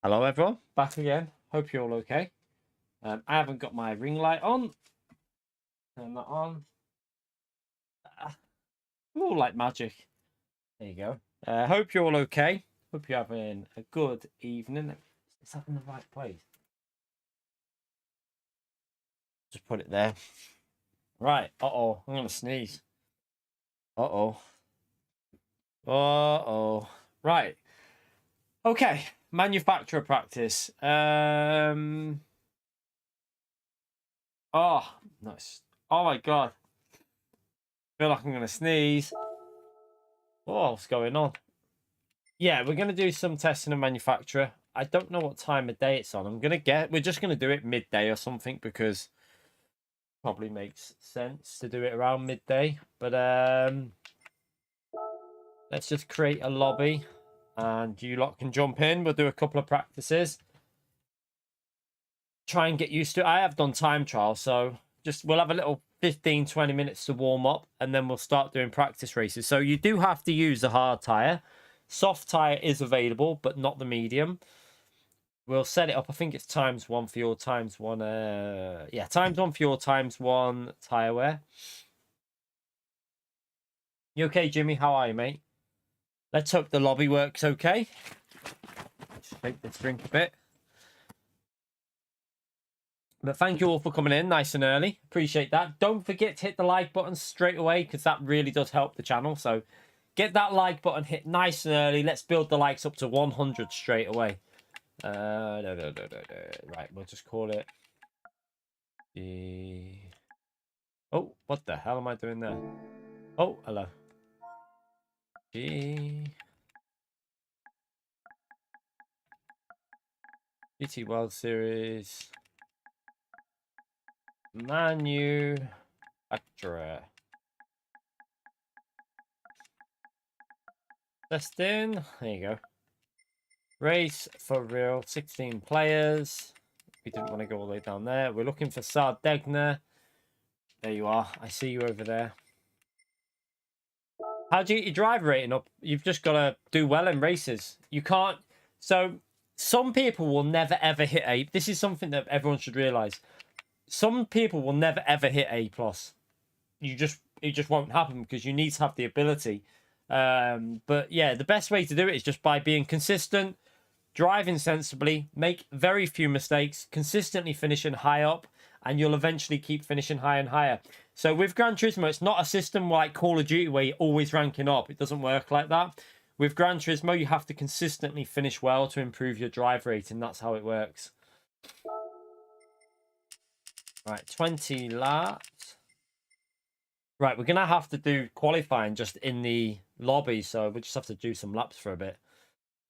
Hello everyone, back again. Hope you're all okay. I haven't got my ring light on. Turn that on. Oh, like magic. There you go. Hope you're all okay. Hope you're having a good evening. Is that in the right place? Just put it there. Right. Uh-oh. I'm going to sneeze. Uh-oh. Uh-oh. Right. Okay. Manufacturer practice. Oh, nice. Oh my God. Feel like I'm going to sneeze. Oh, what's going on? Yeah, we're going to do some testing of manufacturer. I don't know what time of day it's on. We're just going to do it midday or something because probably makes sense to do it around midday. But let's just create a lobby and you lot can jump in. We'll do a couple of practices. Try and get used to it. I have done time trial, so we'll have a little 15-20 minutes to warm up and then we'll start doing practice races. So you do have to use a hard tire. Soft tire is available, but not the medium. We'll set it up. I think it's ×1 fuel, ×1. Yeah, ×1 fuel, ×1 tire wear. You okay, Jimmy? How are you, mate? Let's hope the lobby works okay. Just make this drink a bit. But thank you all for coming in nice and early. Appreciate that. Don't forget to hit the like button straight away because that really does help the channel. So get that like button hit nice and early. Let's build the likes up to 100 straight away. No. Right, we'll just call it the... Oh, what the hell am I doing there? Oh, hello. GT World Series Manufacturer. Testing. There you go. Race for real. 16 players. We didn't want to go all the way down there. We're looking for Sardegna. There you are. I see you over there. How do you get your drive rating up? You've just got to do well in races. You can't... So, some people will never, ever hit A. This is something that everyone should realise. Some people will never, ever hit A+. It just won't happen because you need to have the ability. But, yeah, the best way to do it is just by being consistent, driving sensibly, make very few mistakes, consistently finishing high up, and you'll eventually keep finishing higher and higher. So with Gran Turismo, it's not a system like Call of Duty where you're always ranking up. It doesn't work like that. With Gran Turismo, you have to consistently finish well to improve your drive rating. That's how it works. Right, 20 laps. Right, we're going to have to do qualifying just in the lobby, so we'll just have to do some laps for a bit.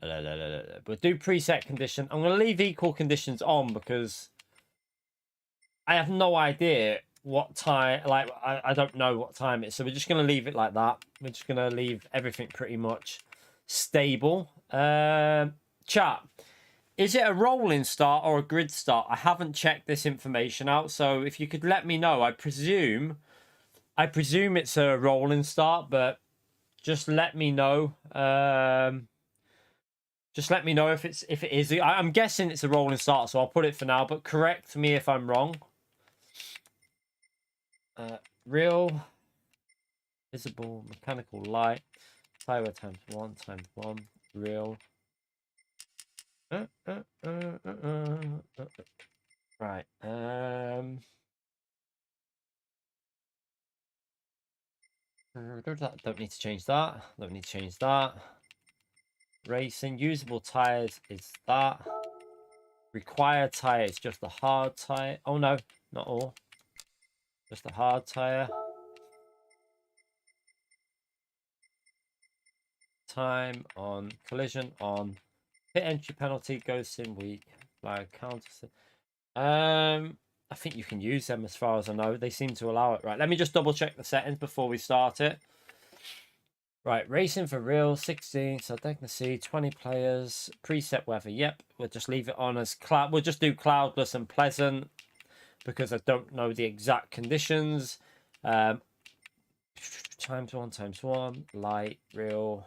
We'll do preset condition. I'm going to leave equal conditions on because I have no idea what time, like, I don't know what time it is. So we're just going to leave it like that. We're just going to leave everything pretty much stable. Chat, is it a rolling start or a grid start? I haven't checked this information out. So if you could let me know, I presume it's a rolling start, but just let me know. Just let me know if it is. I'm guessing it's a rolling start, so I'll put it for now, but correct me if I'm wrong. Real visible mechanical light tire ×1 real. Right. Don't need to change that. Don't need to change that. Racing usable tires is that. Required tire is just a hard tire. Oh no, not all. Just a hard tire. Time on, collision on, pit entry penalty, goes in weak, flag counter. I think you can use them as far as I know. They seem to allow it. Right, let me just double check the settings before we start it. Right, racing for real, 16, so I can see 20 players, preset weather. Yep, we'll just leave it on as cloud. We'll just do cloudless and pleasant because I don't know the exact conditions. ×1, ×1, light, real.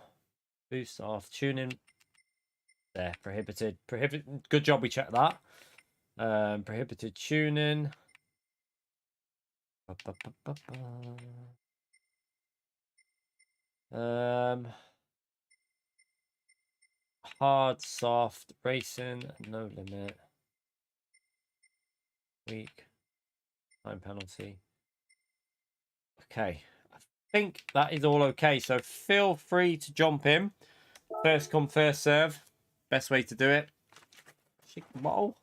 Boost off, tuning. There, prohibited. Good job we checked that. Prohibited tuning. Hard, soft, racing, no limit. Weak. Time penalty. Okay. I think that is all okay. So feel free to jump in. First come, first serve. Best way to do it. Shake the bottle.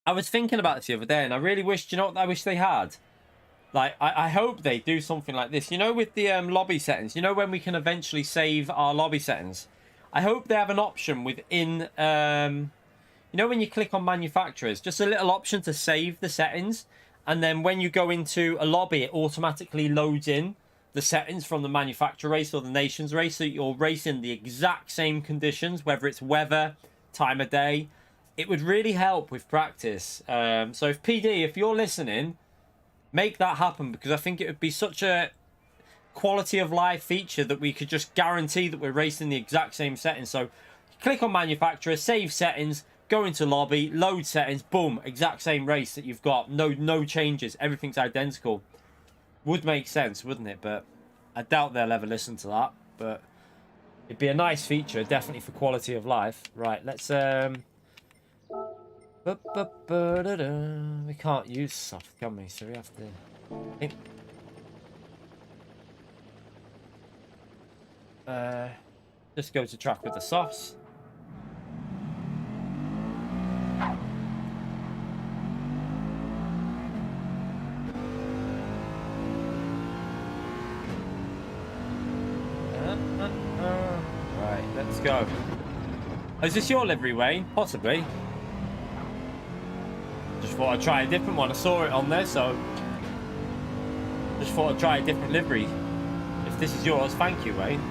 I was thinking about this the other day, and I really wished, you know what I wish they had? Like, I hope they do something like this. You know, with the lobby settings, you know, when we can eventually save our lobby settings? I hope they have an option within, you know, when you click on manufacturers, just a little option to save the settings. And then when you go into a lobby, it automatically loads in the settings from the manufacturer race or the nations race. So you're racing the exact same conditions, whether it's weather, time of day. It would really help with practice. So if PD, if you're listening, make that happen, because I think it would be such a quality of life feature that we could just guarantee that we're racing the exact same settings. So click on manufacturer, save settings, go into lobby, load settings, boom, exact same race that you've got. No changes. Everything's identical. Would make sense, wouldn't it? But I doubt they'll ever listen to that. But it'd be a nice feature, definitely for quality of life. Right, let's we can't use soft, can we? So we have to just go to track with the softs. Right, let's go. Is this your livery, Wayne? Possibly. Just thought I'd try a different one. I saw it on there, so just thought I'd try a different livery. If this is yours, thank you, Wayne.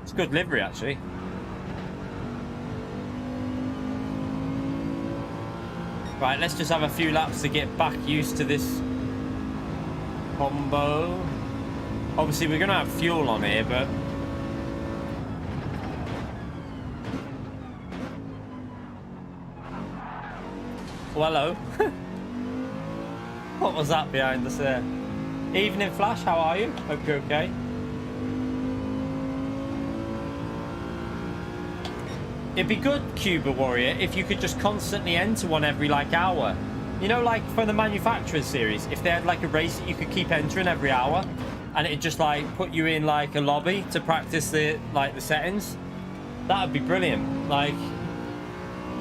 It's a good livery, actually. Right, let's just have a few laps to get back used to this combo. Obviously, we're going to have fuel on here, but well, hello. What was that behind us there? Evening Flash, how are you? Hope you're okay. It'd be good, Cuba Warrior, if you could just constantly enter one every, like, hour. You know, like, for the Manufacturers series, if they had, like, a race that you could keep entering every hour, and it'd just, like, put you in, like, a lobby to practice the, like, the settings. That would be brilliant. Like,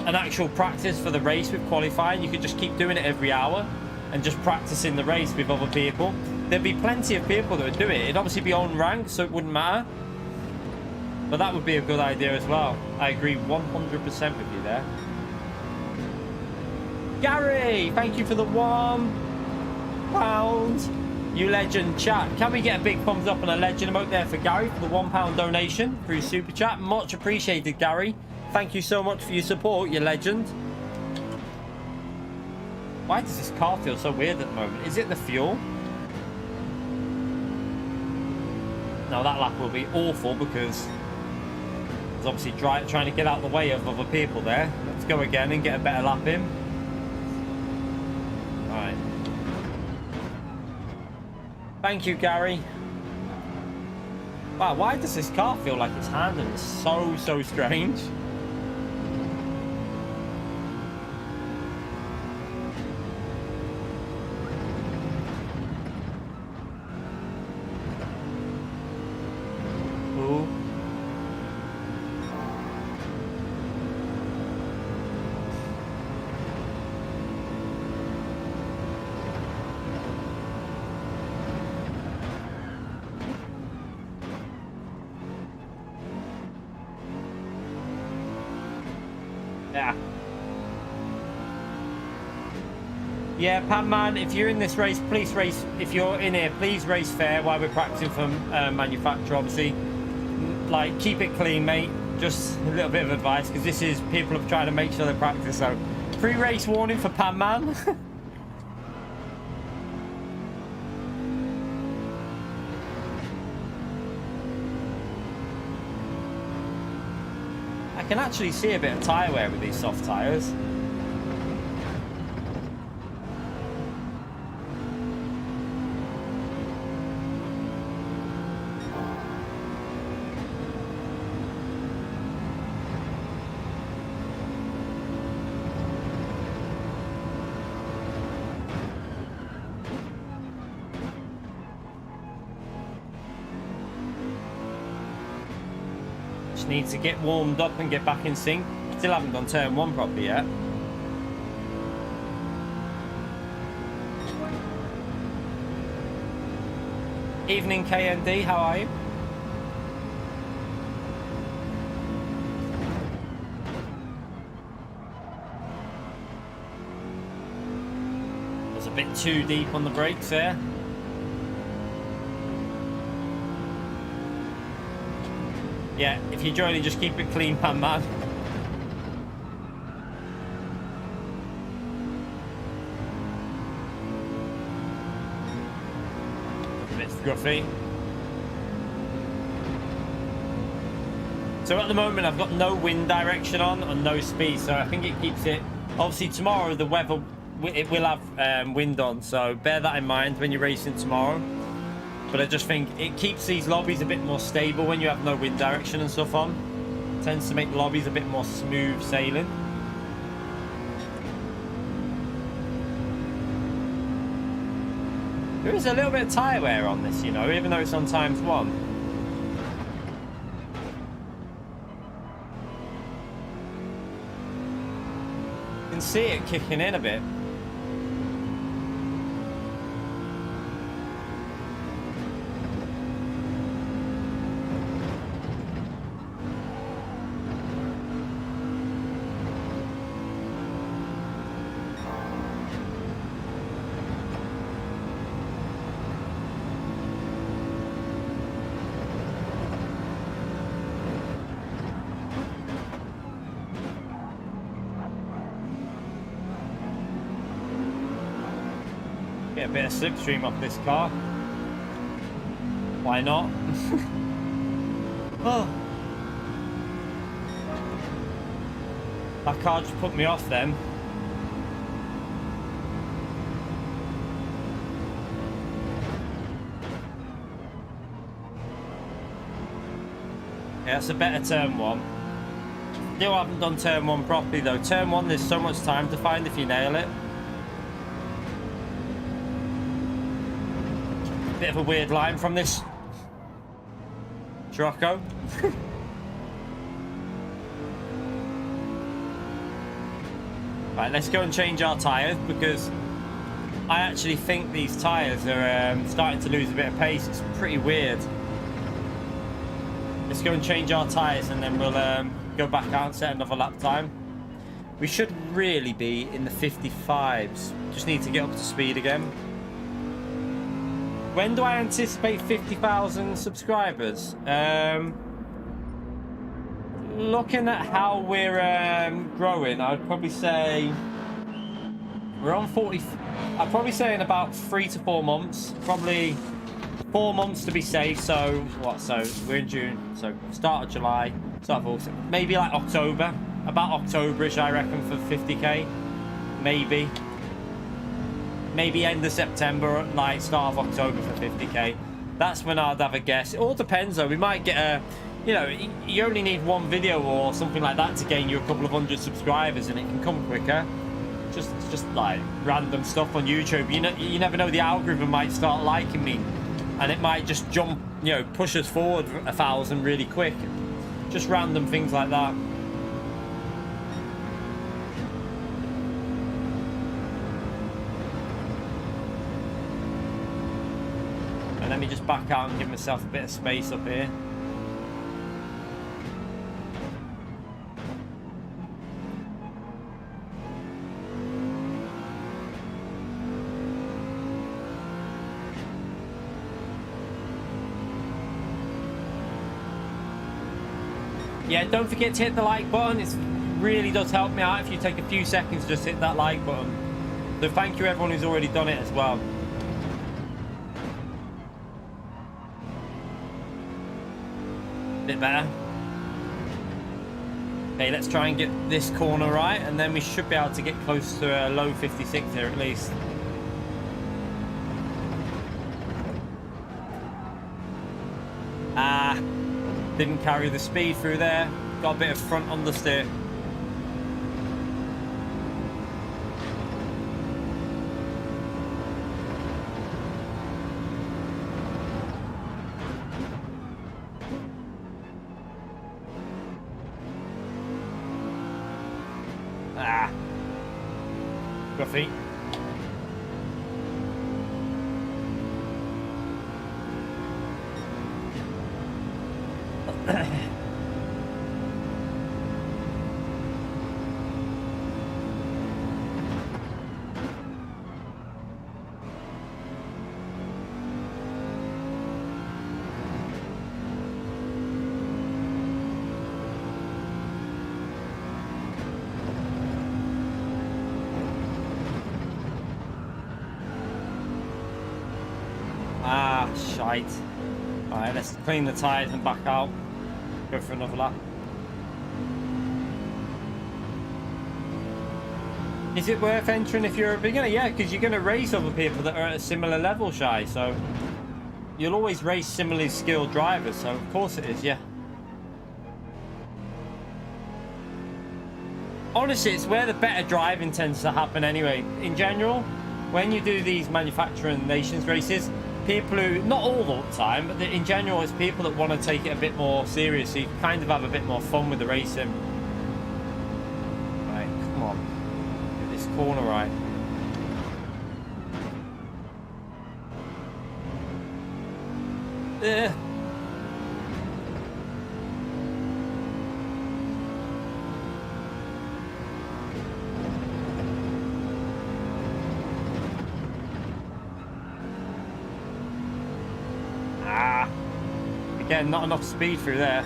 an actual practice for the race with qualifying. You could just keep doing it every hour and just practicing the race with other people. There'd be plenty of people that would do it. It'd obviously be on rank, so it wouldn't matter. But that would be a good idea as well. I agree 100% with you there. Gary, thank you for the £1. You legend. Chat, can we get a big thumbs up and a legend emote there for Gary for the £1 donation through Super Chat? Much appreciated, Gary. Thank you so much for your support, you legend. Why does this car feel so weird at the moment? Is it the fuel? Now that lap will be awful because it's obviously trying to get out of the way of other people there. Let's go again and get a better lap in. Alright. Thank you, Gary. Wow, why does this car feel like it's handling so strange? Yeah, Pan-Man, if you're in this race, please race. If you're in here, please race fair while we're practicing for manufacturer, obviously. Like, keep it clean, mate. Just a little bit of advice, because this is people are trying to make sure they practice. So, pre-race warning for Pan-Man. I can actually see a bit of tyre wear with these soft tyres. Need to get warmed up and get back in sync. Still haven't done turn 1 properly yet. Evening KND, how are you? Was a bit too deep on the brakes there. Yeah, if you're joining, just keep it clean, man. A bit scruffy. So at the moment, I've got no wind direction on and no speed, so I think it keeps it. Obviously, tomorrow the weather it will have wind on, so bear that in mind when you're racing tomorrow. But I just think it keeps these lobbies a bit more stable when you have no wind direction and stuff on. It tends to make the lobbies a bit more smooth sailing. There is a little bit of tyre wear on this, you know, even though it's on ×1. You can see it kicking in a bit. Get a bit of slipstream off this car. Why not? Oh. That car just put me off then. Yeah, that's a better turn 1. Still haven't done turn 1 properly though. Turn 1, there's so much time to find if you nail it. Bit of a weird line from this Scirocco. Right, let's go and change our tyres because I actually think these tyres are starting to lose a bit of pace. It's pretty weird. Let's go and change our tyres and then we'll go back out and set another lap time. We should really be in the 55s. Just need to get up to speed again. When do I anticipate 50,000 subscribers? Looking at how we're growing, I'd probably say we're on 40. I'd probably say in about 3 to 4 months. Probably 4 months to be safe. So what? So we're in June. So start of July, start of August. Maybe like October. About Octoberish, I reckon, for 50k. Maybe. Maybe end of September, like start of October for 50k. That's when I'd have a guess. It all depends though. We might get a, you know, you only need one video or something like that to gain you a couple of 100 subscribers, and it can come quicker. Just like random stuff on YouTube. You never know. The algorithm might start liking me, and it might just jump, you know, push us forward 1,000 really quick. Just random things like that. Let me just back out and give myself a bit of space up here. Yeah, don't forget to hit the like button. It really does help me out if you take a few seconds to just hit that like button. So thank you everyone who's already done it as well. Bit better. Okay, let's try and get this corner right, and then we should be able to get close to a low 56 here at least. Ah, didn't carry the speed through there. Got a bit of front understeer. Ah, Gruffy. Ah, shite. Alright, let's clean the tyres and back out. Go for another lap. Is it worth entering if you're a beginner? Yeah, because you're going to race other people that are at a similar level, Shy. So you'll always race similarly skilled drivers. So of course it is, yeah. Honestly, it's where the better driving tends to happen anyway. In general, when you do these manufacturing nations races, people who, not all the time, but in general, it's people that want to take it a bit more seriously, kind of have a bit more fun with the racing. Right, come on. Get this corner right. Ugh. Again, not enough speed through there.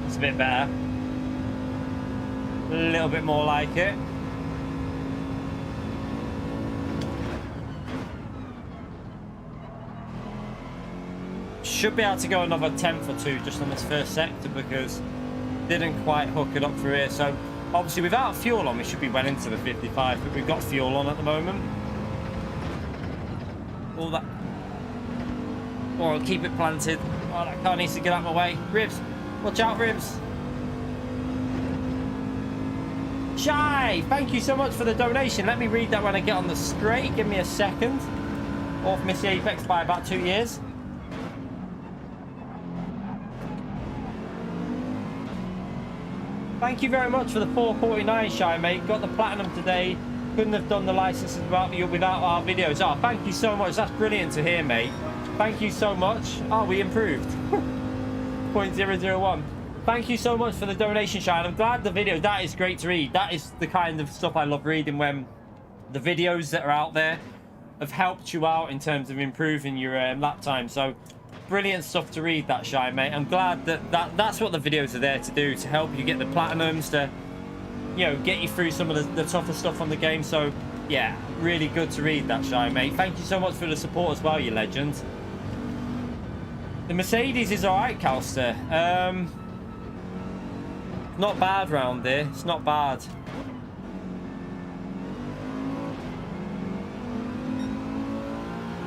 It's a bit better. A little bit more like it. Should be able to go another 10th or 2 just on this first sector because didn't quite hook it up through here. So obviously without fuel on we should be well into the 55, but we've got fuel on at the moment. All that. Or I'll keep it planted. Oh, that car needs to get out of my way. Ribs, watch out, Ribs. Shy, thank you so much for the donation. Let me read that when I get on the straight. Give me a second. Off Missy Apex by about 2 years. Thank you very much for the 449, Shy, mate. Got the platinum today. Couldn't have done the licenses without our videos. Oh, thank you so much. That's brilliant to hear, mate. Thank you so much. Oh, we improved. 0.001. Thank you so much for the donation, Shine. I'm glad the video, that is great to read. That is the kind of stuff I love reading, when the videos that are out there have helped you out in terms of improving your lap time. So brilliant stuff to read, that, Shine, mate. I'm glad that's what the videos are there to do, to help you get the platinums, to, you know, get you through some of the tougher stuff on the game. So yeah, really good to read that, Shine, mate. Thank you so much for the support as well, you legend. The Mercedes is alright, Calster. Not bad round there. It's not bad.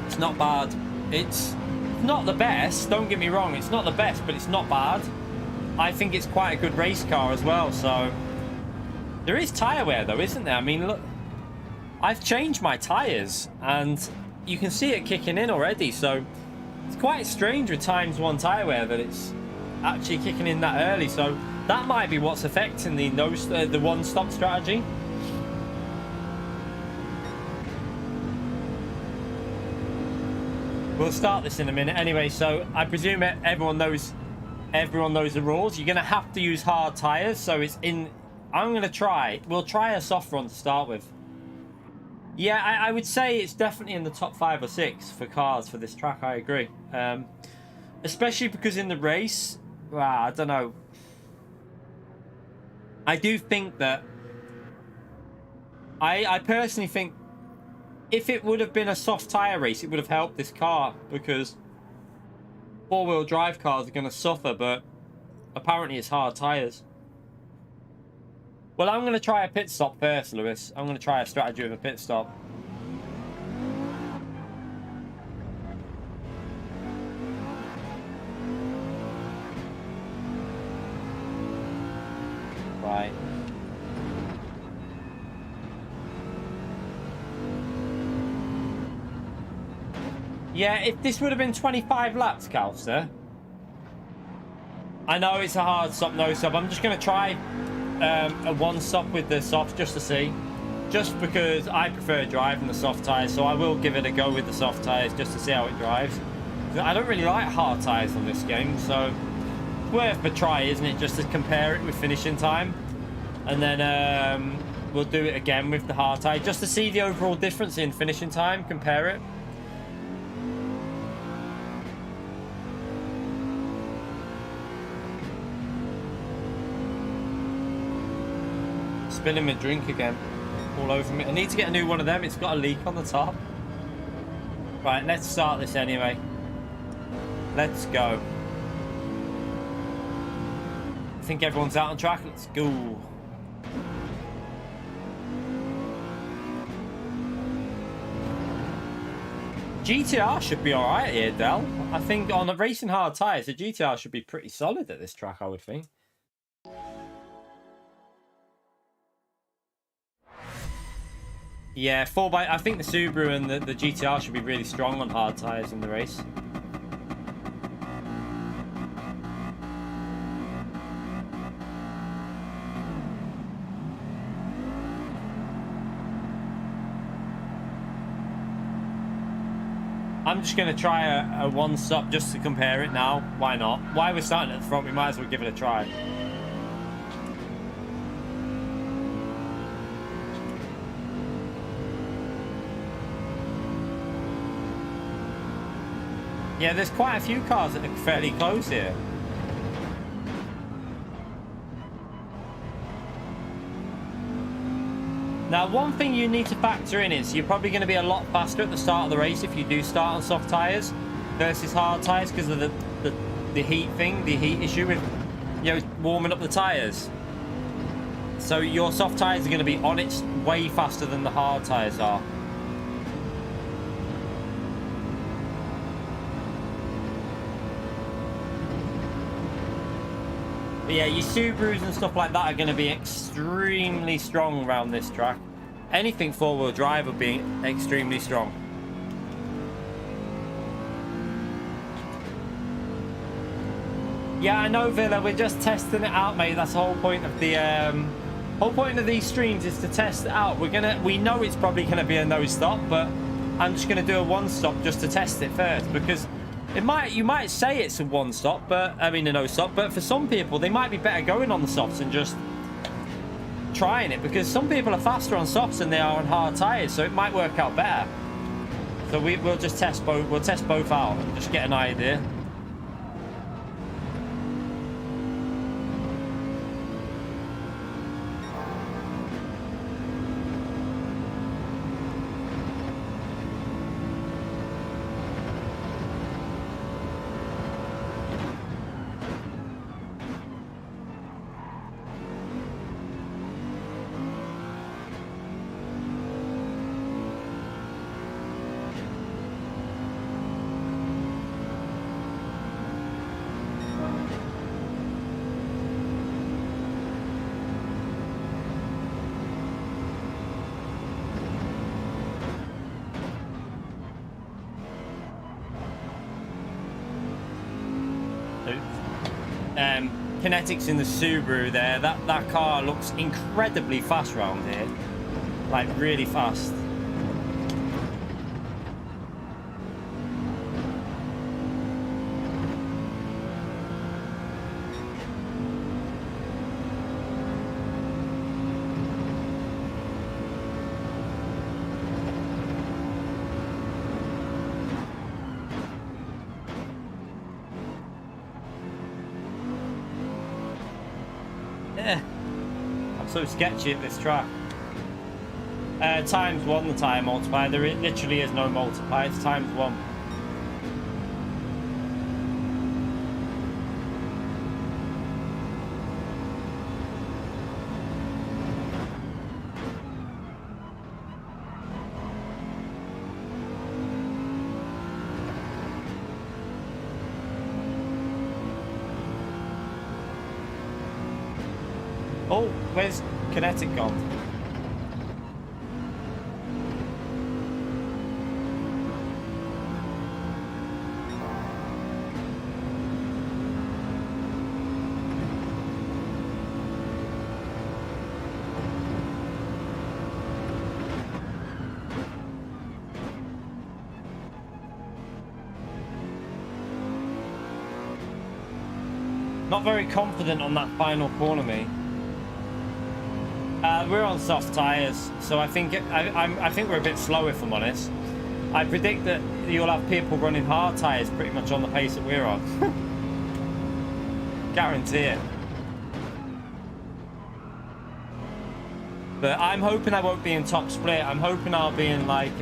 It's not bad. It's not the best. Don't get me wrong. It's not the best, but it's not bad. I think it's quite a good race car as well. So there is tyre wear though, isn't there? I mean, look, I've changed my tyres and you can see it kicking in already. So it's quite strange with times 1 tyre wear that it's actually kicking in that early. So that might be what's affecting the one stop strategy. We'll start this in a minute anyway. So I presume everyone knows the rules. You're going to have to use hard tires. So it's in. We'll try a soft run to start with. Yeah, I would say it's definitely in the top 5 or 6 for cars for this track. I agree. Especially because in the race, well, I don't know. I do think that I personally think if it would have been a soft tire race, it would have helped this car, because four-wheel drive cars are going to suffer, but apparently it's hard tires. Well, I'm going to try a pit stop first, Lewis. I'm going to try a strategy of a pit stop. Right. Yeah, if this would have been 25 laps, Calster. I know it's a hard stop, no stop. I'm just going to try a one stop with the softs just to see. Just because I prefer driving the soft tyres, so I will give it a go with the soft tyres just to see how it drives. I don't really like hard tyres on this game, so it's worth a try, isn't it? Just to compare it with finishing time. And then we'll do it again with the hard tyre, just to see the overall difference in finishing time, compare it. Spilling my drink again all over me. I need to get a new one of them. It's got a leak on the top. Right, let's start this anyway. Let's go. I think everyone's out on track. Let's go. GTR should be alright here, Del. I think on the racing hard tyres, the GTR should be pretty solid at this track, I would think. Yeah, I think the Subaru and the GTR should be really strong on hard tyres in the race. I'm just going to try a one stop just to compare it now. Why not? While we're starting at the front, we might as well give it a try. Yeah, there's quite a few cars that are fairly close here. Now, one thing you need to factor in is you're probably going to be a lot faster at the start of the race if you do start on soft tyres versus hard tyres, because of the heat thing, the heat issue with, you know, warming up the tyres. So your soft tyres are going to be on it way faster than the hard tyres are. But yeah, your Subarus and stuff like that are going to be extremely strong around this track. Anything four-wheel drive would be extremely strong. Yeah, I know, Villa. We're just testing it out, mate. That's the whole point of the whole point of these streams is to test it out. We know it's probably gonna be a no stop, but I'm just gonna do a one stop just to test it first, because you might say it's a one stop, but I mean a no stop, but for some people they might be better going on the softs and just trying it, because some people are faster on softs than they are on hard tires, so it might work out better. So we'll just test both. We'll test both out and just get an idea. Kinetics in the Subaru there. That car looks incredibly fast around here, like really fast. so sketchy at this track. ×1 the tire multiplier. There literally is no multiplier. It's ×1. Oh, where's Kinetic gone? Not very confident on that final corner, me. We're on soft tyres, so I think I think we're a bit slow, if I'm honest. I predict that you'll have people running hard tyres pretty much on the pace that we're on. Guarantee it. But I'm hoping I won't be in top split. I'm hoping I'll be in like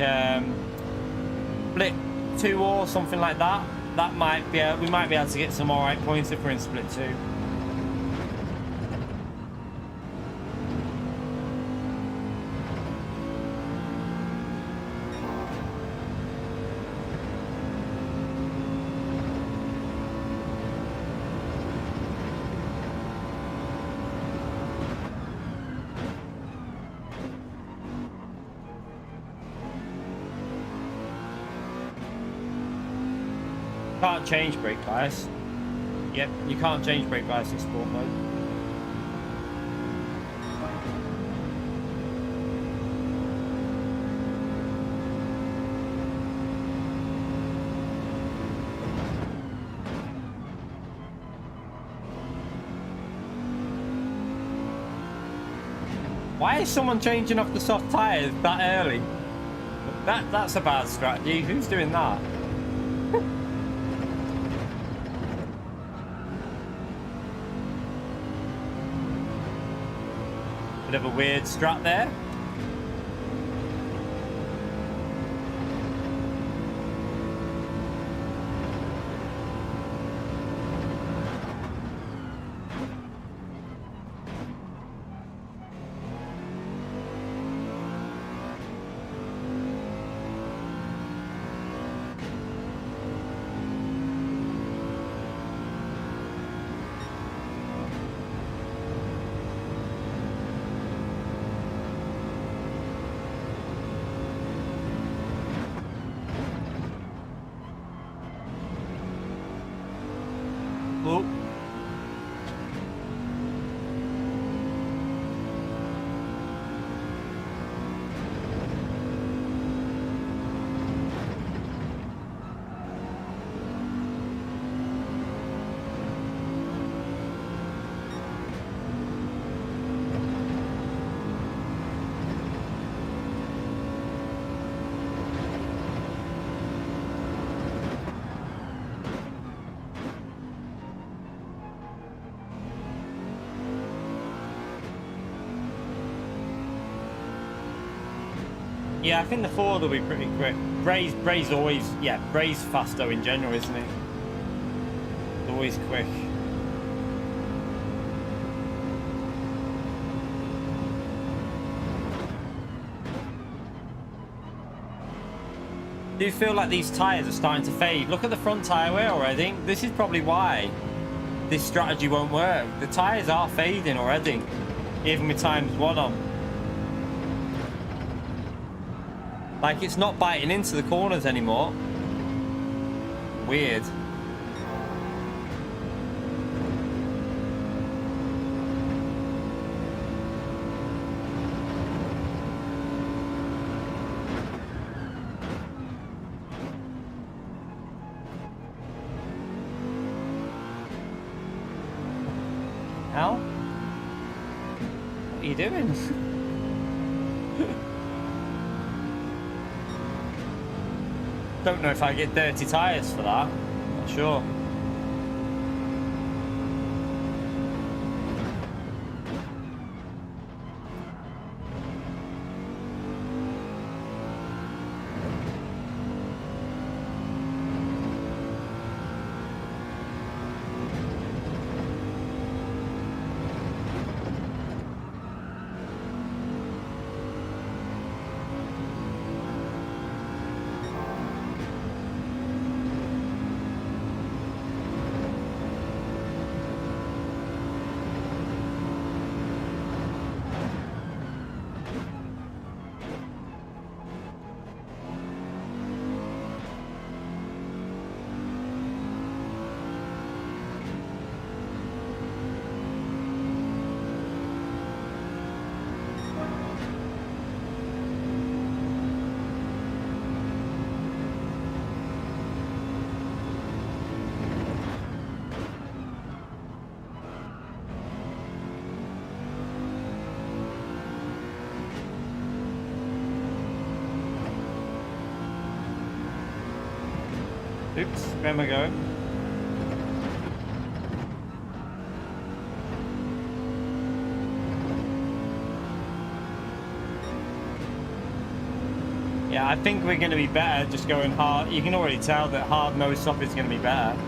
split 2 or something like that. That might be we might be able to get some alright points if we're in split 2. Can't change brake bias. Yep, you can't change brake bias in sport mode. Why is someone changing off the soft tyres that early? That's a bad strategy. Who's doing that? Bit of a weird strat there. Yeah, I think the Ford will be pretty quick. Bray's always, yeah, Bray's faster in general, isn't he? Always quick. Do you feel like these tyres are starting to fade? Look at the front tyre wear already. This is probably why this strategy won't work. The tyres are fading already, even with ×1 on. Like, it's not biting into the corners anymore. Weird. Al? What are you doing? Don't know if I get dirty tyres for that. Not sure. Oops, where am I going? Yeah, I think we're going to be better just going hard. You can already tell that hard nose stop is going to be better.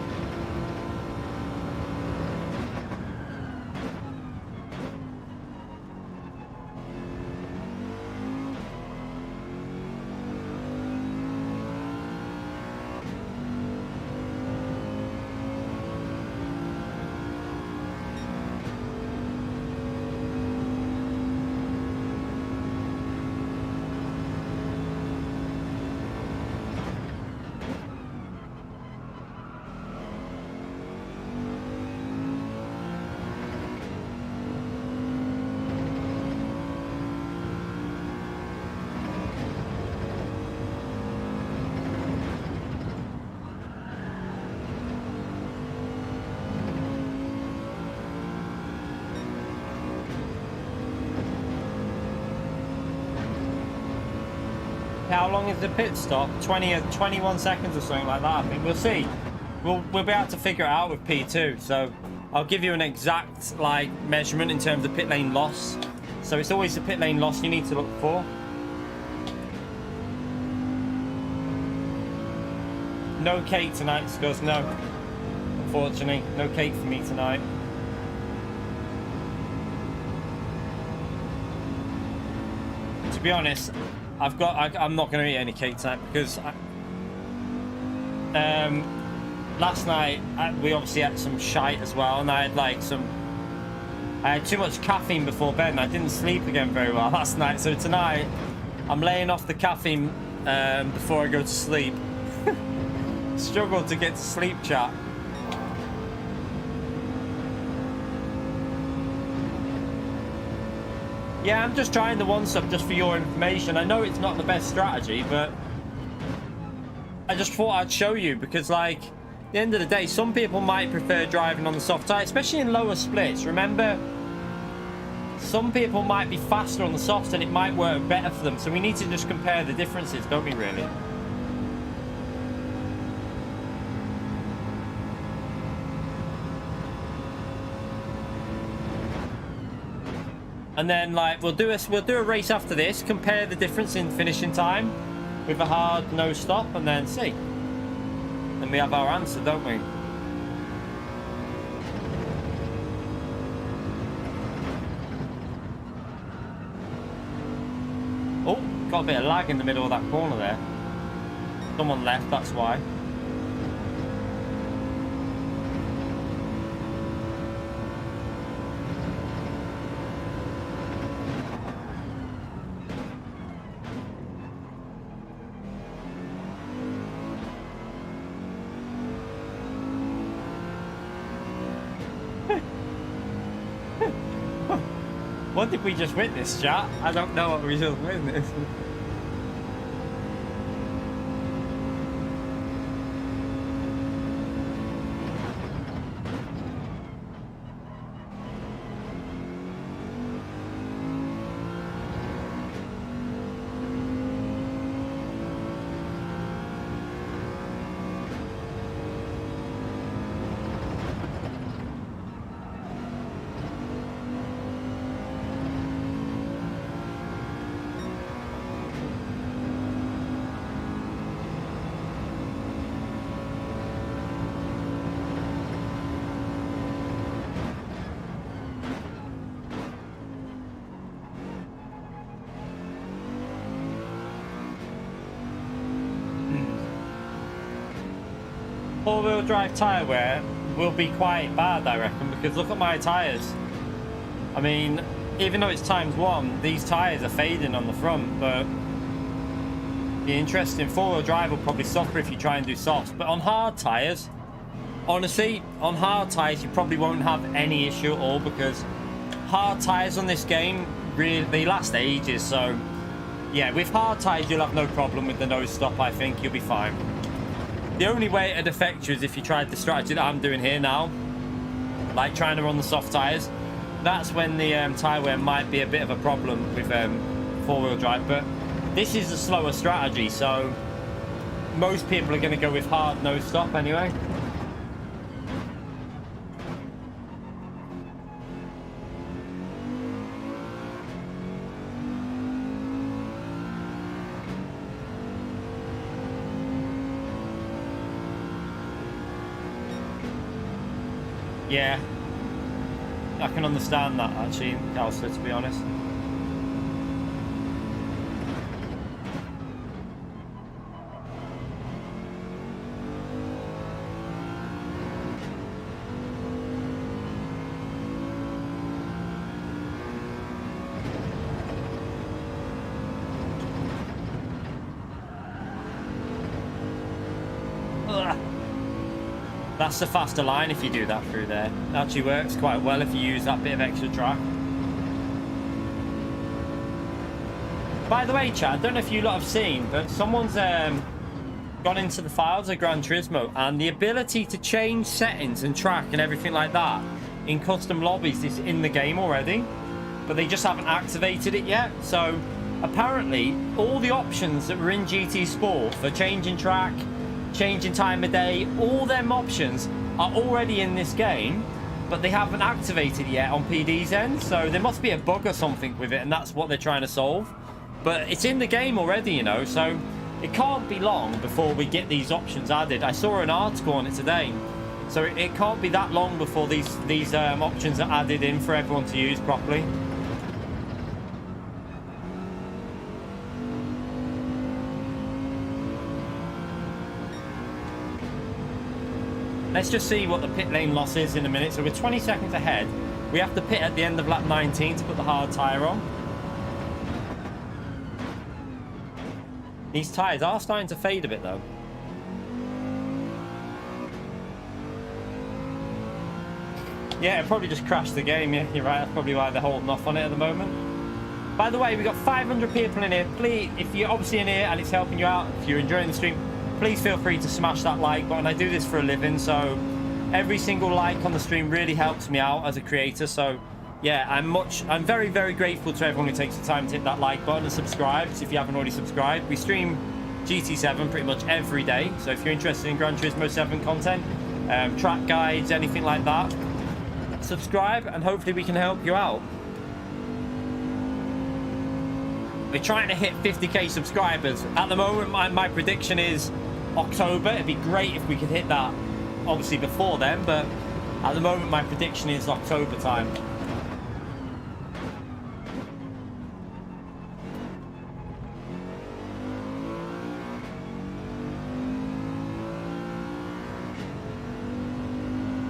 How long is the pit stop? 20 or 21 seconds or something like that. I think we'll see. We'll be able to figure it out with P2. So I'll give you an exact like measurement in terms of pit lane loss. So it's always the pit lane loss you need to look for. No cake tonight, Scuzz. No, unfortunately, no cake for me tonight. To be honest, I'm not going to eat any cake tonight because last night we obviously had some shite as well, and I had too much caffeine before bed, and I didn't sleep again very well last night. So tonight I'm laying off the caffeine before I go to sleep. Struggled to get to sleep, chat. Yeah, I'm just trying the one sub just for your information. I know it's not the best strategy, but I just thought I'd show you because, like, at the end of the day, some people might prefer driving on the soft tyre, especially in lower splits. Remember, some people might be faster on the softs and it might work better for them. So we need to just compare the differences, don't we, really? And then, like, we'll do a race after this, compare the difference in finishing time with a hard no stop, and then see. Then we have our answer, don't we? Oh, got a bit of lag in the middle of that corner there. Someone left, that's why. What did we just witness, chat? I don't know what we just witnessed. Four-wheel drive tyre wear will be quite bad, I reckon, because look at my tyres. I mean, even though it's ×1, these tyres are fading on the front, but the interesting four-wheel drive will probably suffer if you try and do softs. But on hard tyres, honestly, on hard tyres you probably won't have any issue at all, because hard tyres on this game, really, they last ages. So yeah, with hard tyres you'll have no problem with the nose stop. I think you'll be fine. The only way it'd affect you is if you tried the strategy that I'm doing here now, like trying to run the soft tyres. That's when the tyre wear might be a bit of a problem with four-wheel drive. But this is a slower strategy, so most people are going to go with hard no stop anyway. Yeah, I can understand that actually, Calcer, to be honest. That's the faster line if you do that through there. It actually works quite well if you use that bit of extra track. By the way, Chad, I don't know if you lot have seen, but someone's gone into the files of Gran Turismo, and the ability to change settings and track and everything like that in custom lobbies is in the game already, but they just haven't activated it yet. So apparently all the options that were in GT Sport for changing track, changing time of day, all them options are already in this game, but they haven't activated yet on PD's end. So there must be a bug or something with it, and that's what they're trying to solve. But it's in the game already, you know, so it can't be long before we get these options added. I saw an article on it today, so it can't be that long before these options are added in for everyone to use properly. Let's just see what the pit lane loss is in a minute. So we're 20 seconds ahead. We have to pit at the end of lap 19 to put the hard tyre on. These tyres are starting to fade a bit though. Yeah, it probably just crashed the game. Yeah, you're right. That's probably why they're holding off on it at the moment. By the way, we've got 500 people in here. Please, if you're obviously in here and it's helping you out, if you're enjoying the stream, please feel free to smash that like button. I do this for a living, so every single like on the stream really helps me out as a creator. So yeah, I'm very, very grateful to everyone who takes the time to hit that like button and subscribe if you haven't already subscribed. We stream GT7 pretty much every day, so if you're interested in Gran Turismo 7 content, track guides, anything like that, subscribe and hopefully we can help you out. We're trying to hit 50k subscribers. At the moment, my prediction is October. It'd be great if we could hit that, obviously, before then, but at the moment, my prediction is October time.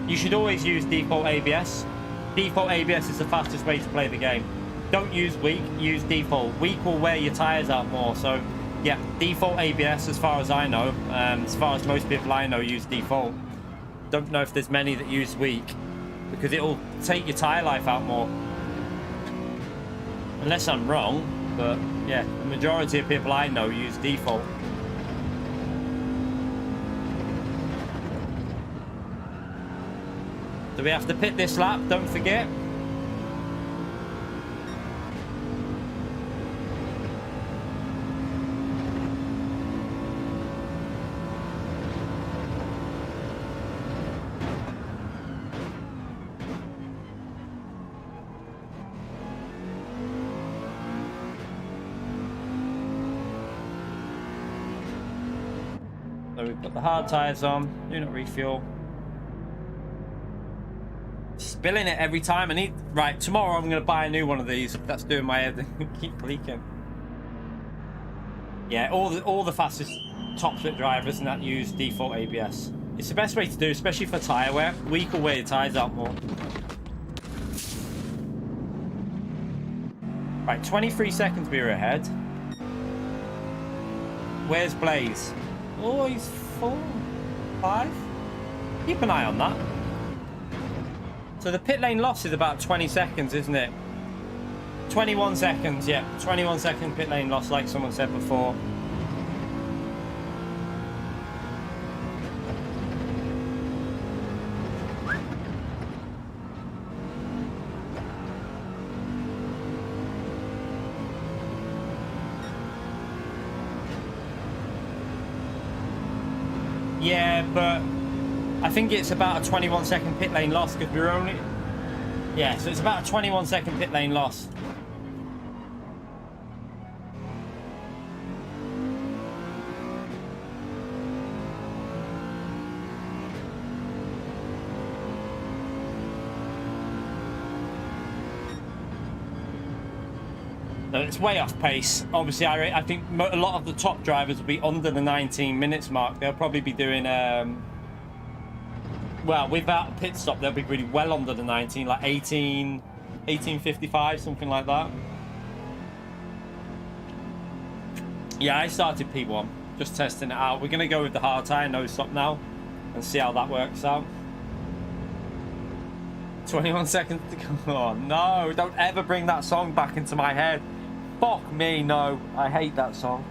You should always use default ABS. Default ABS is the fastest way to play the game. Don't use weak, use default. Weak will wear your tyres out more. So yeah, default ABS as far as I know. As far as most people I know use default. Don't know if there's many that use weak, because it'll take your tyre life out more. Unless I'm wrong, but yeah, the majority of people I know use default. Do we have to pit this lap? Don't forget. So we've got the hard tyres on, do not refuel. Spilling it every time. Right, tomorrow I'm going to buy a new one of these. That's doing my head. Keep leaking. Yeah, all the fastest top split drivers and that use default ABS. It's the best way to do, especially for tyre wear. Weak will wear your tyres out more. Right, 23 seconds we were ahead. Where's Blaze? Oh, he's 4, 5. Keep an eye on that. So the pit lane loss is about 20 seconds, isn't it? 21 seconds, yeah. 21 second pit lane loss, like someone said before. Yeah, but I think it's about a 21-second pit lane loss because we're only... Yeah, so it's about a 21-second pit lane loss. So it's way off pace. Obviously, I think a lot of the top drivers will be under the 19 minutes mark. They'll probably be doing... well, without a pit stop, they'll be really well under the 19, like 18:55, something like that. Yeah, I started P1, just testing it out. We're going to go with the hard tire, no stop now, and see how that works out. 21 seconds to go. Oh, no, don't ever bring that song back into my head. Fuck me, no. I hate that song.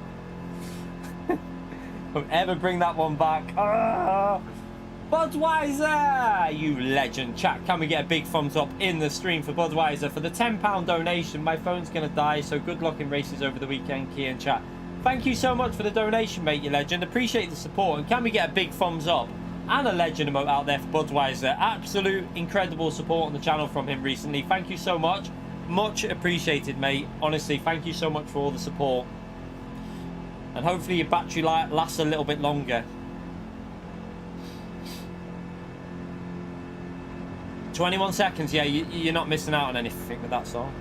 Don't ever bring that one back. Ah! Budweiser, you legend. Chat, can we get a big thumbs up in the stream for Budweiser for the £10 donation? My phone's going to die, so good luck in races over the weekend, Key and chat. Thank you so much for the donation, mate, you legend. Appreciate the support. And can we get a big thumbs up and a legend emote out there for Budweiser? Absolute incredible support on the channel from him recently. Thank you so much. Much appreciated, mate. Honestly, thank you so much for all the support. And hopefully your battery life lasts a little bit longer. 21 seconds, yeah, you're not missing out on anything with that song.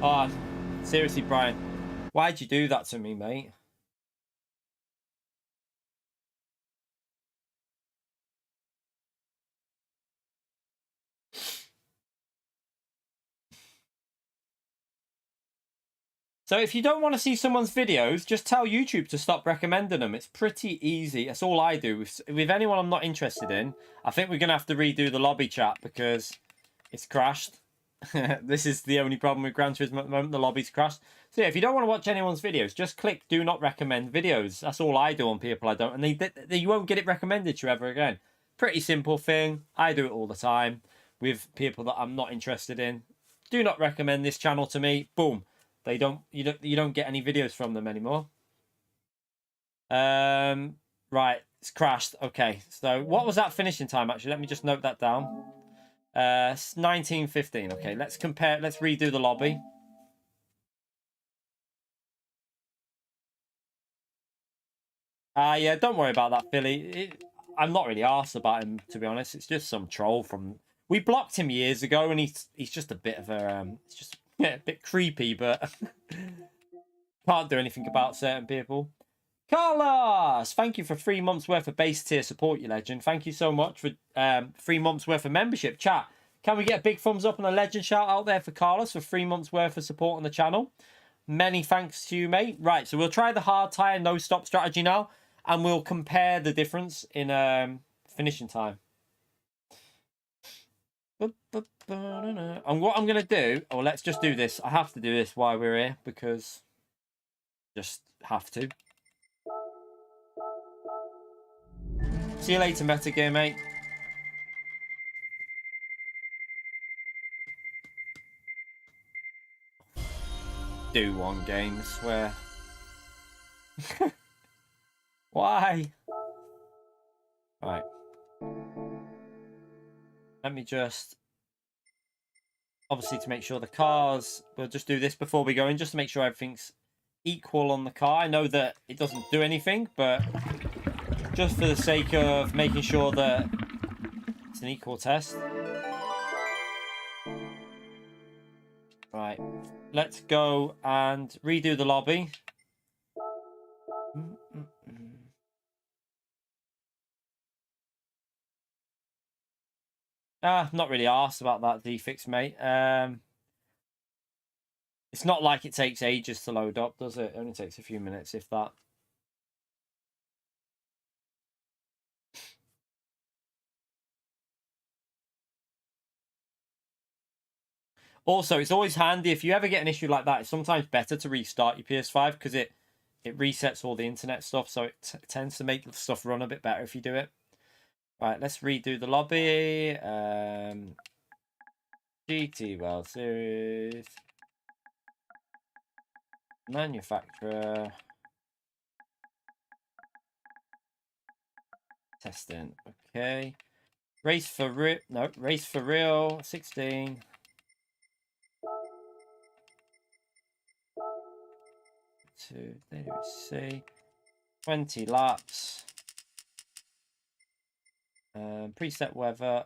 Oh, seriously, Brian. Why'd you do that to me, mate? So if you don't want to see someone's videos, just tell YouTube to stop recommending them. It's pretty easy. That's all I do. With anyone I'm not interested in, I think we're going to have to redo the lobby chat because it's crashed. This is the only problem with Gran Turismo at the moment. The lobby's crashed. So yeah, if you don't want to watch anyone's videos, just click do not recommend videos. That's all I do on people I don't. And you won't get it recommended to you ever again. Pretty simple thing. I do it all the time with people that I'm not interested in. Do not recommend this channel to me. Boom. You don't get any videos from them anymore. Right, it's crashed. Okay, so what was that finishing time actually? Let me just note that down. 19:15. Okay, let's compare. Let's redo the lobby. Yeah, don't worry about that, Philly. I'm not really arsed about him, to be honest. It's just some troll from... We blocked him years ago, and he's just a bit of a... it's just a bit creepy, but... can't do anything about certain people. Carlos, thank you for 3 months worth of base tier support, you legend. Thank you so much for 3 months worth of membership. Chat, can we get a big thumbs up and a legend shout out there for Carlos for 3 months worth of support on the channel? Many thanks to you, mate. Right, so we'll try the hard tire no stop strategy now, and we'll compare the difference in finishing time. And what I'm going to do... Oh, let's just do this. I have to do this while we're here because... just have to. See you later, Metagame, mate. Do one game, swear. Why? Right. Let me just... Obviously, to make sure the cars... We'll just do this before we go in, just to make sure everything's equal on the car. I know that it doesn't do anything, but just for the sake of making sure that it's an equal test. Right. Let's go and redo the lobby. Not really asked about that defix, mate. It's not like it takes ages to load up, does it? It only takes a few minutes, if that. Also, it's always handy if you ever get an issue like that. It's sometimes better to restart your PS5 because it resets all the internet stuff, so it tends to make stuff run a bit better if you do it. Right, let's redo the lobby. GT World Series. Manufacturer. Testing. Okay. Race for real. No, race for real. 16. There we see. 20 laps. Preset weather.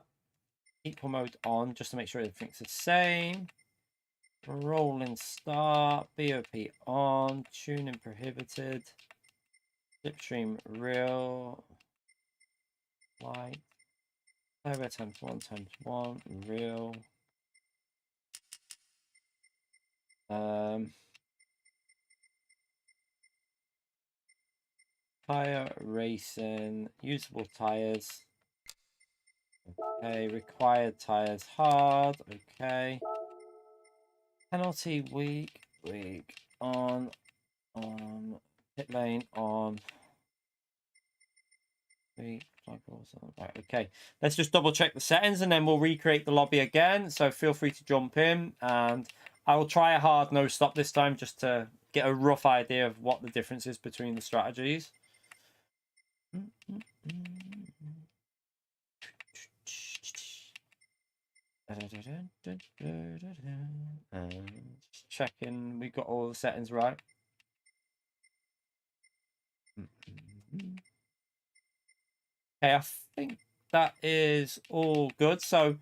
Equal mode on just to make sure everything's the same. Rolling start. BOP on. Tuning prohibited. Slipstream real. Light. Over times 1 real. Tire racing, usable tires. Okay, required tires hard. Okay. Penalty weak on pit lane on. Right, okay, let's just double check the settings and then we'll recreate the lobby again. So feel free to jump in and I will try a hard no stop this time just to get a rough idea of what the difference is between the strategies. Just checking we got all the settings right. Okay, I think that is all good. So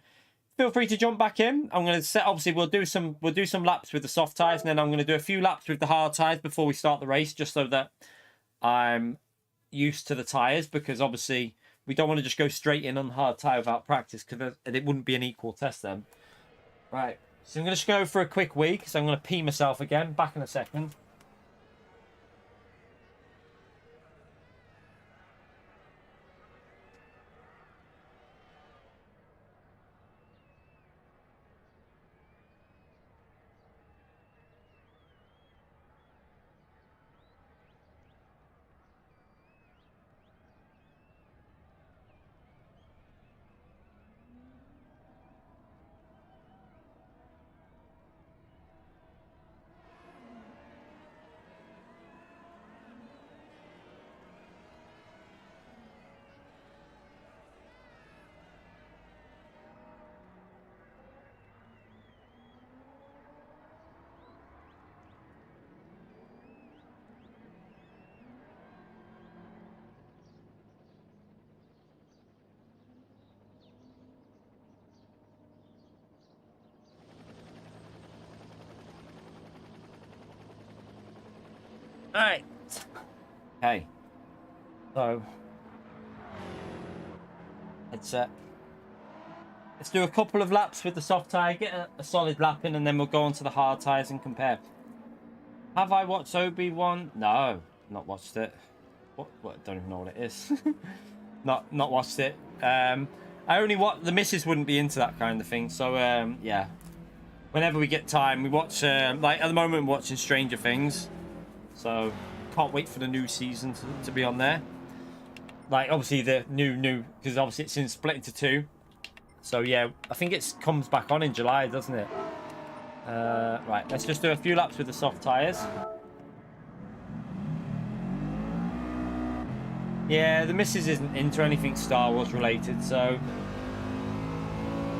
feel free to jump back in. I'm going to set, obviously we'll do some laps with the soft tires and then I'm going to do a few laps with the hard tires before we start the race, just so that I'm used to the tires, because obviously we don't want to just go straight in on hard tire without practice, because it wouldn't be an equal test then. Right, so I'm going to just go for a quick wee because I'm going to pee myself again. Back in a second. All right. Okay. So headset. Let's do a couple of laps with the soft tire, get a solid lap in, and then we'll go on to the hard tires and compare. Have I watched Obi-Wan? No, not watched it. What? Don't even know what it is. not watched it. I only watch, the missus wouldn't be into that kind of thing. So yeah, whenever we get time, we watch. Like at the moment, we're watching Stranger Things. So can't wait for the new season to be on there. Like obviously the new because obviously it's split into 2. So yeah, I think it comes back on in July, doesn't it? Right, let's just do a few laps with the soft tires. Yeah, the missus isn't into anything Star Wars related, so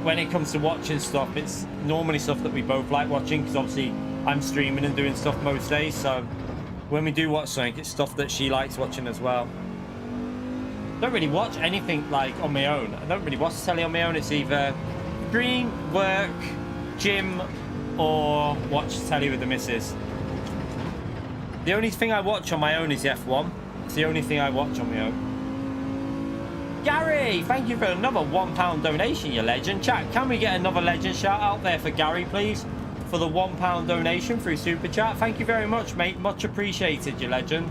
when it comes to watching stuff, it's normally stuff that we both like watching, because obviously I'm streaming and doing stuff most days, so when we do watch something, it's stuff that she likes watching as well. I don't really watch anything like on my own. I don't really watch telly on my own. It's either stream, work, gym, or watch telly with the missus. The only thing I watch on my own is F1. It's the only thing I watch on my own. Gary, thank you for another £1 donation, you legend. Chat, can we get another legend shout out there for Gary, please? For the £1 donation through Super Chat. Thank you very much, mate. Much appreciated, you legend.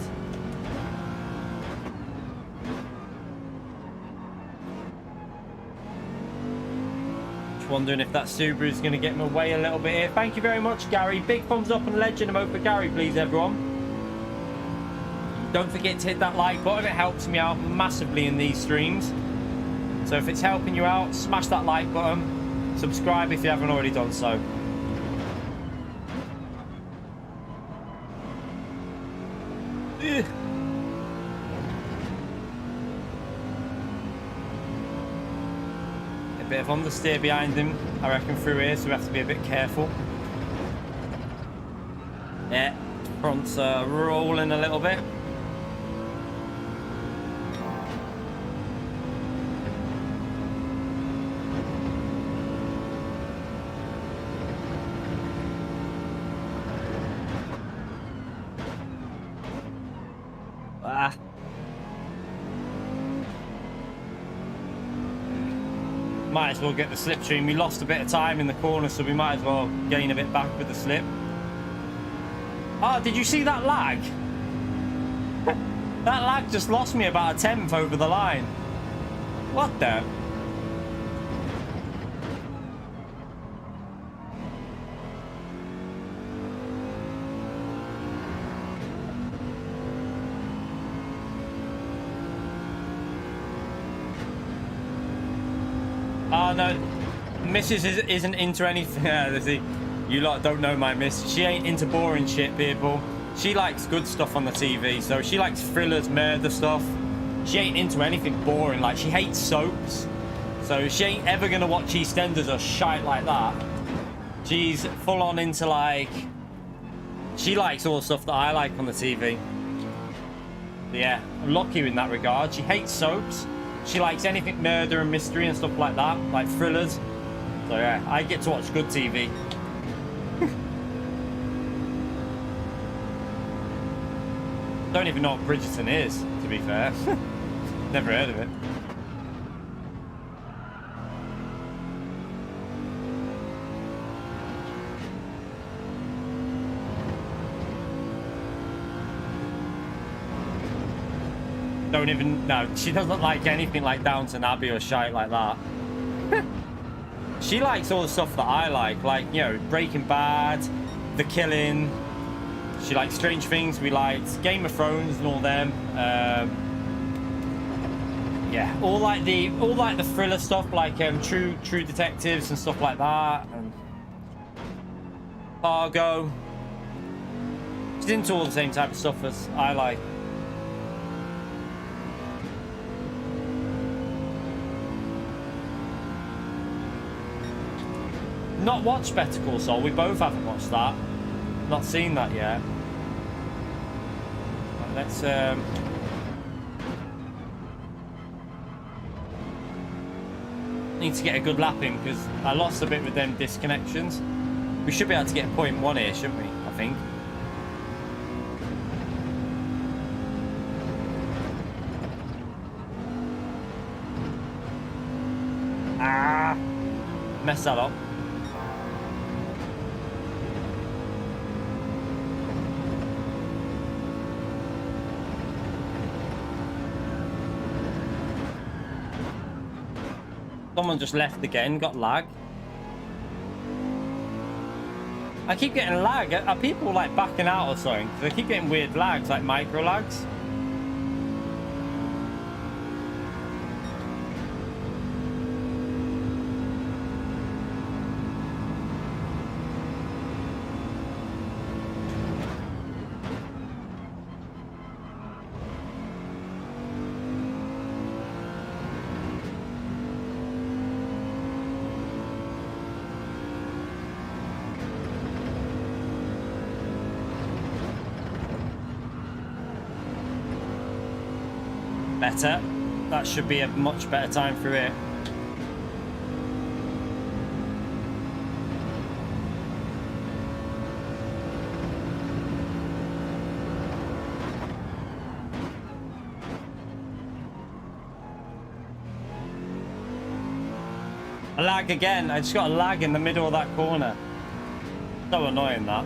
Wondering if that Subaru is going to get in my way a little bit here. Thank you very much, Gary. Big thumbs up and legend emote for Gary, please, everyone. Don't forget to hit that like button. It helps me out massively in these streams. So if it's helping you out, smash that like button. Subscribe if you haven't already done so. Ugh. bit of understeer behind him, I reckon, through here, so we have to be a bit careful. Yeah, front's rolling a little bit. Might as well get the slipstream. We lost a bit of time in the corner, so we might as well gain a bit back with the slip. Oh, did you see that lag? That lag just lost me about a tenth over the line. What the? Oh no, Mrs. isn't into anything. You lot don't know my miss. She ain't into boring shit, people. She likes good stuff on the TV, so she likes thrillers, murder stuff. She ain't into anything boring. Like, she hates soaps, so she ain't ever gonna watch EastEnders or shite like that. She's full on into, like, she likes all the stuff that I like on the TV. Yeah, I'm lucky in that regard. She hates soaps. She likes anything murder and mystery and stuff like that, like thrillers. So yeah, I get to watch good TV. Don't even know what Bridgerton is, to be fair. Never heard of it. Don't even, no, she doesn't like anything like Downton Abbey or shite like that. She likes all the stuff that I like, you know, Breaking Bad, The Killing. She likes Strange Things. We liked Game of Thrones and all them. Yeah, all like the thriller stuff, like True Detectives and stuff like that, and Fargo. She's into all the same type of stuff as I like. Not watched Better Call Saul. We both haven't watched that. Not seen that yet. Let's need to get a good lap in because I lost a bit with them disconnections. We should be able to get 0.1 here, shouldn't we? I think. Ah, messed that up. Someone just left again, got lag. I keep getting lag. Are people like backing out or something? Because I keep getting weird lags, like micro lags. Better. That should be a much better time through here. A lag again. I just got a lag in the middle of that corner. So annoying, that.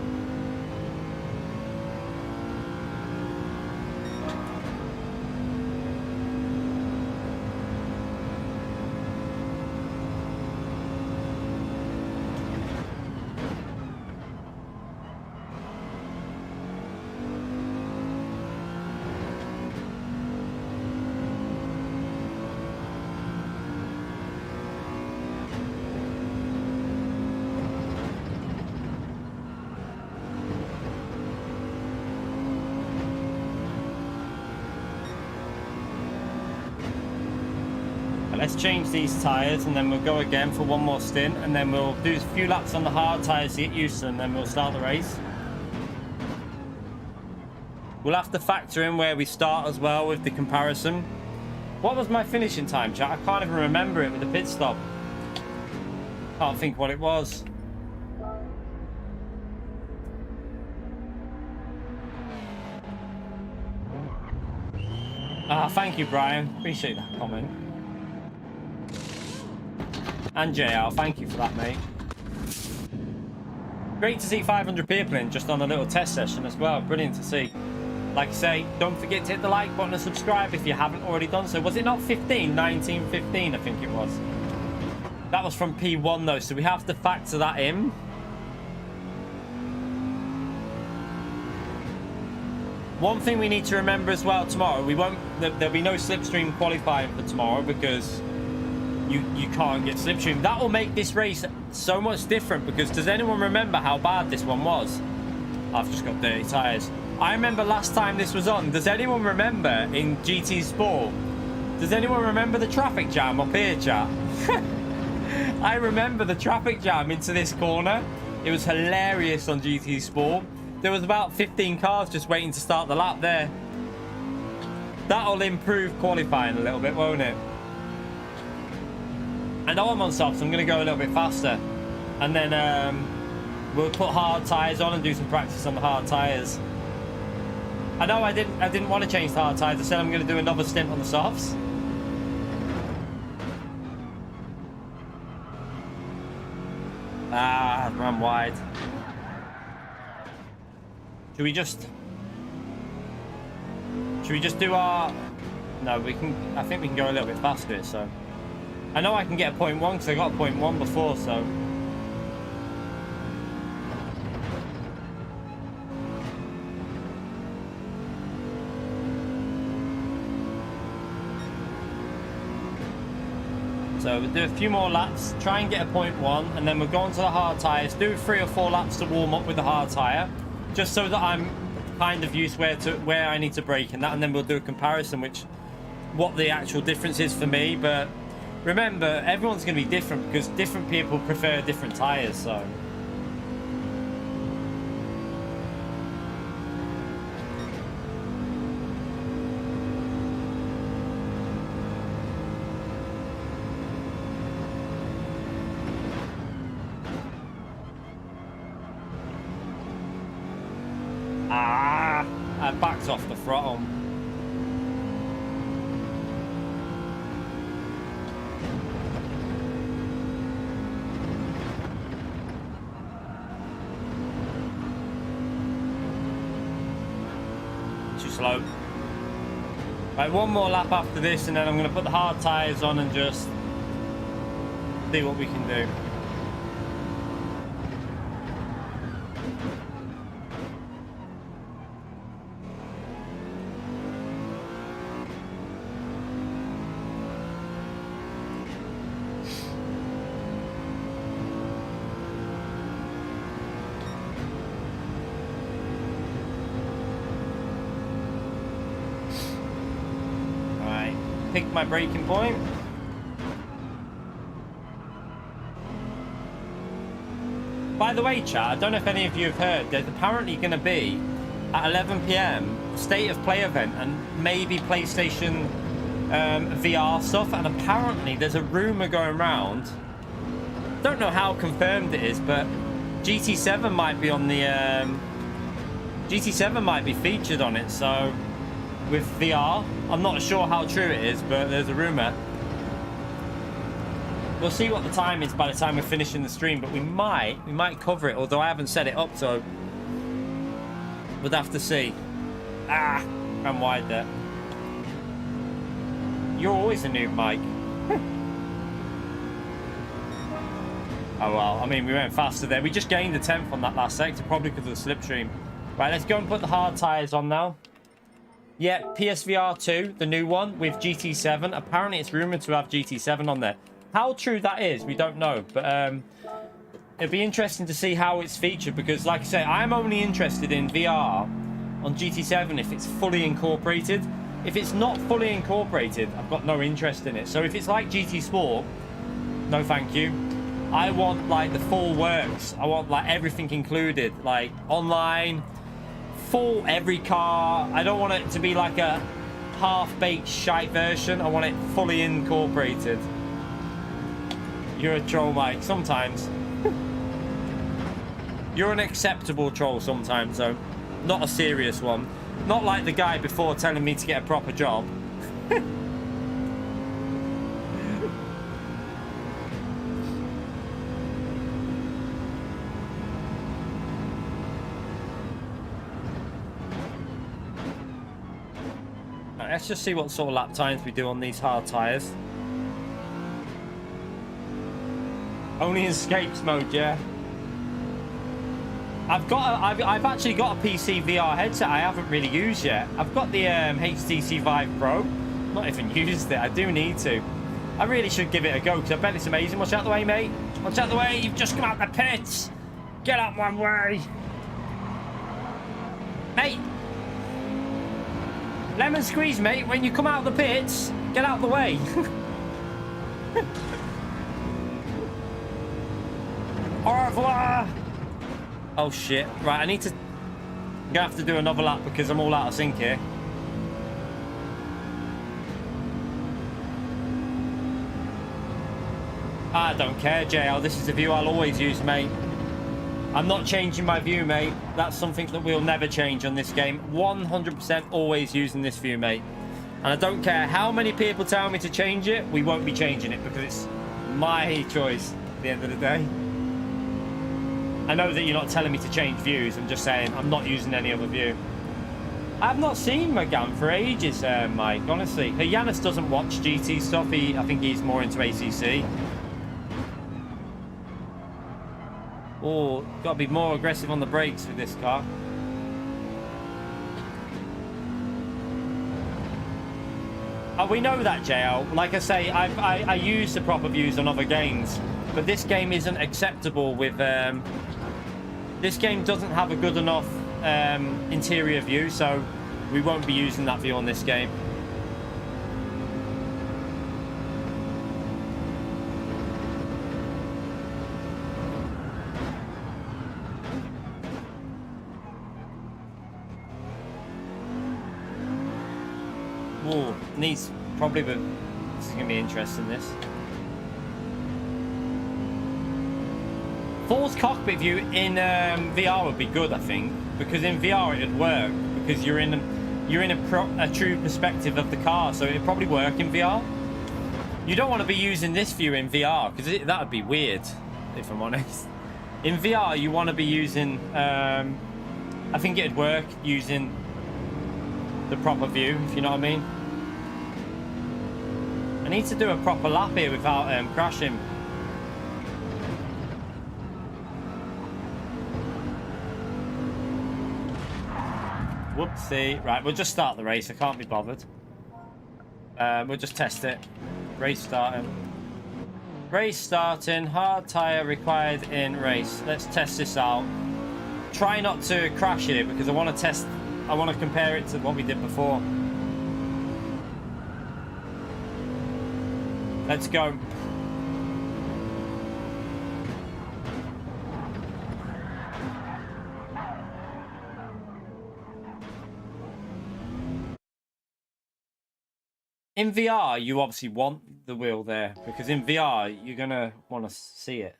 Let's change these tyres and then we'll go again for one more stint, and then we'll do a few laps on the hard tyres to get used to them, and then we'll start the race. We'll have to factor in where we start as well with the comparison. What was my finishing time, chat? I can't even remember it with the pit stop. Can't think what it was. Ah, thank you, Brian. Appreciate that comment. And JL, thank you for that, mate. Great to see 500 people in just on a little test session as well. Brilliant to see. Like I say, don't forget to hit the like button and subscribe if you haven't already done so. Was it not 15? 1915, I think it was. That was from P1 though, so we have to factor that in. One thing we need to remember as well tomorrow, there'll be no slipstream qualifying for tomorrow because you can't get slipstream. That will make this race so much different, because does anyone remember how bad this one was? I've just got dirty tyres. I remember last time this was on. Does anyone remember in GT Sport? Does anyone remember the traffic jam up here, chat? I remember the traffic jam into this corner. It was hilarious on GT Sport. There was about 15 cars just waiting to start the lap there. That'll improve qualifying a little bit, won't it? I know I'm on softs, I'm going to go a little bit faster. And then we'll put hard tyres on and do some practice on the hard tyres. I know I didn't want to change the hard tyres. I said I'm going to do another stint on the softs. Ah, ran wide. Should we just do our... No, we can... I think we can go a little bit faster, so... I know I can get a 0.1 because I got a 0.1 before, so... So we'll do a few more laps, try and get a 0.1, and then we'll go on to the hard tyres, do 3 or 4 laps to warm up with the hard tyre, just so that I'm kind of used where I need to brake and that, and then we'll do a comparison what the actual difference is for me. But remember, everyone's going to be different because different people prefer different tyres, so... I backed off the throttle. Too slow. Right, one more lap after this and then I'm going to put the hard tyres on and just see what we can do. Pick my braking point. By the way, chat, I don't know if any of you have heard, there's apparently going to be at 11 PM state of play event and maybe PlayStation VR stuff, and apparently there's a rumor going around, don't know how confirmed it is, but GT7 might be on the GT7 might be featured on it, so with VR. I'm not sure how true it is, but there's a rumor. We'll see what the time is by the time we're finishing the stream, but we might cover it, although I haven't set it up, so we'll have to see. Ah, I'm wide there. You're always a noob, Mike. Oh well, I mean, we went faster there. We just gained a 10th on that last sector, probably because of the slipstream. Right, let's go and put the hard tyres on now. Yeah, PSVR 2, the new one with GT7. Apparently it's rumored to have GT7 on there. How true that is, we don't know. But it'd be interesting to see how it's featured, because like I say, I'm only interested in VR on GT7 if it's fully incorporated. if it's not fully incorporated, I've got no interest in it. So if it's like GT Sport, no thank you. I want like the full works. I want like everything included, like online, full every car. I don't want it to be like a half-baked shite version. I want it fully incorporated. You're a troll, Mike, sometimes. You're an acceptable troll sometimes, though. Not a serious one. Not like the guy before telling me to get a proper job. Right, let's just see what sort of lap times we do on these hard tyres. Only in escapes mode, yeah. I've actually got a PC VR headset I haven't really used yet. I've got the HTC Vive Pro. Not even used it. I do need to. I really should give it a go because I bet it's amazing. Watch out the way, mate. Watch out the way. You've just come out the pits. Get out my way. Mate. Lemon squeeze, mate. When you come out of the pits, get out the way. Au revoir. Oh shit. Right, I'm gonna have to do another lap because I'm all out of sync here. I don't care, JL. This is the view I'll always use, mate. I'm not changing my view, mate. That's something that we'll never change on this game. 100% always using this view, mate. And I don't care how many people tell me to change it, we won't be changing it because it's my choice at the end of the day. I know that you're not telling me to change views. I'm just saying I'm not using any other view. I've not seen Megan for ages, Mike, honestly. Yanis doesn't watch GT stuff. I think he's more into ACC. Oh, got to be more aggressive on the brakes with this car. Oh, we know that, JL. Like I say, I use the proper views on other games, but this game isn't acceptable with... this game doesn't have a good enough interior view, so we won't be using that view on this game. Oh, needs probably, but this is going to be interesting, this. Full cockpit view in VR would be good, I think, because in VR it would work because you're in a true perspective of the car, so it'd probably work in VR. You don't want to be using this view in VR because that would be weird, if I'm honest. In VR, you want to be using. I think it'd work using the proper view, if you know what I mean. I need to do a proper lap here without crashing. Whoopsie. Right, we'll just start the race. I can't be bothered. We'll just test it. Race starting. Race starting. Hard tyre required in race. Let's test this out. Try not to crash it because I want to test. I want to compare it to what we did before. Let's go. In VR, you obviously want the wheel there because in VR, you're going to want to see it.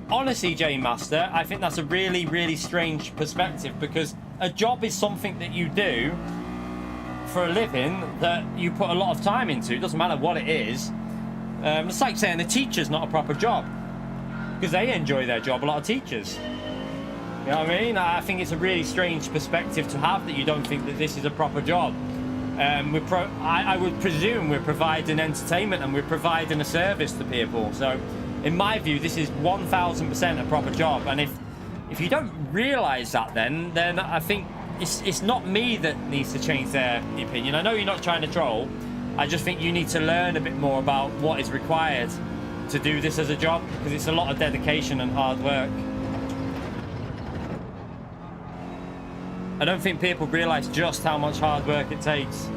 Honestly, J Master, I think that's a really, really strange perspective because a job is something that you do for a living that you put a lot of time into. It doesn't matter what it is. It's like saying a teacher's not a proper job because they enjoy their job, a lot of teachers. You know what I mean? I think it's a really strange perspective to have that you don't think that this is a proper job. I would presume we're providing entertainment and we're providing a service to people. So in my view, this is 1000% a proper job. And if you don't realise that, then I think it's not me that needs to change their opinion. I know you're not trying to troll. I just think you need to learn a bit more about what is required to do this as a job, because it's a lot of dedication and hard work. I don't think people realize just how much hard work it takes.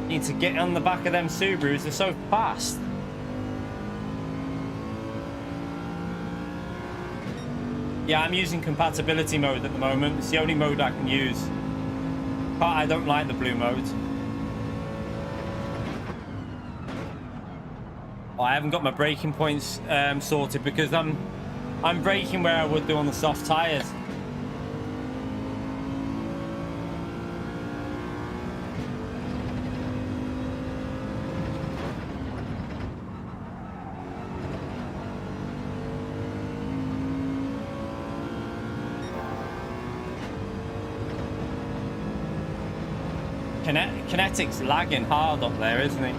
Need to get on the back of them Subarus, they're so fast. Yeah, I'm using compatibility mode at the moment. It's the only mode I can use. But I don't like the blue mode. Oh, I haven't got my braking points sorted because I'm braking where I would do on the soft tires. Kinetic's lagging hard up there, isn't he?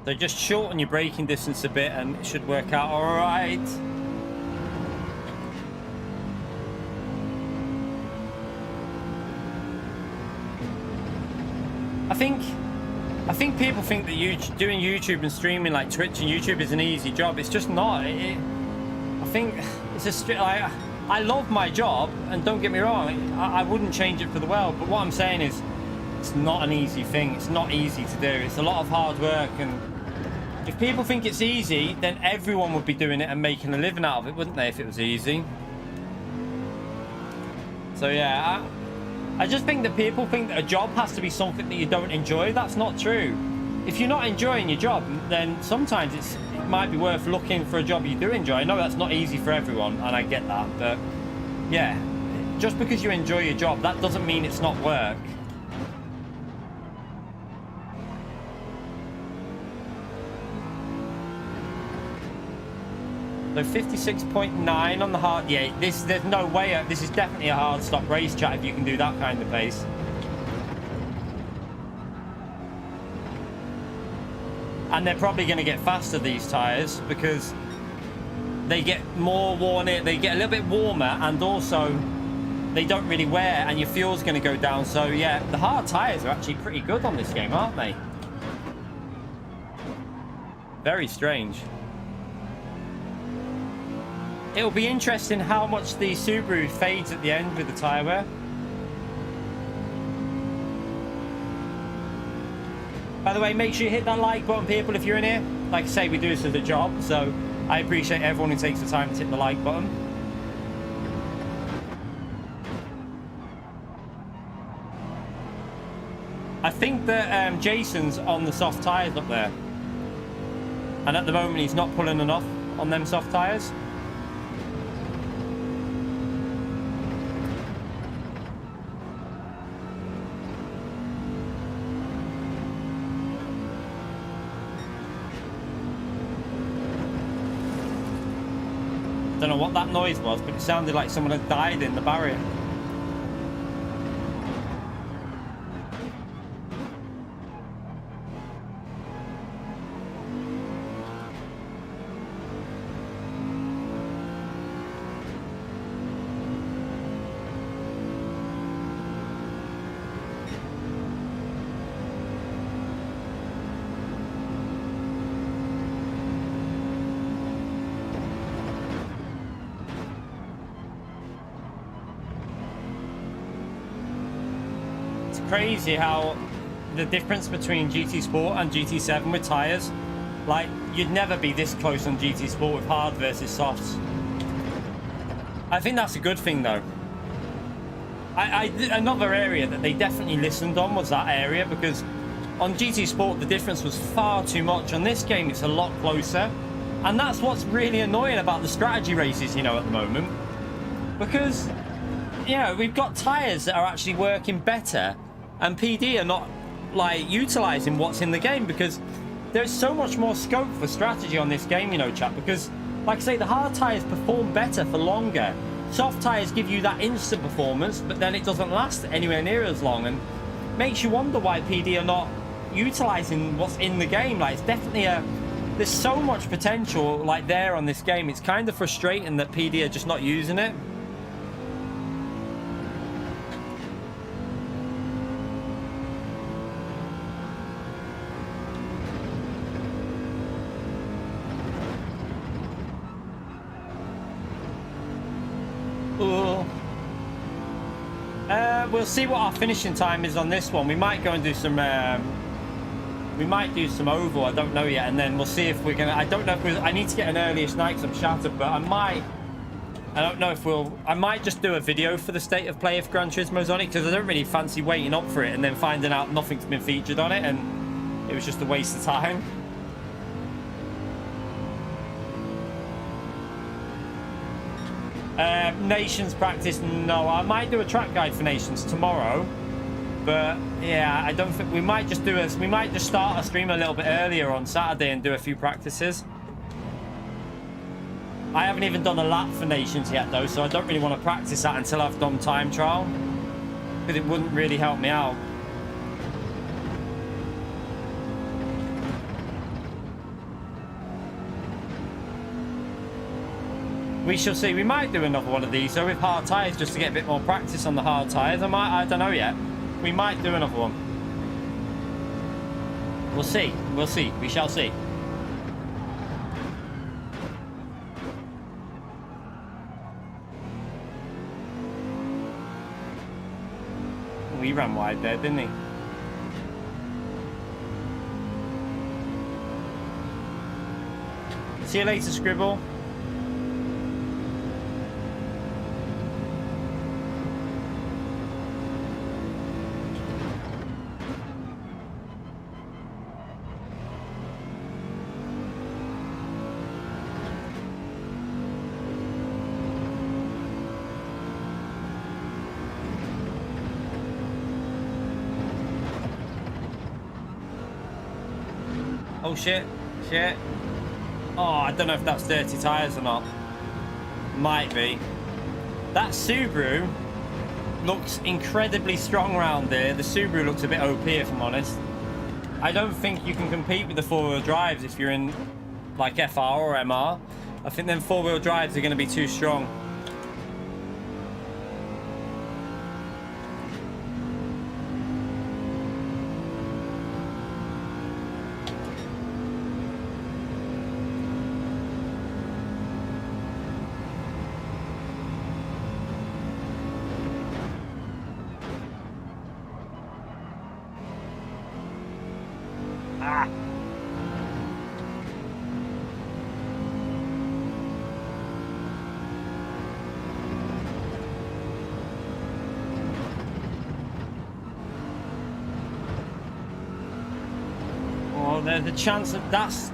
So just shorten your braking distance a bit and it should work out all right. I think people think that doing YouTube and streaming like Twitch and YouTube is an easy job. It's just not. I think it's I love my job, and don't get me wrong, I wouldn't change it for the world. But what I'm saying is, it's not an easy thing. It's not easy to do. It's a lot of hard work, and if people think it's easy, then everyone would be doing it and making a living out of it, wouldn't they, if it was easy? So yeah, I just think that people think that a job has to be something that you don't enjoy. That's not true. If you're not enjoying your job, then sometimes it might be worth looking for a job you do enjoy. I know that's not easy for everyone, and I get that, but yeah, just because you enjoy your job, that doesn't mean it's not work. So 56.9 on the hard. Yeah, there's no way. This is definitely a hard stop race, chat, if you can do that kind of pace. And they're probably going to get faster, these tyres, because they get more worn in, they get a little bit warmer, and also they don't really wear, and your fuel's going to go down. So yeah, the hard tyres are actually pretty good on this game, aren't they? Very strange. It'll be interesting how much the Subaru fades at the end with the tyre wear. By the way, make sure you hit that like button, people, if you're in here. Like I say, we do this as a job, so I appreciate everyone who takes the time to hit the like button. I think that Jason's on the soft tyres up there. And at the moment, he's not pulling enough on them soft tyres. Don't know what that noise was, but it sounded like someone had died in the barrier. Crazy how the difference between GT Sport and GT7 with tyres, like, you'd never be this close on GT Sport with hard versus softs. I think that's a good thing though. Another area that they definitely listened on was that area, because on GT Sport, the difference was far too much. On this game, it's a lot closer. And that's what's really annoying about the strategy races, you know, at the moment. Because, you know, we've got tyres that are actually working better, and PD are not, like, utilising what's in the game, because there's so much more scope for strategy on this game, you know, chat, because, like I say, the hard tyres perform better for longer. Soft tyres give you that instant performance, but then it doesn't last anywhere near as long, and makes you wonder why PD are not utilising what's in the game. Like, it's definitely there's so much potential, like, there on this game. It's kind of frustrating that PD are just not using it. We'll see what our finishing time is on this one. We might go and do some we might do some oval, I don't know yet, and then we'll see if we're gonna, I don't know if I need to get an earliest night because I'm shattered, but I don't know if I might just do a video for the state of play if Gran Turismo's on it, because I don't really fancy waiting up for it and then finding out nothing's been featured on it, and it was just a waste of time. Nations practice, no. I might do a track guide for Nations tomorrow, but yeah, I don't think we might just start a stream a little bit earlier on Saturday and do a few practices. I haven't even done a lap for Nations yet though, so I don't really want to practice that until I've done time trial, because it wouldn't really help me out. We shall see. We might do another one of these, so with hard tyres, just to get a bit more practice on the hard tyres. I don't know yet. We might do another one. We'll see. We'll see. We shall see. Oh, he ran wide there, didn't he? See you later, Scribble. Oh shit, shit. Oh, I don't know if that's dirty tyres or not. Might be. That Subaru looks incredibly strong around there. The Subaru looks a bit OP, if I'm honest. I don't think you can compete with the four-wheel drives if you're in like FR or MR. I think them four-wheel drives are going to be too strong. There's a chance that that's...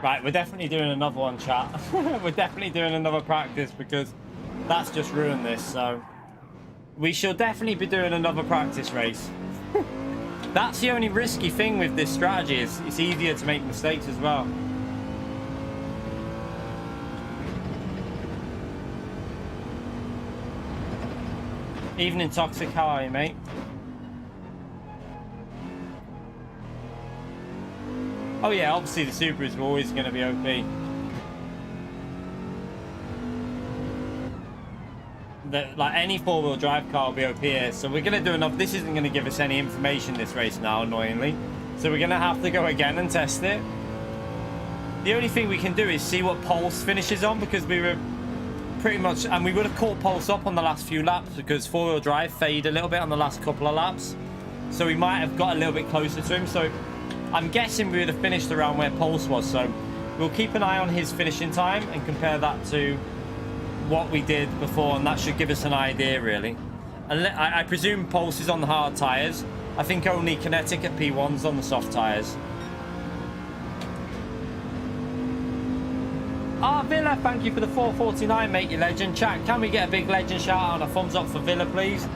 Right, we're definitely doing another one, chat. We're definitely doing another practice, because that's just ruined this, so... We shall definitely be doing another practice race. That's the only risky thing with this strategy, is it's easier to make mistakes as well. Evening Toxic, how are you, mate? Oh yeah, obviously the Subarus are always going to be OP. Like any four-wheel drive car will be OP here. So we're going to do enough. This isn't going to give us any information this race now, annoyingly. So we're going to have to go again and test it. The only thing we can do is see what Pulse finishes on, because we were pretty much... And we would have caught Pulse up on the last few laps, because four-wheel drive faded a little bit on the last couple of laps. So we might have got a little bit closer to him. So I'm guessing we would have finished around where Pulse was. So we'll keep an eye on his finishing time and compare that to what we did before, and that should give us an idea, really. And I presume Pulse is on the hard tyres. I think only kinetic at P1s on the soft tyres. Ah, Villa, thank you for the 449, mate, you legend. Chat, can we get a big legend shout out and a thumbs up for Villa, please?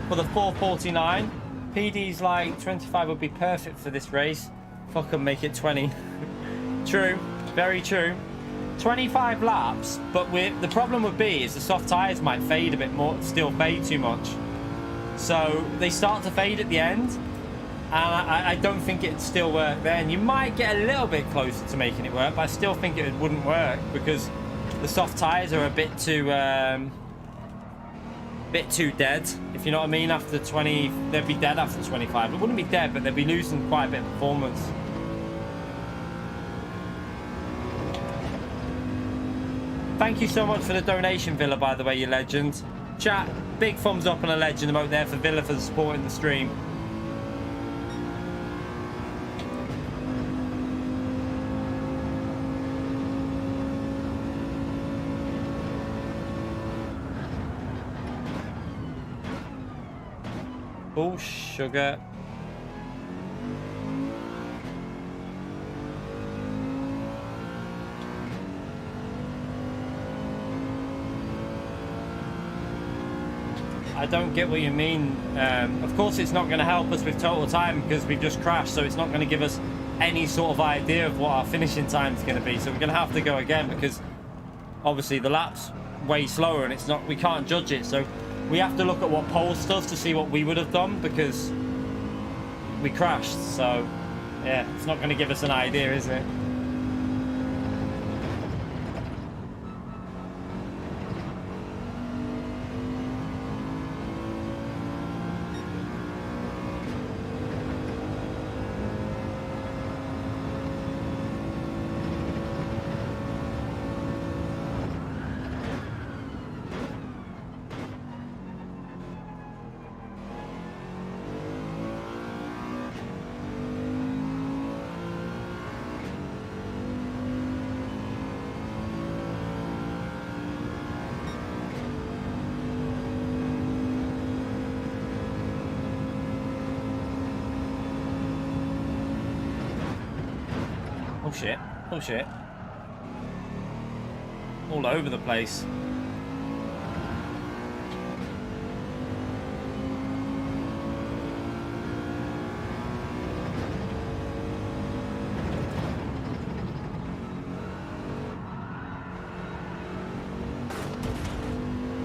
For the 449. PD's like 25 would be perfect for this race. Fucking make it 20. True, very true. 25 laps, but the problem would be is the soft tyres might fade a bit more, still fade too much. So they start to fade at the end, and I don't think it'd still work then. You might get a little bit closer to making it work, but I still think it wouldn't work because the soft tyres are a bit too dead, if you know what I mean. After 20, they'd be dead after 25. It wouldn't be dead, but they'd be losing quite a bit of performance. Thank you so much for the donation, Villa, by the way, you legend. Chat, big thumbs up and a legend emote there for Villa for supporting the stream. Oh, sugar. I don't get what you mean. Of course it's not going to help us with total time because we've just crashed, so it's not going to give us any sort of idea of what our finishing time is going to be. So we're going to have to go again because obviously the lap's way slower and it's not, we can't judge it. So we have to look at what Pulse does to see what we would have done because we crashed. So yeah, it's not going to give us an idea, is it? Oh shit, oh shit. All over the place.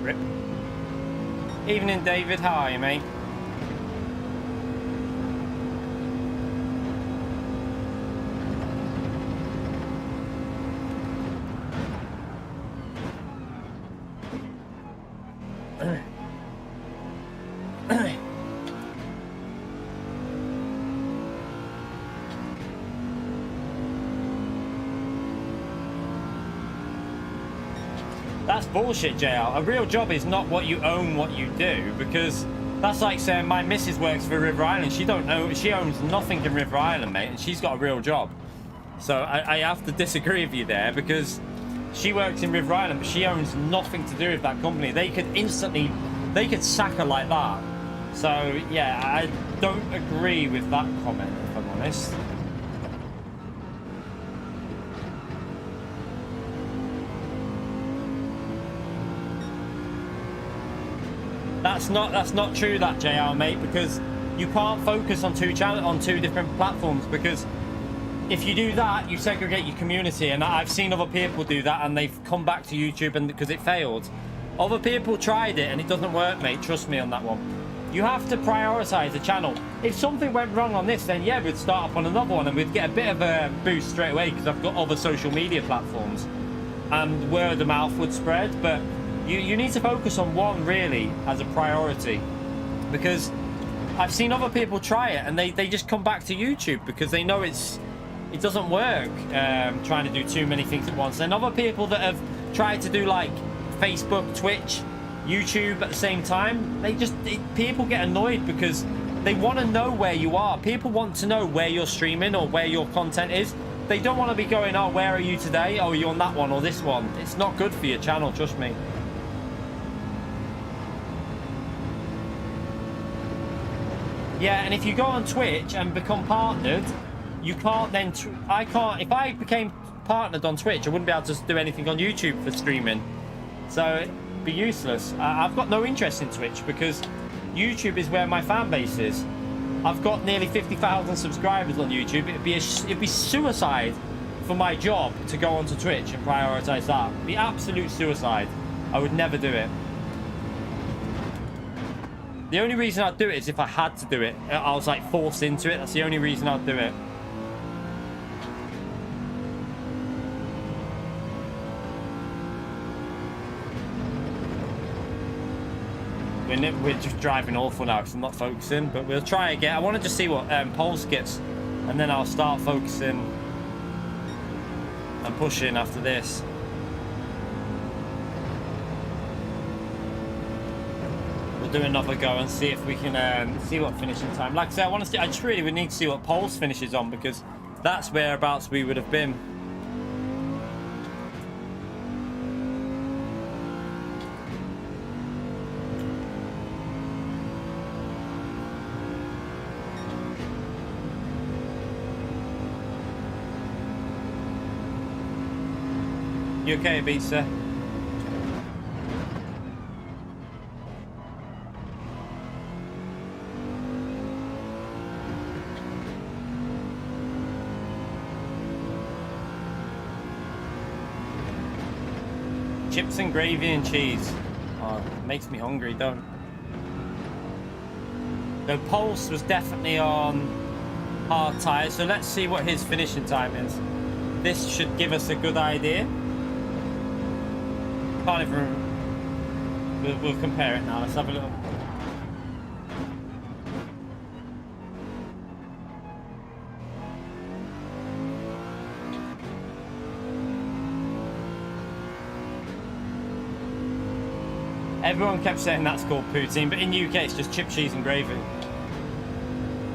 Rip. Evening, David, how are you, mate? That's bullshit, JL. A real job is not what you own, what you do, because that's like saying my missus works for River Island. She owns nothing in River Island, mate, and she's got a real job. So I have to disagree with you there because she works in River Island, but she owns nothing to do with that company. They could sack her like that. So yeah, I don't agree with that comment, if I'm honest. That's not true, that JR, mate, because you can't focus on two different platforms, because if you do that, you segregate your community, and I've seen other people do that and they've come back to YouTube and because it failed. Other people tried it and it doesn't work, mate, trust me on that one. You have to prioritize the channel. If something went wrong on this, then yeah, we'd start up on another one and we'd get a bit of a boost straight away because I've got other social media platforms and word of mouth would spread. But you need to focus on one really as a priority, because I've seen other people try it and they just come back to YouTube because they know it doesn't work trying to do too many things at once. And other people that have tried to do like Facebook, Twitch, YouTube at the same time, people get annoyed because they want to know where you are. People want to know where you're streaming or where your content is. They don't want to be going, oh, where are you today? Oh, you're on that one or this one. It's not good for your channel, trust me. Yeah, and if you go on Twitch and become partnered, you can't then... I can't... If I became partnered on Twitch, I wouldn't be able to do anything on YouTube for streaming. So it'd be useless. I've got no interest in Twitch because YouTube is where my fan base is. I've got nearly 50,000 subscribers on YouTube. It'd be suicide for my job to go onto Twitch and prioritize that. It'd be absolute suicide. I would never do it. The only reason I'd do it is if I had to do it. I was like forced into it. That's the only reason I'd do it. We're just driving awful now because I'm not focusing, but we'll try again. I want to just see what Pulse gets, and then I'll start focusing and pushing after this. We'll do another go and see if we can see what finishing time. Like I said, I just really would need to see what Pulse finishes on because that's whereabouts we would have been. You okay, Ibiza? Chips and gravy and cheese. Oh, it makes me hungry, don't. The Pulse was definitely on hard tyres, so let's see what his finishing time is. This should give us a good idea. Can't even... We'll compare it now. Let's have a little... Everyone kept saying that's called poutine, but in UK it's just chip, cheese and gravy.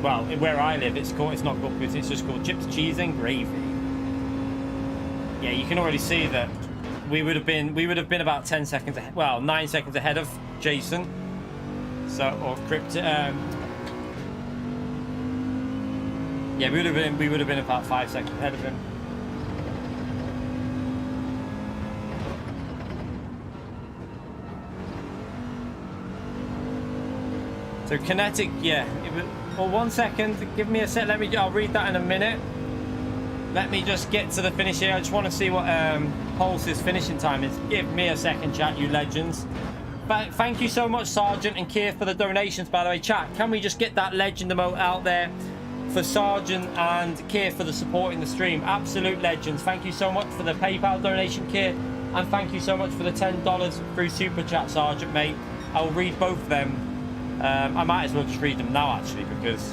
Well, where I live it's not called poutine, it's just called chips, cheese and gravy. Yeah, you can already see that we would have been about 10 seconds ahead, well, 9 seconds ahead of Jason. So, or Crypto, yeah, we would have been about 5 seconds ahead of him. So kinetic, yeah. Well, 1 second. Give me a sec. I'll read that in a minute. Let me just get to the finish here. I just want to see what Pulse's finishing time is. Give me a second, chat, you legends. But thank you so much, Sergeant and Keir, for the donations, by the way. Chat, can we just get that legend emote out there for Sergeant and Keir for the support in the stream? Absolute legends. Thank you so much for the PayPal donation, Keir. And thank you so much for the $10 through Super Chat, Sergeant, mate. I'll read both of them. I might as well just read them now, actually, because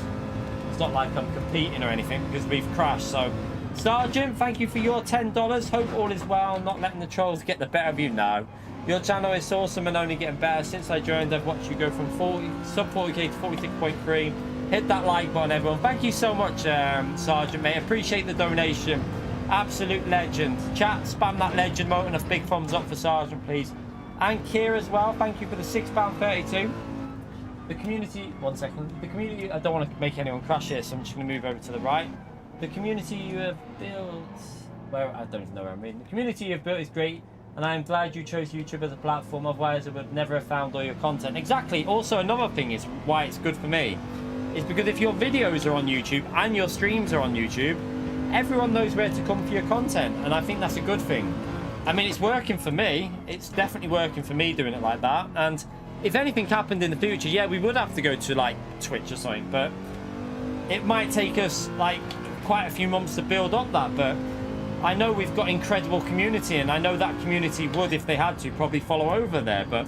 it's not like I'm competing or anything, because we've crashed. So, Sergeant, thank you for your $10. Hope all is well. Not letting the trolls get the better of you now. Your channel is awesome and only getting better. Since I joined, I've watched you go from sub 40k to 46.3. Hit that like button, everyone. Thank you so much, Sergeant, mate. Appreciate the donation. Absolute legend. Chat, spam that legend mode and a big thumbs up for Sergeant, please. And Keir as well. Thank you for the £6.32. The community, 1 second. The community, I don't want to make anyone crash here, so I'm just going to move over to the right. The community you have built, well, I don't even know where I'm reading. The community you have built is great, and I am glad you chose YouTube as a platform, otherwise I would never have found all your content. Exactly. Also, another thing is why it's good for me, is because if your videos are on YouTube and your streams are on YouTube, everyone knows where to come for your content, and I think that's a good thing. I mean, it's working for me. It's definitely working for me doing it like that, and if anything happened in the future, yeah, we would have to go to like Twitch or something, but it might take us like quite a few months to build up that. But I know we've got incredible community, and I know that community would, if they had to, probably follow over there. But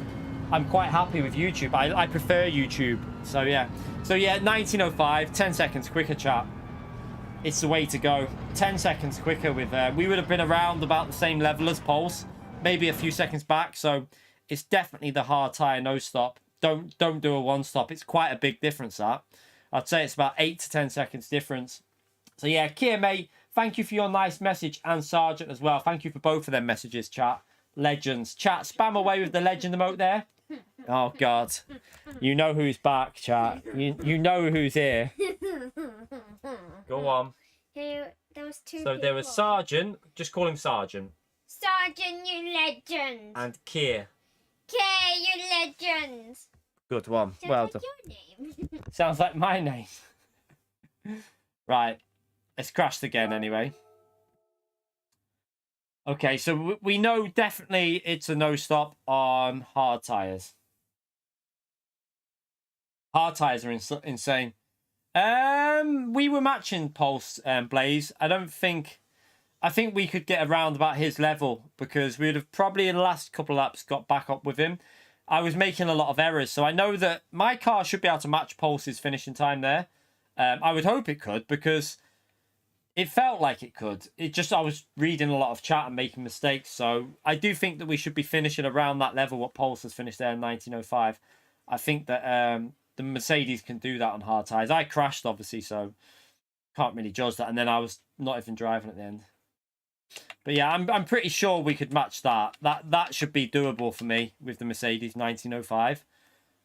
I'm quite happy with YouTube. I prefer YouTube. So yeah, 1905, 10 seconds quicker, chat. It's the way to go. 10 seconds quicker with we would have been around about the same level as Pulse, maybe a few seconds back. So it's definitely the hard tire no stop. Don't do a one stop. It's quite a big difference, that. I'd say it's about 8 to 10 seconds difference. So yeah, Keir, mate, thank you for your nice message, and Sergeant as well. Thank you for both of them messages, chat. Legends. Chat, spam away with the legend emote there. Oh, God. You know who's back, chat. You know who's here. Go on. There was two So there was Sergeant. Just call him Sergeant. Sergeant, you legend. And Keir. Kay, you legend. Good one. Sounds Well like done. your name. Sounds like my name. Right. It's crashed again anyway. Okay, so we know definitely it's a no stop on hard tires. Hard tires are insane. We were matching Pulse Blaze. I think we could get around about his level because we would have probably in the last couple of laps got back up with him. I was making a lot of errors, so I know that my car should be able to match Pulse's finishing time there. I would hope it could because it felt like it could. I was reading a lot of chat and making mistakes, so I do think that we should be finishing around that level what Pulse has finished there in 1905. I think that the Mercedes can do that on hard tyres. I crashed, obviously, so can't really judge that. And then I was not even driving at the end. But yeah, I'm pretty sure we could match that. That should be doable for me with the Mercedes 1905.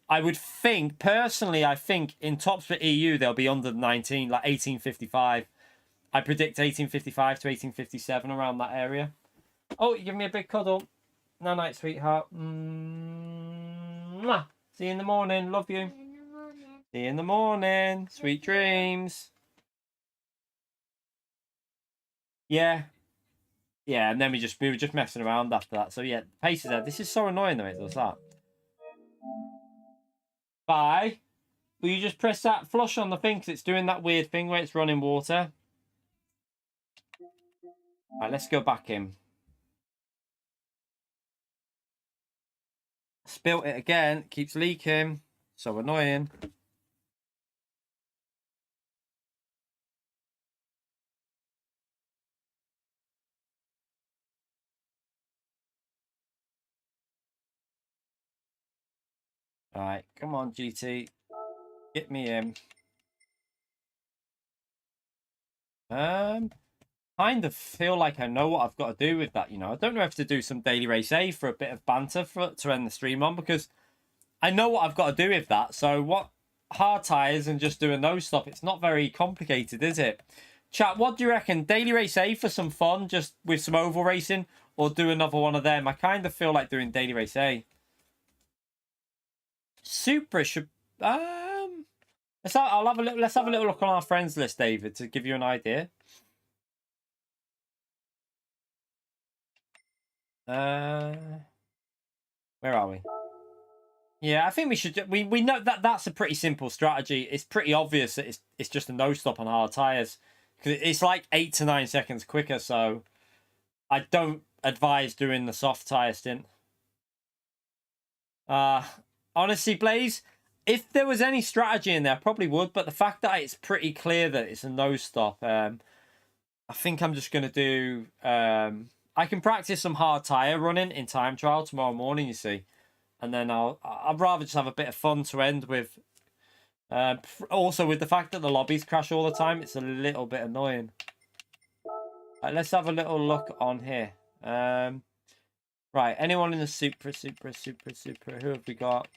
I would think, personally, I think in Top Split EU, they'll be under the 19, like 1855. I predict 1855 to 1857 around that area. Oh, you give me a big cuddle. No night, sweetheart. Mwah. See you in the morning. Love you. See you in the morning. Sweet dreams. Yeah. Yeah, and then we were just messing around after that. So yeah, pace is there. This is so annoying the way it does that. Bye. Will you just press that flush on the thing because it's doing that weird thing where it's running water? Right, let's go back in. Spilt it again. Keeps leaking. So annoying. All right, come on, GT. Get me in. Kind of feel like I know what I've got to do with that, you know. I don't know if to do some daily race A for a bit of banter to end the stream on because I know what I've got to do with that. So what hard tires and just do a no stop, it's not very complicated, is it? Chat, what do you reckon? Daily race A for some fun, just with some oval racing, or do another one of them? I kind of feel like doing daily race A. Supra should let's have a little look on our friends list, David, to give you an idea. Where are we? Yeah, I think we should. We know that that's a pretty simple strategy. It's pretty obvious that it's just a no stop on hard tires because it's like 8 to 9 seconds quicker. So I don't advise doing the soft tire stint. Honestly, Blaze, if there was any strategy in there, I probably would. But the fact that it's pretty clear that it's a no stop, I think I'm just gonna do. I can practice some hard tire running in time trial tomorrow morning. You see. And then I'd rather just have a bit of fun to end with. Also, with the fact that the lobbies crash all the time, it's a little bit annoying. Right, let's have a little look on here. Right, anyone in the Supra? Who have we got?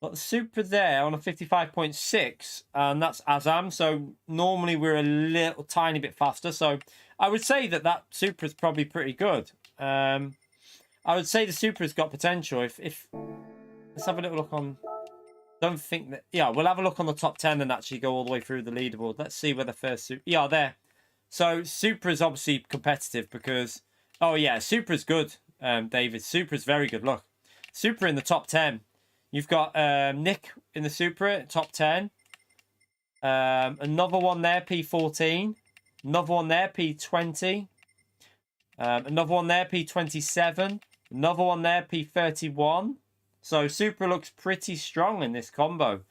Got the Supra there on a 55.6, and that's Azam. So normally we're a little tiny bit faster. So I would say that Supra is probably pretty good. I would say the Supra's got potential. If let's have a little look on. Don't think that. Yeah, we'll have a look on the top 10 and actually go all the way through the leaderboard. Let's see where the first Supra. Yeah, there. So Supra's obviously competitive because. Oh yeah, Supra's good. David, Supra's very good. Look, Supra in the top 10. You've got Nick in the Supra top 10. Another one there, P14. Another one there, P20. Another one there, P27. Another one there, P31. So Supra looks pretty strong in this combo.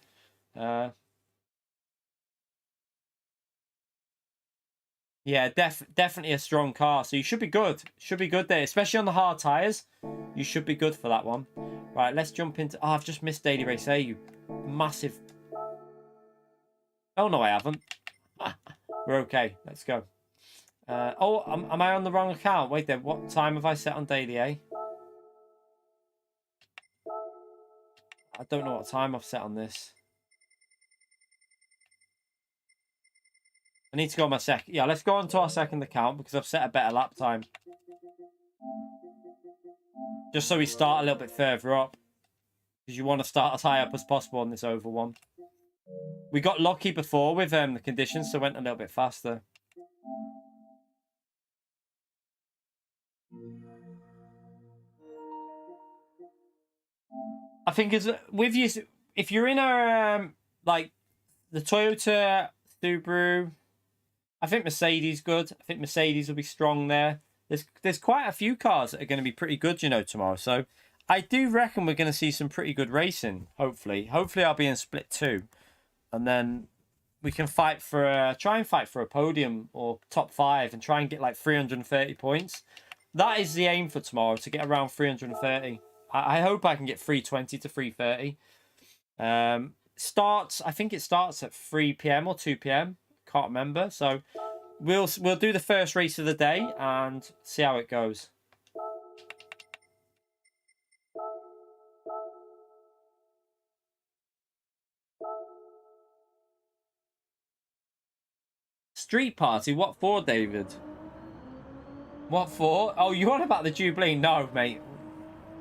Yeah, definitely a strong car. So you should be good. Should be good there, especially on the hard tyres. You should be good for that one. Right, let's jump into... Oh, I've just missed Daily Race A, you massive... Oh, no, I haven't. We're okay. Let's go. Am I on the wrong account? Wait there. What time have I set on Daily A? I don't know what time I've set on this. I need to go on my second. Yeah, let's go on to our second account because I've set a better lap time. Just so we start a little bit further up. Because you want to start as high up as possible on this oval one. We got lucky before with the conditions, so went a little bit faster. I think it's with you, if you're in a like the Toyota, Subaru, I think Mercedes good. I think Mercedes will be strong there. There's quite a few cars that are going to be pretty good, you know, tomorrow. So I do reckon we're going to see some pretty good racing. Hopefully, I'll be in split 2, and then we can fight for try and fight for a podium or top 5 and try and get like 330 points. That is the aim for tomorrow, to get around 330. I hope I can get 320 to 330. I think it starts at 3 p.m. or 2 p.m. Can't remember. So we'll do the first race of the day and see how it goes. Street party? What for, David? What for? Oh, you on about the Jubilee? No, mate.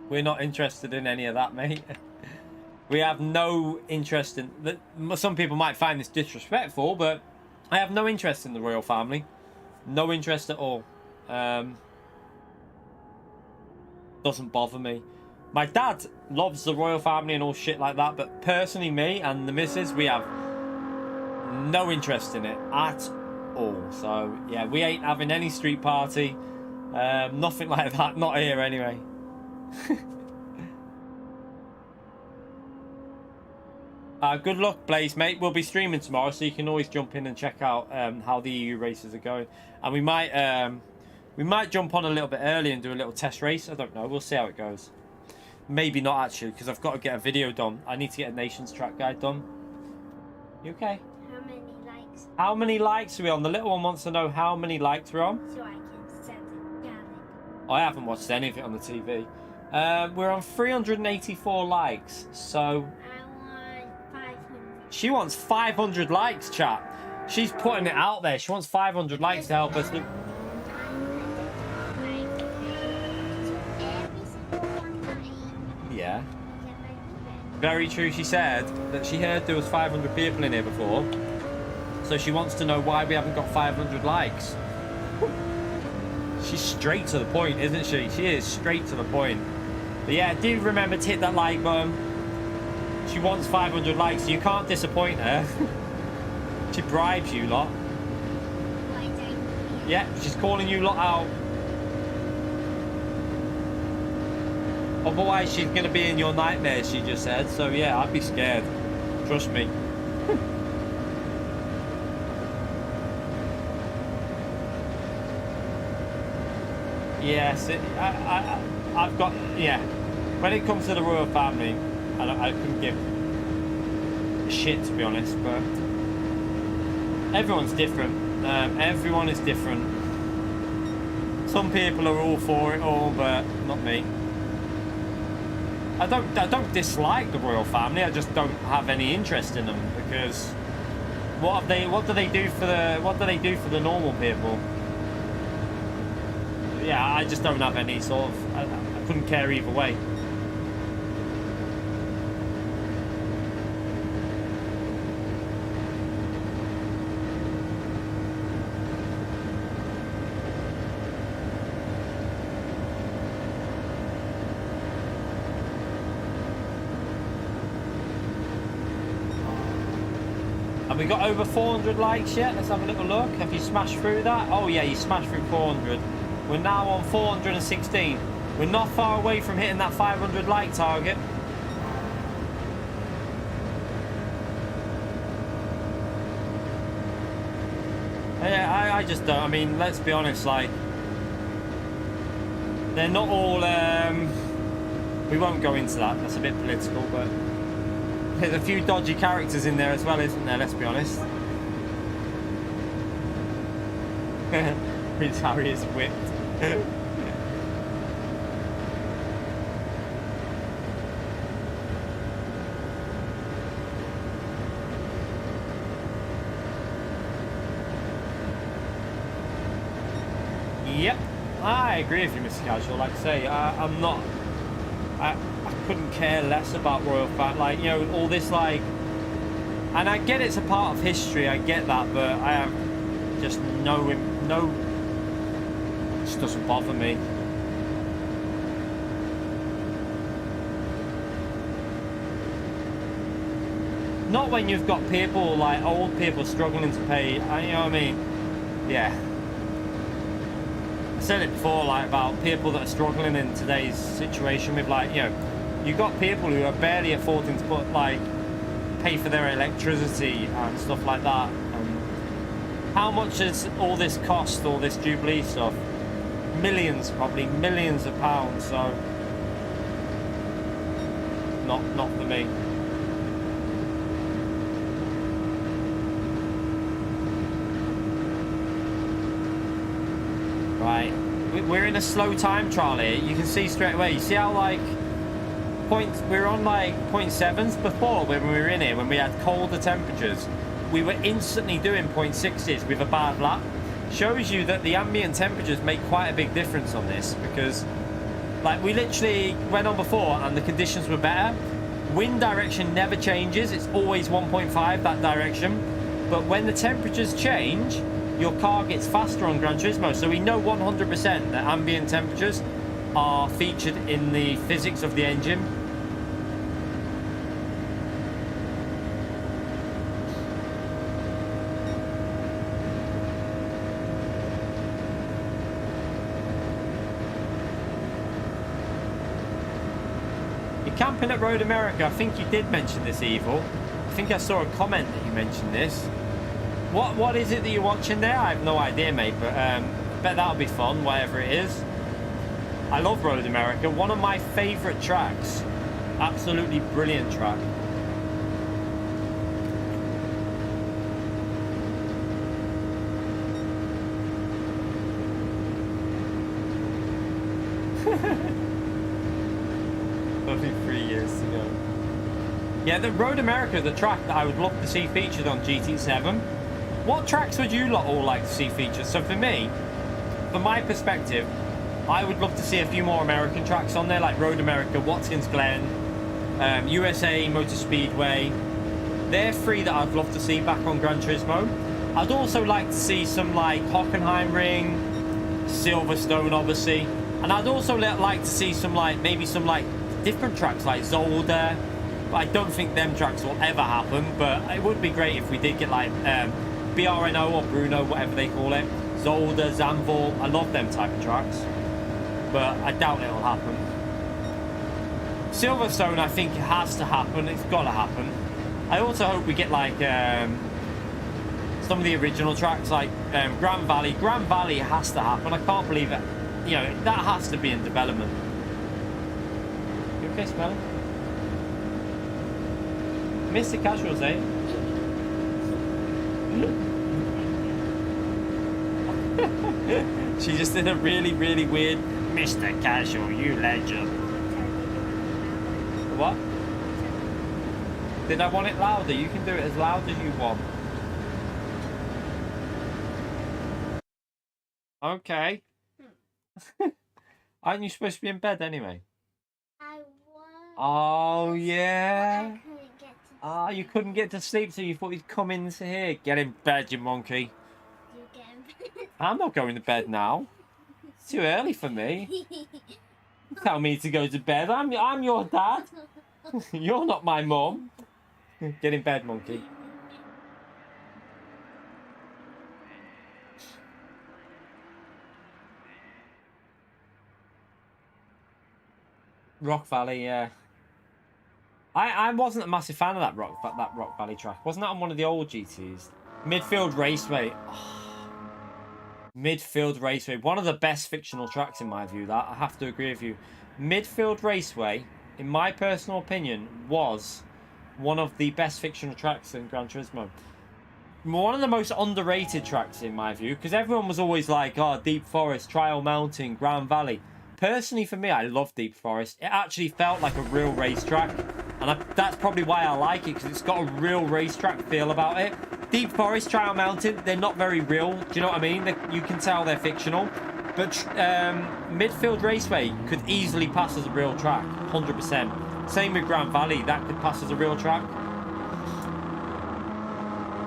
We're not interested in any of that, mate. We have no interest in... Some people might find this disrespectful, but I have no interest in the royal family. No interest at all. Doesn't bother me. My dad loves the royal family and all shit like that, but personally, me and the missus, we have no interest in it at all. So, yeah, we ain't having any street party. Nothing like that. Not here, anyway. Good luck, Blaze, mate. We'll be streaming tomorrow, so you can always jump in and check out how the EU races are going. And we might jump on a little bit early and do a little test race. I don't know. We'll see how it goes. Maybe not, actually, because I've got to get a video done. I need to get a Nations track guide done. You okay? How many likes? How many likes are we on? The little one wants to know how many likes we're on. So I can set it down. I haven't watched any of it on the TV. We're on 384 likes, so... I want 500. She wants 500 likes, chat. She's putting it out there. She wants 500 likes to help us. Yeah. Very true. She said that she heard there was 500 people in here before. So she wants to know why we haven't got 500 likes. She's straight to the point, isn't she? She is straight to the point. But yeah, do remember to hit that like button. She wants 500 likes, so you can't disappoint her. She bribes you lot. Yeah, she's calling you lot out. Otherwise, she's going to be in your nightmares, she just said. So yeah, I'd be scared. Trust me. Yes, I've got, yeah. When it comes to the royal family, I couldn't give a shit, to be honest, but everyone's different. Everyone is different. Some people are all for it all, but not me. I don't dislike the royal family. I just don't have any interest in them because what do they do for the normal people? Yeah, I just don't have any sort of... I couldn't care either way. Have we got over 400 likes yet? Let's have a little look. Have you smashed through that? Oh yeah, you smashed through 400. We're now on 416. We're not far away from hitting that 500 like target. Yeah, I just don't. I mean, let's be honest, like, they're not all... we won't go into that. That's a bit political, but there's a few dodgy characters in there as well, isn't there? Let's be honest. Prince Harry is whipped. Yep, I agree with you, Mr. Casual. Like I say, I'm not. I couldn't care less about Royal Fat. Like, you know, all this, like. And I get it's a part of history, I get that, but I have just no. It just doesn't bother me. Not when you've got people, like old people, struggling to pay, you know what I mean? Yeah. I said it before, like, about people that are struggling in today's situation with, like, you know, you've got people who are barely affording to put, like, pay for their electricity and stuff like that. How much does all this cost, all this Jubilee stuff? Millions, probably millions of pounds, so not for me. Right, we're in a slow time trial here. You can see straight away. You see how, like, we're on like 0.7s before when we were in here, when we had colder temperatures. We were instantly doing 0.6s with a bad lap. Shows you that the ambient temperatures make quite a big difference on this, because, like, we literally went on before and the conditions were better. Wind direction never changes. It's always 1.5, that direction. But when the temperatures change, your car gets faster on Gran Turismo. So we know 100% that ambient temperatures are featured in the physics of the engine. You're camping at Road America. I think you did mention this, Evil. I think I saw a comment that you mentioned this. What is it that you're watching there? I have no idea, mate, but bet that'll be fun, whatever it is. I love Road America, one of my favourite tracks. Absolutely brilliant track. Only 3 years to go. Yeah, the Road America is a track that I would love to see featured on GT7. What tracks would you lot all like to see featured? So for me, from my perspective, I would love to see a few more American tracks on there, like Road America, Watkins Glen, USA Motor Speedway. They're three that I'd love to see back on Gran Turismo. I'd also like to see some, like, Hockenheimring, Silverstone, obviously. And I'd also like to see some, like, maybe some, like, different tracks, like Zolder. But I don't think them tracks will ever happen. But it would be great if we did get, like, BRNO or Bruno, whatever they call it. Zolder, Zandvoort. I love them type of tracks. But I doubt it'll happen. Silverstone, I think, has to happen. It's got to happen. I also hope we get, like, some of the original tracks, like Grand Valley. Grand Valley has to happen. I can't believe it. You know, that has to be in development. You okay, Smelly? Mr. Casual's, eh? She just did a really, really weird Mr. Casual, you legend. What? Did I want it louder? You can do it as loud as you want. Okay. Aren't you supposed to be in bed anyway? I was. Oh, yeah. I couldn't get to Ah, you couldn't get to sleep, so you thought you'd come into here. Get in bed, you monkey. You get in bed. I'm not going to bed now. It's too early for me. Tell me to go to bed. I'm your dad. You're not my mum. Get in bed, monkey. Rock Valley, yeah. I wasn't a massive fan of that Rock Valley track. Wasn't that on one of the old GTs? Midfield Raceway. Oh. Midfield Raceway. One of the best fictional tracks in my view, that. I have to agree with you. Midfield Raceway, in my personal opinion, was one of the best fictional tracks in Gran Turismo. One of the most underrated tracks in my view, because everyone was always like, oh, Deep Forest, Trial Mountain, Grand Valley. Personally, for me, I love Deep Forest. It actually felt like a real racetrack. And that's probably why I like it, because it's got a real racetrack feel about it. Deep Forest, Trial Mountain, they're not very real. Do you know what I mean? You can tell they're fictional. But Midfield Raceway could easily pass as a real track, 100%. Same with Grand Valley, that could pass as a real track.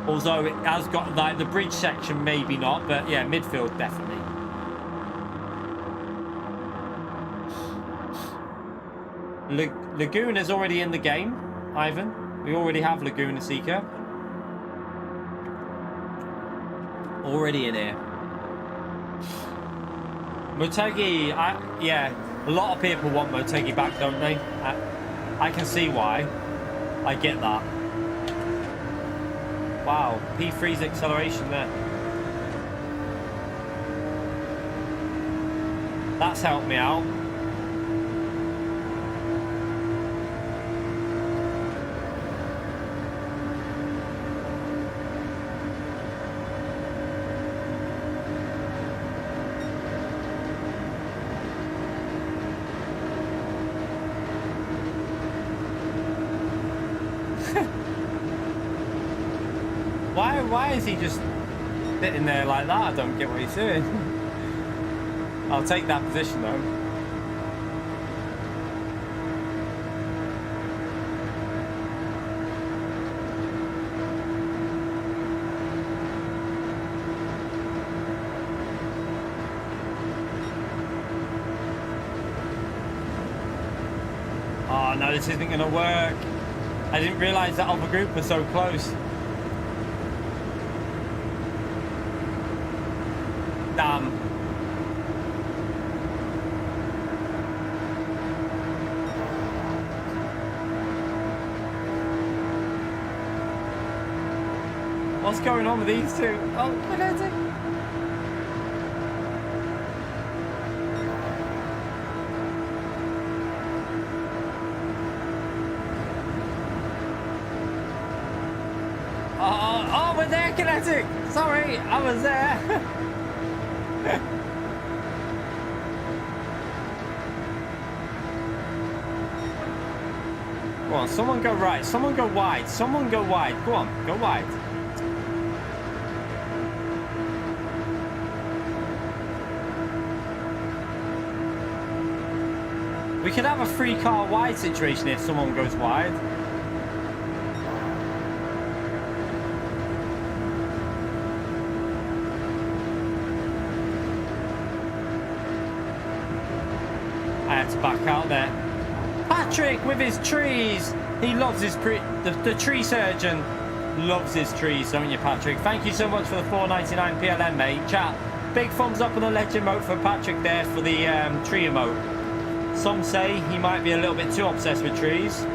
Although it has got like the bridge section, maybe not, but yeah, midfield definitely. Laguna is already in the game, Ivan. We already have Laguna Seeker. Already in here. Motegi, yeah, a lot of people want Motegi back, don't they? I can see why. I get that. Wow, P3's acceleration there. That's helped me out. Why is he just sitting there like that? I don't get what he's doing. I'll take that position though. Oh no, this isn't gonna work. I didn't realise that other group was so close. Damn. What's going on with these two? Oh, kinetic. Oh, we're there, kinetic. Sorry, I was there. Go on, someone go right, someone go wide, someone go wide. Go on, go wide. We could have a 3-car wide situation if someone goes wide. I had to back out there. Patrick with his trees. He loves his the tree surgeon loves his trees, don't you, Patrick? Thank you so much for the 4.99 PLN, mate. Chat, big thumbs up on the legend emote for Patrick there for the tree emote. Some say he might be a little bit too obsessed with trees.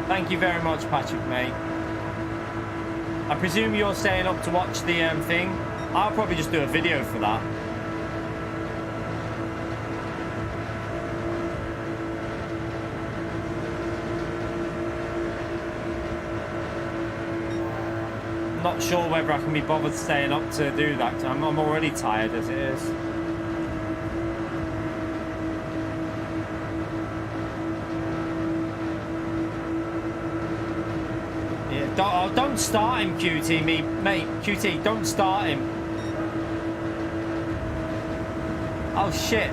Thank you very much, Patrick, mate. I presume you're staying up to watch the thing. I'll probably just do a video for that. Not sure whether I can be bothered staying up to do that. I'm already tired as it is. Don't start him, QT, mate. QT, don't start him. Oh shit.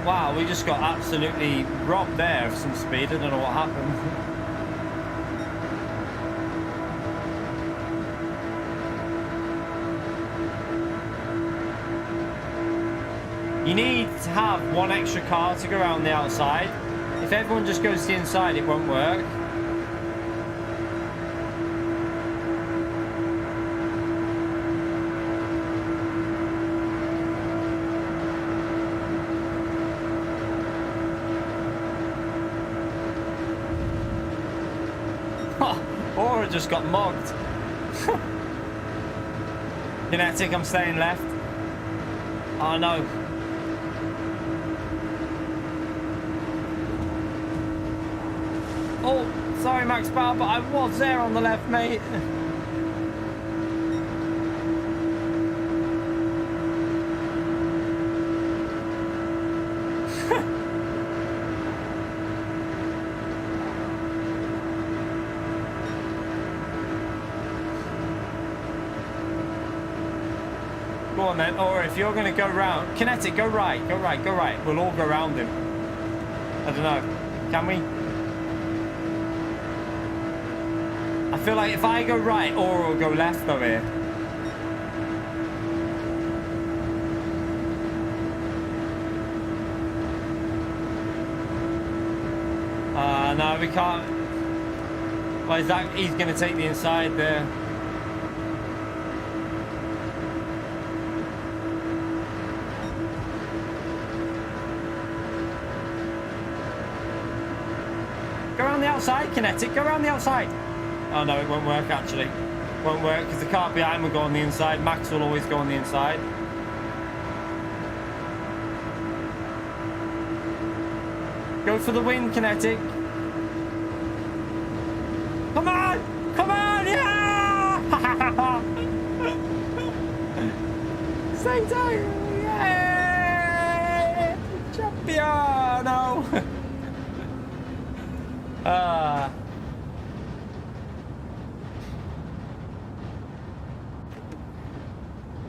Wow, we just got absolutely robbed there of some speed. I don't know what happened. You need to have one extra car to go around the outside. If everyone just goes to the inside, it won't work. Aura just got mogged. Kinetic, I'm staying left. Oh no. Oh, Sorry, Max Power, but I was there on the left, mate. Go on then, or if you're going to go round, Kinetic, go right, go right, go right. We'll all go round him. I don't know, can we? I feel like if I go right, or will go left though here. No, we can't. Well, is that, he's going to take the inside there. Go around the outside, Kinetic, go around the outside. Oh no, it won't work actually. Won't work because the car behind will go on the inside. Max will always go on the inside. Go for the win, Kinetic. Come on! Come on! Yeah! Same time! Yeah! Champion!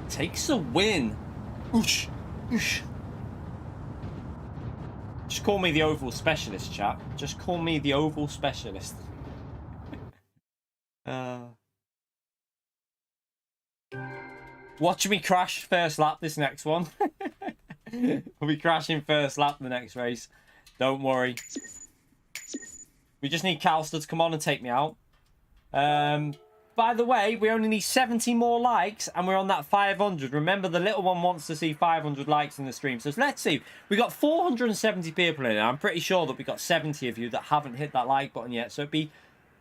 Takes a win. Oosh, oosh. Just call me the oval specialist, chap. Just call me the oval specialist. Watch me crash first lap this next one. We'll be crashing first lap the next race. Don't worry. We just need Calster to come on and take me out. By the way, we only need 70 more likes and we're on that 500. Remember, the little one wants to see 500 likes in the stream. So let's see. We got 470 people in it. I'm pretty sure that we got 70 of you that haven't hit that like button yet. So it'd be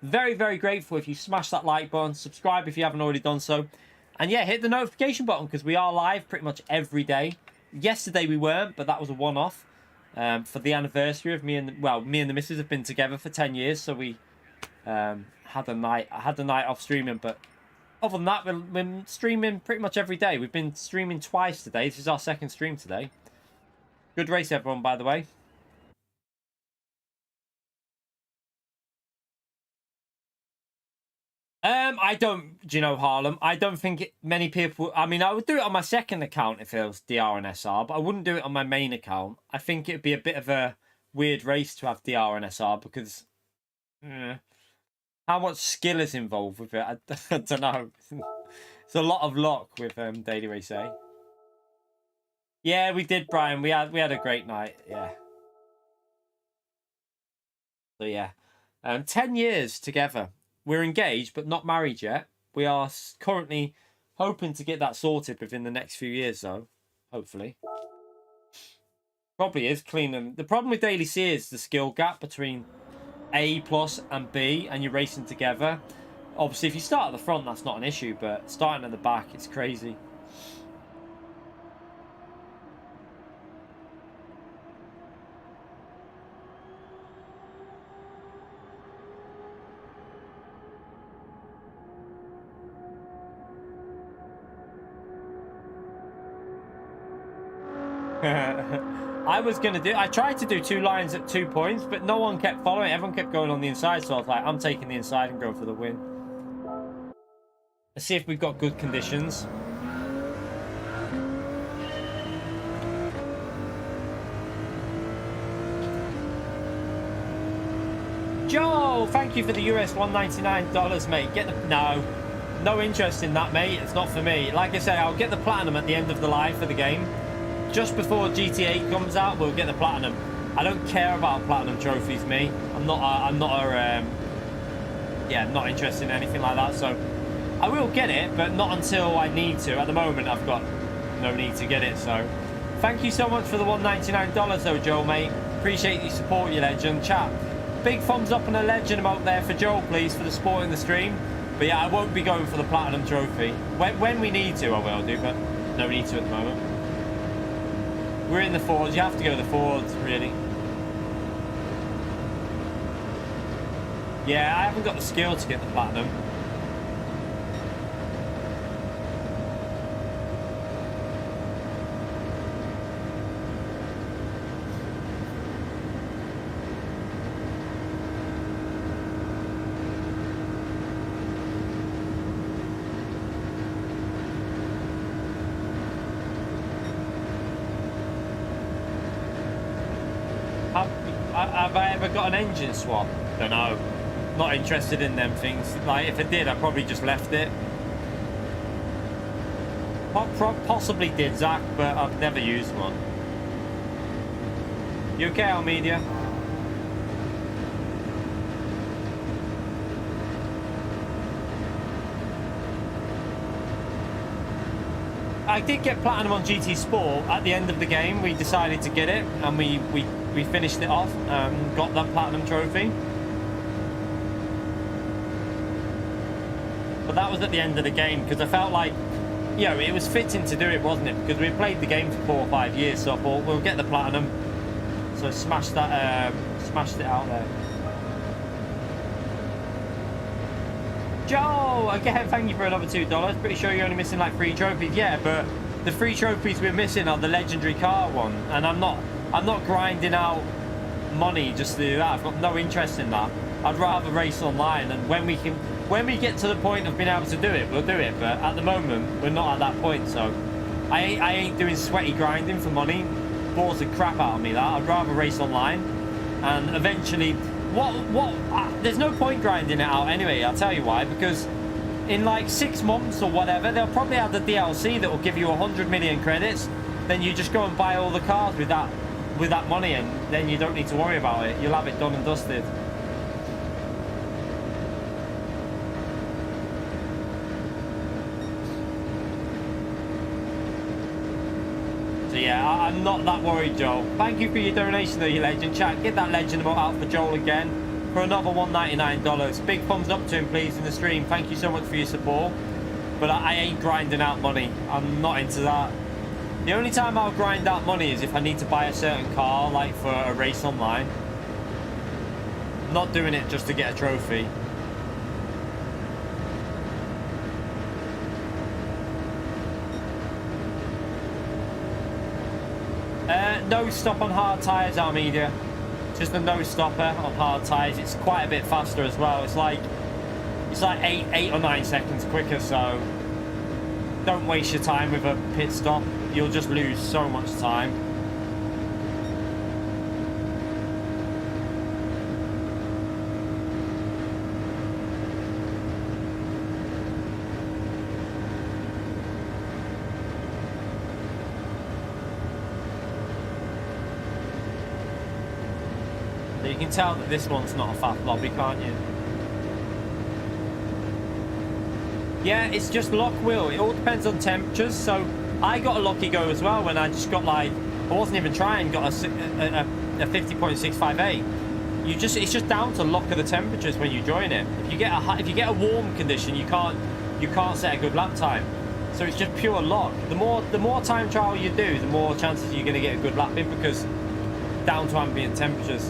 very, very grateful if you smash that like button. Subscribe if you haven't already done so. And yeah, hit the notification button because we are live pretty much every day. Yesterday we weren't, but that was a one-off. For the anniversary of me and the missus have been together for 10 years. So we... had the night off streaming, but other than that, we're streaming pretty much every day. We've been streaming twice today. This is our second stream today. Good race, everyone, by the way. Do you know, Harlem? I don't think many people... I mean, I would do it on my second account if it was DR and SR, but I wouldn't do it on my main account. I think it'd be a bit of a weird race to have DR and SR because... how much skill is involved with it? I don't know. It's a lot of luck with Daily Race A. Yeah, we did, Brian. We had a great night. Yeah. So yeah, 10 years together. We're engaged, but not married yet. We are currently hoping to get that sorted within the next few years, though. Hopefully. Probably is clean. The problem with Daily C is the skill gap between A plus and B, and you're racing together. Obviously, if you start at the front, that's not an issue, but starting at the back, it's crazy. I tried to do 2 lines at 2 points, but no one kept following. Everyone kept going on the inside, so I was like, I'm taking the inside and going for the win. Let's see if we've got good conditions. Joe, thank you for the US $199, mate. No interest in that, mate. It's not for me. Like I say, I'll get the platinum at the end of the live for the game. Just before GTA comes out, we'll get the platinum. I don't care about platinum trophies, me. I'm not interested in anything like that. So I will get it, but not until I need to. At the moment, I've got no need to get it. So thank you so much for the $199 though, Joel, mate. Appreciate your support, you legend. Chat, big thumbs up and a legend emote there for Joel, please, for the support in the stream. But yeah, I won't be going for the platinum trophy. When we need to, I will do, but no need to at the moment. We're in the Fords. You have to go to the Fords, really. Yeah, I haven't got the skill to get the platinum. Have I ever got an engine swap? Don't know. Not interested in them things. Like, if I did, I probably just left it. Possibly did, Zach, but I've never used one. You okay, Almedia? I did get platinum on GT Sport. At the end of the game, we decided to get it, and we finished it off, got that platinum trophy. But that was at the end of the game, because I felt like, you know, it was fitting to do it, wasn't it? Because we played the game for 4 or 5 years, so I thought we'll get the platinum. So smashed that, smashed it out there. Joe, again, thank you for another $2. Pretty sure you're only missing like 3 trophies. Yeah, but the 3 trophies we're missing are the legendary car one, and I'm not grinding out money just to do that. I've got no interest in that. I'd rather race online, and when we get to the point of being able to do it, we'll do it. But at the moment, we're not at that point, so I ain't doing sweaty grinding for money. Bores the crap out of me, that. I'd rather race online, and eventually, there's no point grinding it out anyway. I'll tell you why. Because in like 6 months or whatever, they'll probably have the DLC that will give you 100 million credits. Then you just go and buy all the cars with that money, and then you don't need to worry about it. You'll have it done and dusted. So yeah, I'm not that worried, Joel. Thank you for your donation though, you legend. Chat, get that legend emote out for Joel again for another $199. Big thumbs up to him, please, in the stream. Thank you so much for your support. But I ain't grinding out money. I'm not into that. The only time I'll grind out money is if I need to buy a certain car, like for a race online. I'm not doing it just to get a trophy. No stop on hard tyres, Armedia. Just a no stopper on hard tyres. It's quite a bit faster as well. It's like 8 or 9 seconds quicker, so don't waste your time with a pit stop. You'll just lose so much time. You can tell that this one's not a fat lobby, can't you? Yeah, it's just lock wheel. It all depends on temperatures. So I got a lucky go as well when I just got like, I wasn't even trying, got a 50.658. It's just down to luck of the temperatures when you join it. If you get a warm condition, you can't set a good lap time. So it's just pure luck. The more time trial you do, the more chances you're going to get a good lap in, because down to ambient temperatures.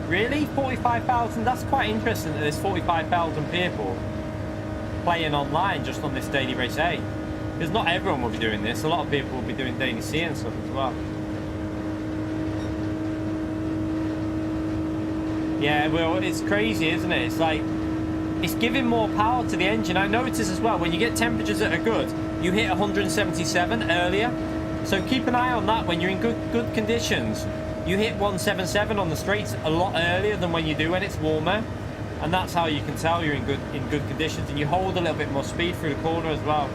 Really? 45,000? That's quite interesting that there's 45,000 people playing online just on this daily race A. Because not everyone will be doing this. A lot of people will be doing daily C and stuff as well. Yeah, well, it's crazy, isn't it? It's like, it's giving more power to the engine. I notice as well, when you get temperatures that are good, you hit 177 earlier. So keep an eye on that when you're in good conditions. You hit 177 on the straights a lot earlier than when you do when it's warmer, and that's how you can tell you're in good conditions, and you hold a little bit more speed through the corner as well.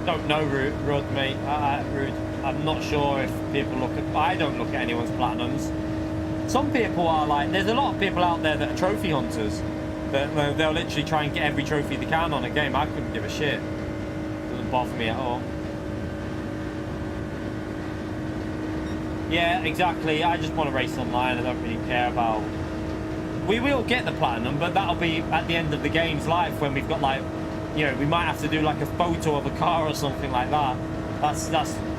Don't know, Rud, mate. Rude. I'm not sure if people look at. I don't look at anyone's platinums. Some people are like. There's a lot of people out there that are trophy hunters. They'll literally try and get every trophy they can on a game. I couldn't give a shit. Doesn't bother me at all. Yeah, exactly. I just want to race online. I don't really care about We will get the platinum, but that'll be at the end of the game's life when we've got like, you know, we might have to do like a photo of a car or something like that. That's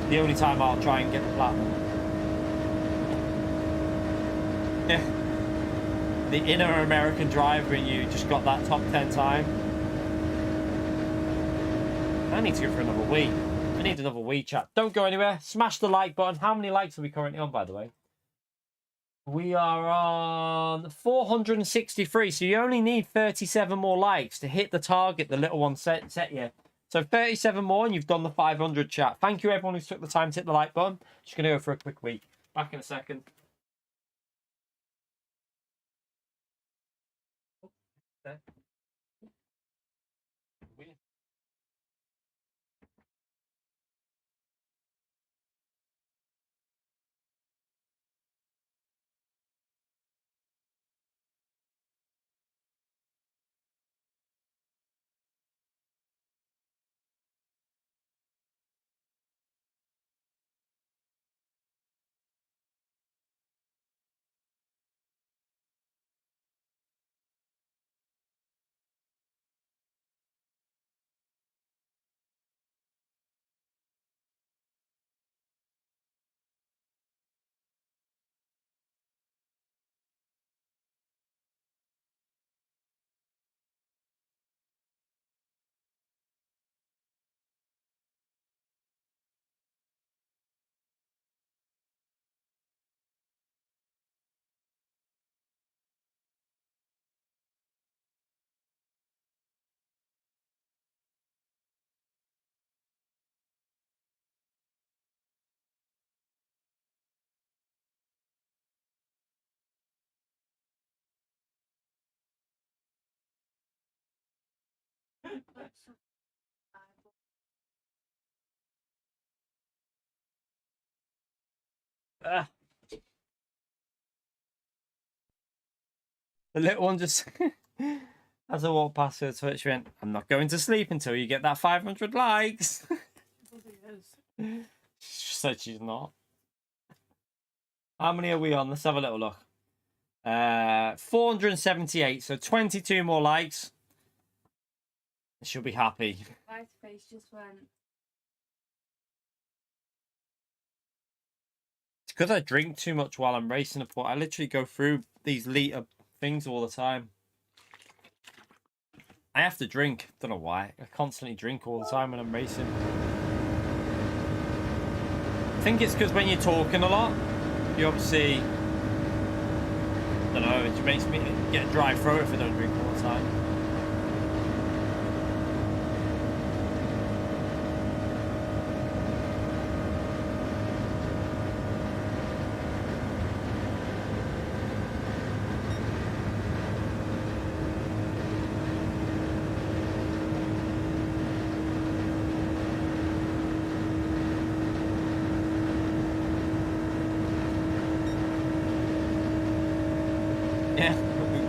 the only time I'll try and get the platinum. Yeah. The inner American driver in you just got that top 10 time. I need to go for another Wii. I need another Wii, chat. Don't go anywhere. Smash the like button. How many likes are we currently on, by the way? We are on 463. So you only need 37 more likes to hit the target the little one set you. So 37 more and you've done the 500, chat. Thank you, everyone who took the time to hit the like button. Just going to go for a quick week. Back in a second. There. Weird. Ah. The little one just, as I walked past her Twitch, went, I'm not going to sleep until you get that 500 likes. She said she's not. How many are we on? Let's have a little look. 478, so 22 more likes. She'll be happy. My face just went. It's because I drink too much while I'm racing. I literally go through these litre things all the time. I have to drink. Don't know why. I constantly drink all the time when I'm racing. I think it's because when you're talking a lot, you obviously, I don't know, it makes me get a dry throat if I don't drink all the time.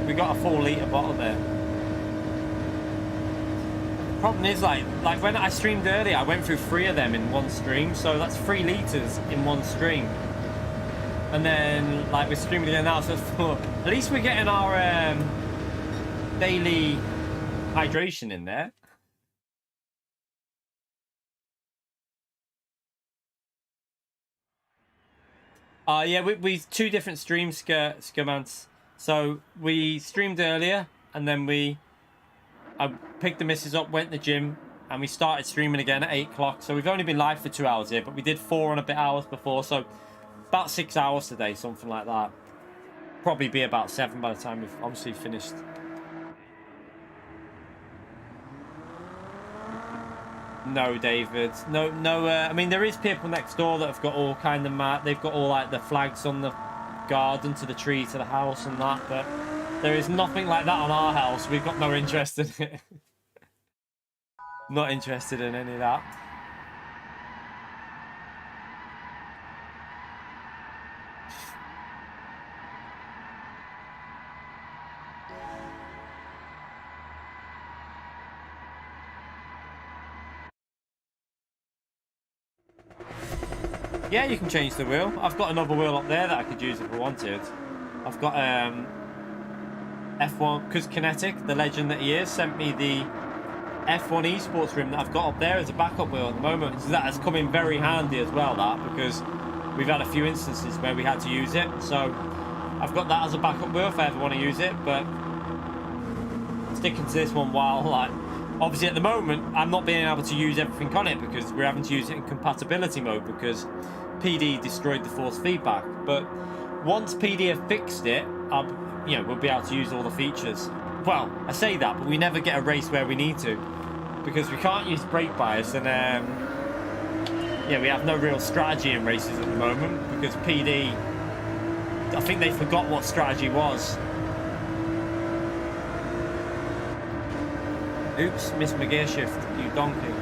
We got a 4 litre bottle there. Problem is, like when I streamed earlier, I went through 3 of them in one stream, so that's 3 litres in one stream. And then, like, we're streaming again now, so it's 4. At least we're getting our daily hydration in there. Yeah, we 2 different streams, Skermans. So we streamed earlier, and then I picked the missus up, went to the gym, and we started streaming again at 8 o'clock. So we've only been live for 2 hours here, but we did 4 and a bit hours before, so about 6 hours today, something like that. Probably be about 7 by the time we've obviously finished. No, David. No. I mean, there is people next door that have got all kind of they've got all like the flags on the garden to the tree to the house and that, but there is nothing like that on our house. We've got no interest in it. Not interested in any of that. Yeah, you can change the wheel. I've got another wheel up there that I could use if I wanted. I've got F1, because Kinetic, the legend that he is, sent me the F1 esports rim that I've got up there as a backup wheel at the moment. So that has come in very handy as well, that, because we've had a few instances where we had to use it. So I've got that as a backup wheel if I ever want to use it, but sticking to this one while, like, obviously at the moment I'm not being able to use everything on it because we're having to use it in compatibility mode because PD destroyed the force feedback. But once PD have fixed it, we'll be able to use all the features. Well, I say that, but we never get a race where we need to because we can't use brake bias, and we have no real strategy in races at the moment because PD, I think they forgot what strategy was. Oops, missed my gear shift, you donkey.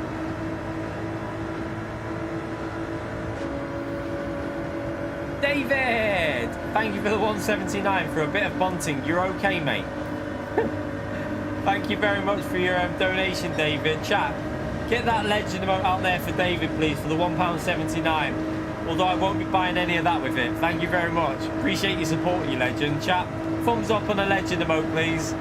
David! Thank you for the 179 for a bit of bunting. You're okay, mate. Thank you very much for your donation, David. Chat, get that legend emote out there for David, please, for the £1.79. Although I won't be buying any of that with it. Thank you very much. Appreciate your support, you legend. Chat, thumbs up on a legend emote, please.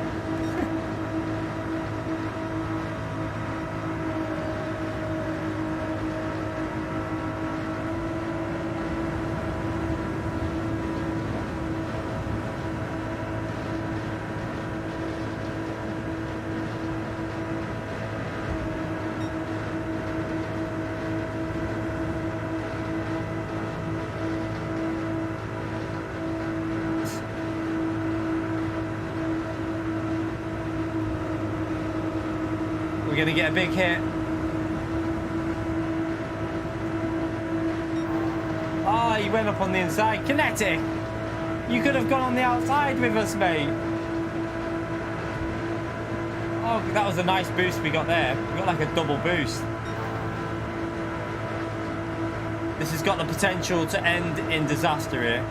We're going to get a big hit. Oh, he went up on the inside. Kinetic! You could have gone on the outside with us, mate. Oh, that was a nice boost we got there. We got like a double boost. This has got the potential to end in disaster here.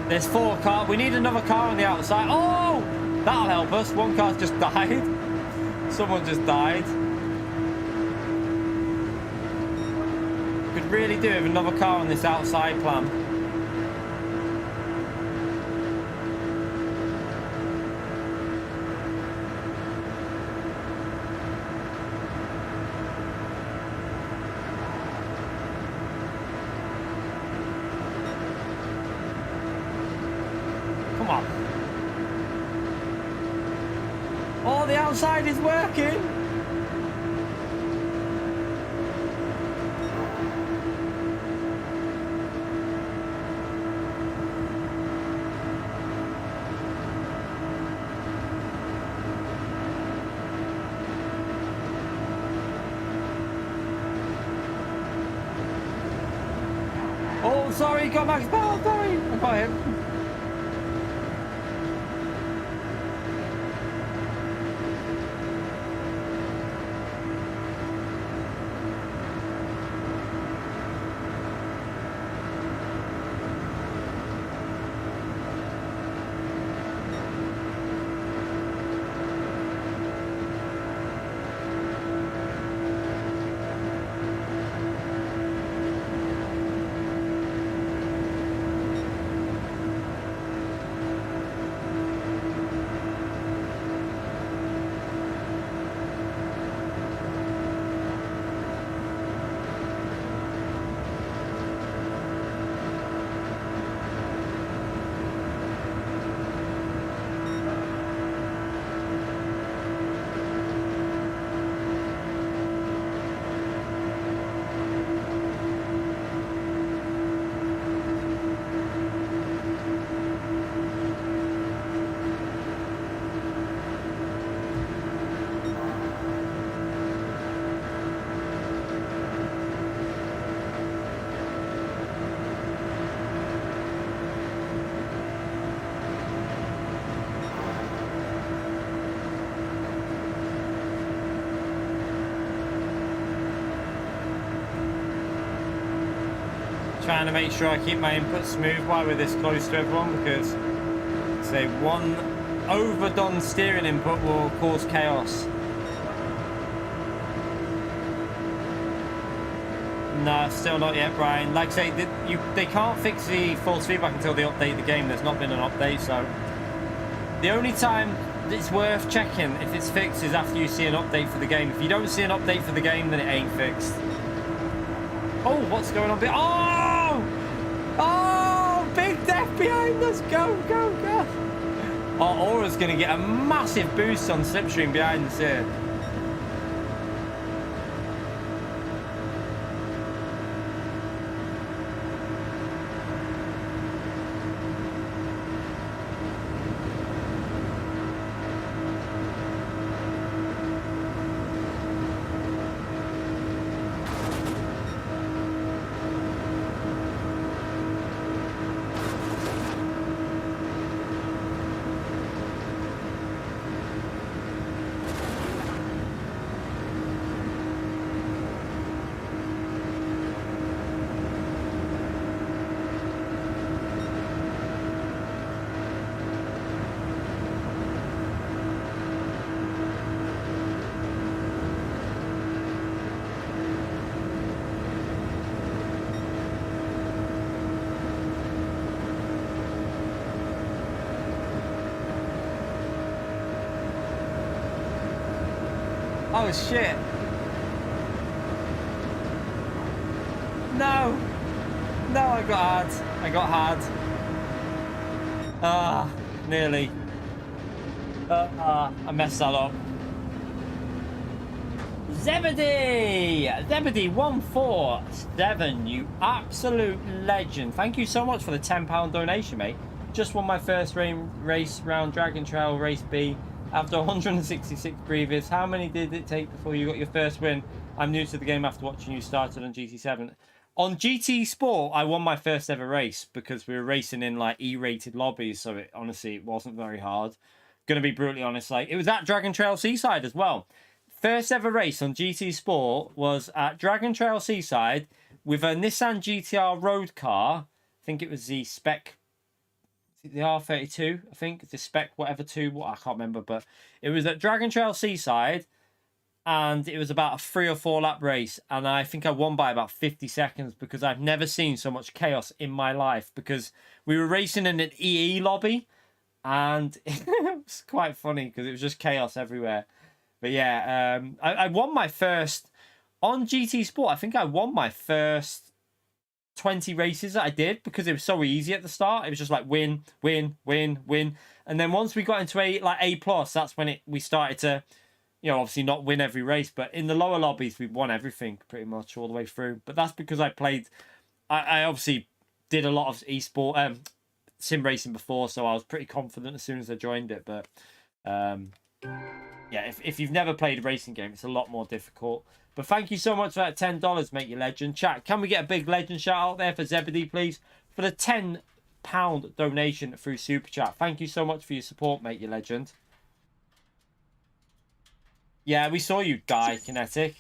There's 4 cars. We need another car on the outside. Oh! That'll help us. One car's just died. Someone just died. Could really do with another car on this outside plan. Come on. Oh, the outside is working. Oh, sorry, got Max Bell, sorry. I got him. Trying to make sure I keep my input smooth while we're this close to everyone, because say one overdone steering input will cause chaos. No, still not yet, Brian. Like I say, they can't fix the false feedback until they update the game. There's not been an update, so the only time it's worth checking if it's fixed is after you see an update for the game. If you don't see an update for the game, then it ain't fixed. Oh, what's going on? Oh! Oh! Big death behind us! Go, go, go! Our aura's going to get a massive boost on Slipstream behind us here. Oh shit. No. No, I got hard. I got hard. Ah, nearly. I messed that up. Zebedee147, you absolute legend. Thank you so much for the £10 donation, mate. Just won my first race round Dragon Trail Race B. After 166 previous, how many did it take before you got your first win? I'm new to the game after watching you started on GT7. On GT Sport, I won my first ever race because we were racing in like E-rated lobbies, so it honestly it wasn't very hard. Gonna be brutally honest, like it was at Dragon Trail Seaside as well. First ever race on GT Sport was at Dragon Trail Seaside with a Nissan GTR road car. I think it was the spec. The R32, I think, the spec whatever 2, what I can't remember, but it was at Dragon Trail Seaside, and it was about a 3 or 4 lap race, and I think I won by about 50 seconds because I've never seen so much chaos in my life, because we were racing in an EE lobby, and it was quite funny because it was just chaos everywhere. But yeah, I won my first on GT Sport. I think I won my first 20 races that I did because it was so easy at the start. It was just like win, win, win, win, and then once we got into A plus, that's when we started to, you know, obviously not win every race, but in the lower lobbies we won everything pretty much all the way through. But that's because I obviously did a lot of esport sim racing before, so I was pretty confident as soon as I joined it. But yeah, if you've never played a racing game, it's a lot more difficult. But thank you so much for that $10, mate, you legend. Chat, can we get a big legend shout out there for Zebedee, please? For the £10 donation through Super Chat. Thank you so much for your support, mate, you legend. Yeah, we saw you die, Kinetic.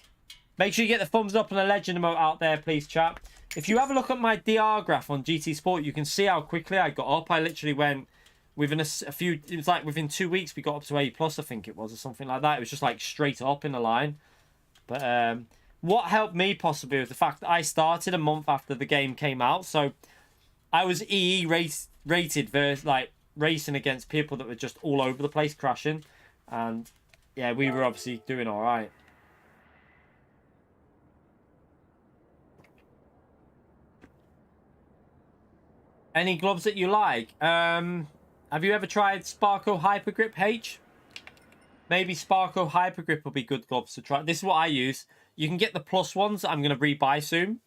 Make sure you get the thumbs up and a legend emote out there, please, chat. If you have a look at my DR graph on GT Sport, you can see how quickly I got up. I literally went within a few, it was like within 2 weeks, we got up to A+, I think it was, or something like that. It was just like straight up in a line. But what helped me possibly was the fact that I started a month after the game came out. So I was EE rated versus like racing against people that were just all over the place crashing. And yeah, we were obviously doing all right. Any gloves that you like? Have you ever tried Sparko Hypergrip H? Maybe Sparko Hypergrip will be good gloves to try. This is what I use. You can get the plus ones that I'm going to rebuy soon.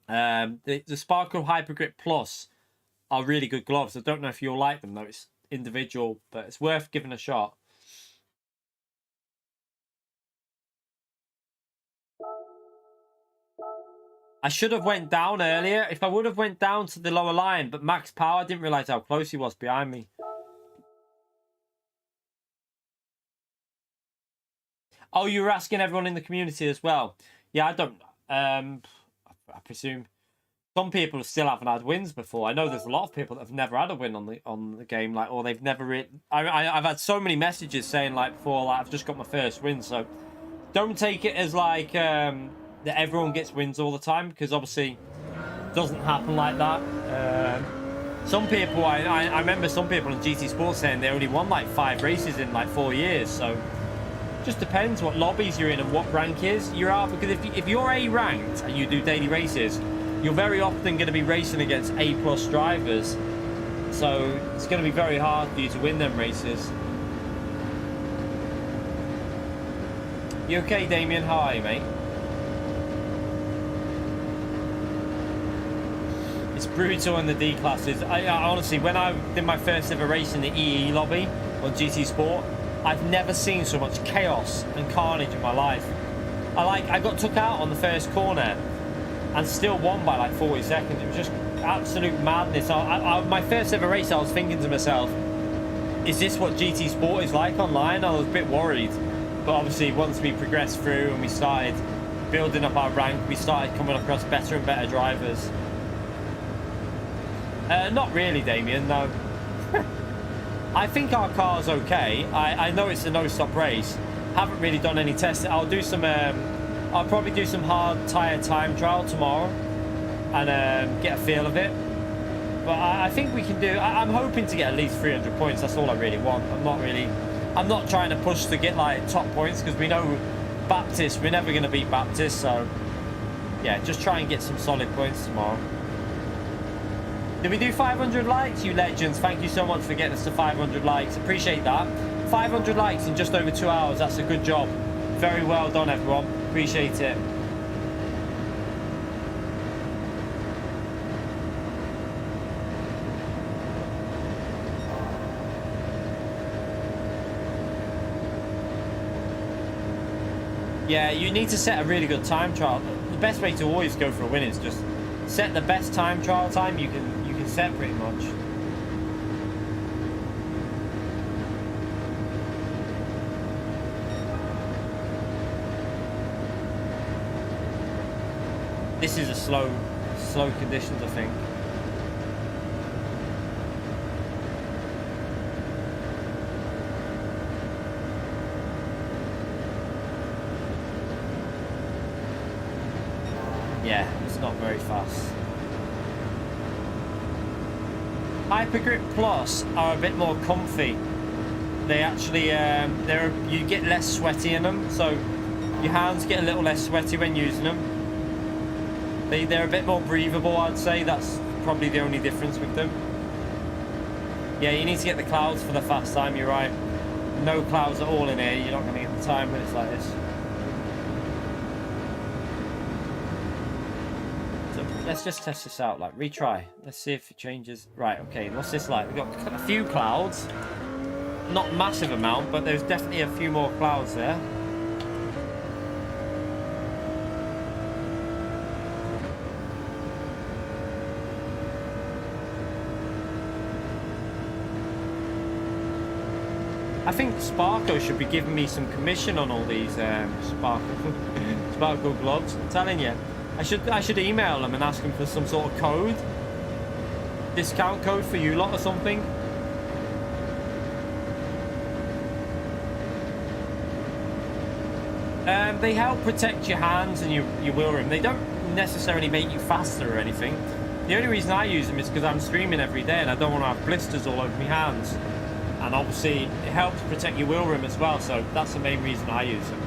The Sparko Hypergrip Plus are really good gloves. I don't know if you'll like them, though. It's individual, but it's worth giving a shot. I should have went down earlier. If I would have went down to the lower line, but max power, I didn't realise how close he was behind me. Oh, you were asking everyone in the community as well. Yeah, I don't. I presume some people still haven't had wins before. I know there's a lot of people that have never had a win on the game, like, or they've never. I've had so many messages saying like before, like I've just got my first win. So don't take it as like that everyone gets wins all the time, because obviously it doesn't happen like that. Some people, I remember some people in GT Sports saying they only won like 5 races in like 4 years. So just depends what lobbies you're in and what rank is you're at, because if you're A ranked and you do daily races, you're very often going to be racing against A+ drivers, so it's going to be very hard for you to win them races. You okay, Damien? How are you, mate? It's brutal in the D classes. I honestly, when I did my first ever race in the EE lobby on GT Sport, I've never seen so much chaos and carnage in my life. I got took out on the first corner and still won by like 40 seconds. It was just absolute madness. My first ever race, I was thinking to myself, is this what GT Sport is like online? I was a bit worried. But obviously, once we progressed through and we started building up our rank, we started coming across better and better drivers. Not really, Damien, no. I think our car's okay. I know it's a no-stop race. Haven't really done any tests. I'll do some. I'll probably do some hard tyre time trial tomorrow and get a feel of it. But I think we can do. I'm hoping to get at least 300 points. That's all I really want. I'm not trying to push to get like top points, because we know Baptist. We're never going to beat Baptist. So yeah, just try and get some solid points tomorrow. Did we do 500 likes? You legends, thank you so much for getting us to 500 likes. Appreciate that. 500 likes in just over 2 hours. That's a good job. Very well done, everyone. Appreciate it. Yeah, you need to set a really good time trial. The best way to always go for a win is just set the best time trial time you can set, pretty much. This is a slow conditions, I think. Yeah, it's not very fast. Hypergrip Plus are a bit more comfy. They actually, you get less sweaty in them, so your hands get a little less sweaty when using them. They're a bit more breathable, I'd say. That's probably the only difference with them. Yeah, you need to get the clouds for the fast time, you're right. No clouds at all in here, you're not going to get the time when it's like this. Let's just test this out, like retry. Let's see if it changes. Right, okay, what's this like? We've got a few clouds. Not massive amount, but there's definitely a few more clouds there. I think Sparko should be giving me some commission on all these Sparko gloves. I'm telling you. I should email them and ask them for some sort of code, discount code for you lot or something. They help protect your hands and your wheel rim. They don't necessarily make you faster or anything. The only reason I use them is because I'm streaming every day and I don't want to have blisters all over my hands. And obviously it helps protect your wheel rim as well, so that's the main reason I use them.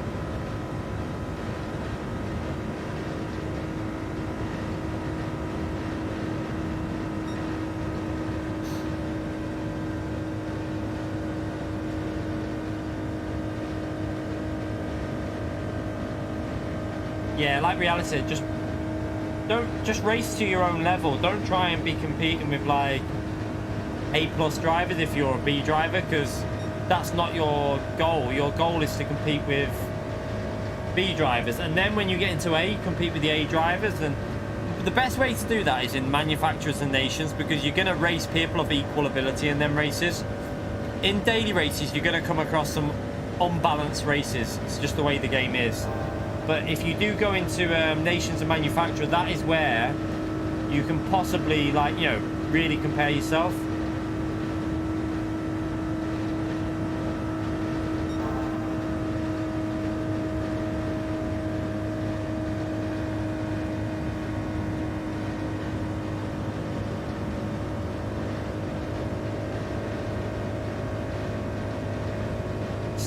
Yeah, like Reality said, just race to your own level. Don't try and be competing with like A+ drivers if you're a B driver, because that's not your goal. Your goal is to compete with B drivers, and then when you get into A, compete with the A drivers. And the best way to do that is in manufacturers and nations, because you're going to race people of equal ability in them races. In daily races, you're going to come across some unbalanced races. It's just the way the game is. But if you do go into nations and manufacturer, that is where you can possibly, like, you know, really compare yourself.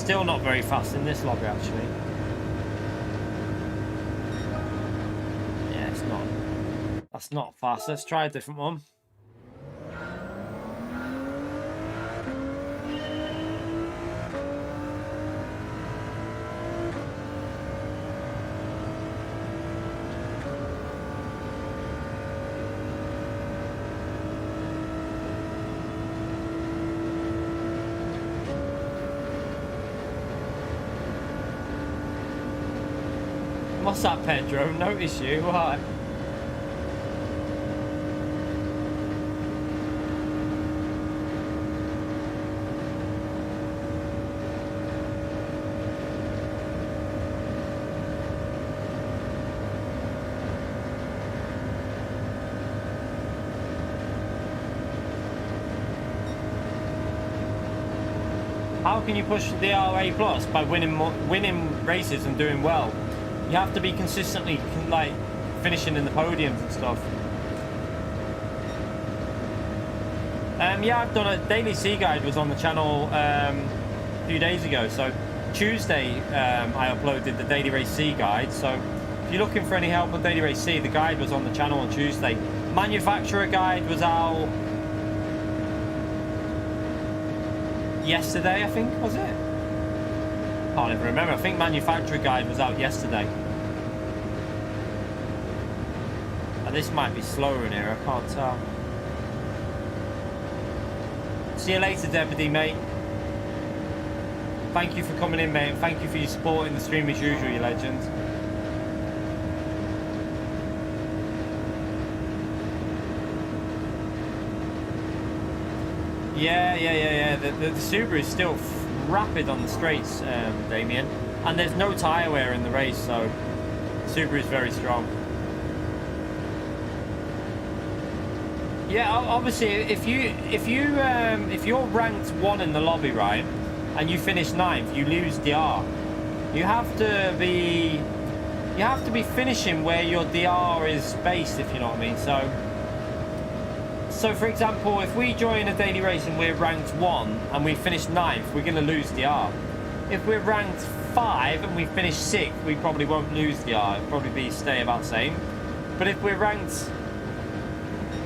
Still not very fast in this lobby, actually. Yeah, it's not. That's not fast. Let's try a different one. What's that, Pedro? Notice you? Why? How can you push the RA Plus? By winning races and doing well. You have to be consistently like finishing in the podiums and stuff. Yeah, I've done a daily C guide was on the channel a few days ago. So Tuesday I uploaded the daily race C guide. So if you're looking for any help on daily race C, the guide was on the channel on Tuesday. Manufacturer guide was out yesterday, I think, was it? Can't even remember. I think manufacturer guide was out yesterday. And this might be slower in here, I can't tell. See you later, Deputy, mate. Thank you for coming in, mate, and thank you for your support in the stream as usual, you legend. Yeah. The Subaru is still rapid on the straights, Damien, and there's no tyre wear in the race, so Subaru is very strong. Yeah, obviously, if you're ranked 1 in the lobby, right, and you finish 9th, you lose DR. You have to be finishing where your DR is based, if you know what I mean. So for example, if we join a daily race and we're ranked 1 and we finish 9th, we're going to lose DR. If we're ranked 5 and we finish 6th, we probably won't lose DR. It'll probably stay about the same. But if we're ranked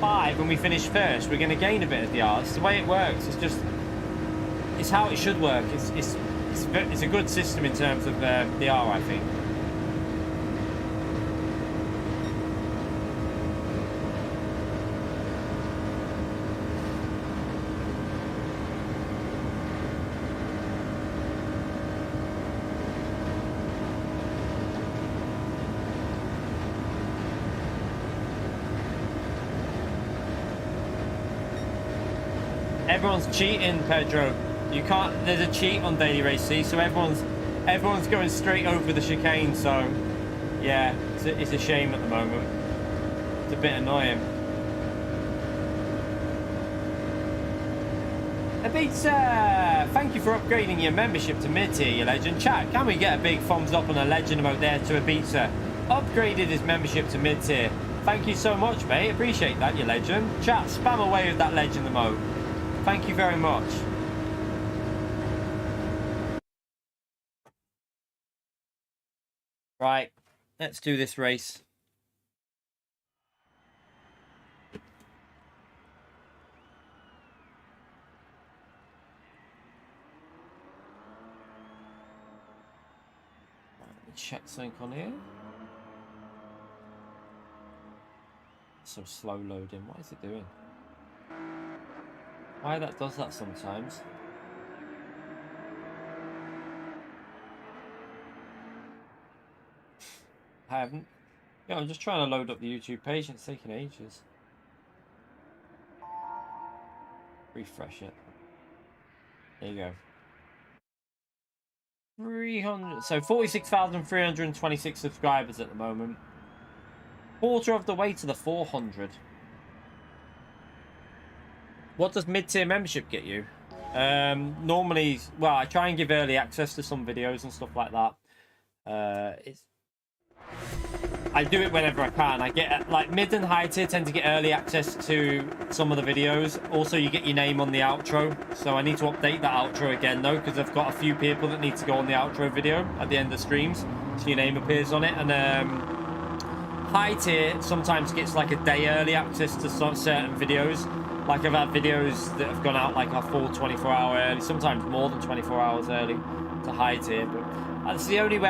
5 and we finish first, we're going to gain a bit of DR. It's the way it works. It's how it should work. It's a good system in terms of DR, I think. Everyone's cheating, Pedro. You can't. There's a cheat on daily race C, so everyone's going straight over the chicane. So yeah, it's a shame at the moment. It's a bit annoying. Abitsa, thank you for upgrading your membership to mid-tier, you legend. Chat, can we get a big thumbs up and a legend emote there to Abitsa? Upgraded his membership to mid-tier. Thank you so much, mate. Appreciate that, you legend. Chat, spam away with that legend emote. Thank you very much. Right, let's do this race. Check something on here. So slow loading. What is it doing? Why that does that sometimes? I haven't. Yeah, I'm just trying to load up the YouTube page and it's taking ages. Refresh it. There you go. 300. So 46,326 subscribers at the moment. Quarter of the way to the 400. What does mid-tier membership get you? Normally, well, I try and give early access to some videos and stuff like that. I do it whenever I can. I get, like, mid and high tier tend to get early access to some of the videos. Also, you get your name on the outro. So I need to update that outro again, though, because I've got a few people that need to go on the outro video at the end of streams. So your name appears on it. And high tier sometimes gets, like, a day early access to certain videos. Like, I've had videos that have gone out, like, a full 24-hour early. Sometimes more than 24 hours early to high tier. But that's the only way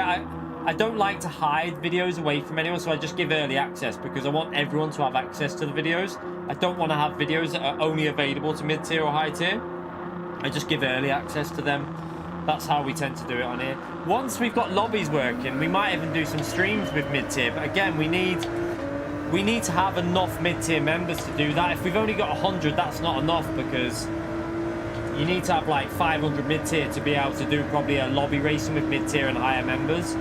I don't like to hide videos away from anyone, so I just give early access because I want everyone to have access to the videos. I don't want to have videos that are only available to mid-tier or high-tier. I just give early access to them. That's how we tend to do it on here. Once we've got lobbies working, we might even do some streams with mid-tier, but again, we need to have enough mid-tier members to do that. If we've only got 100, that's not enough because you need to have like 500 mid-tier to be able to do probably a lobby racing with mid-tier and higher members.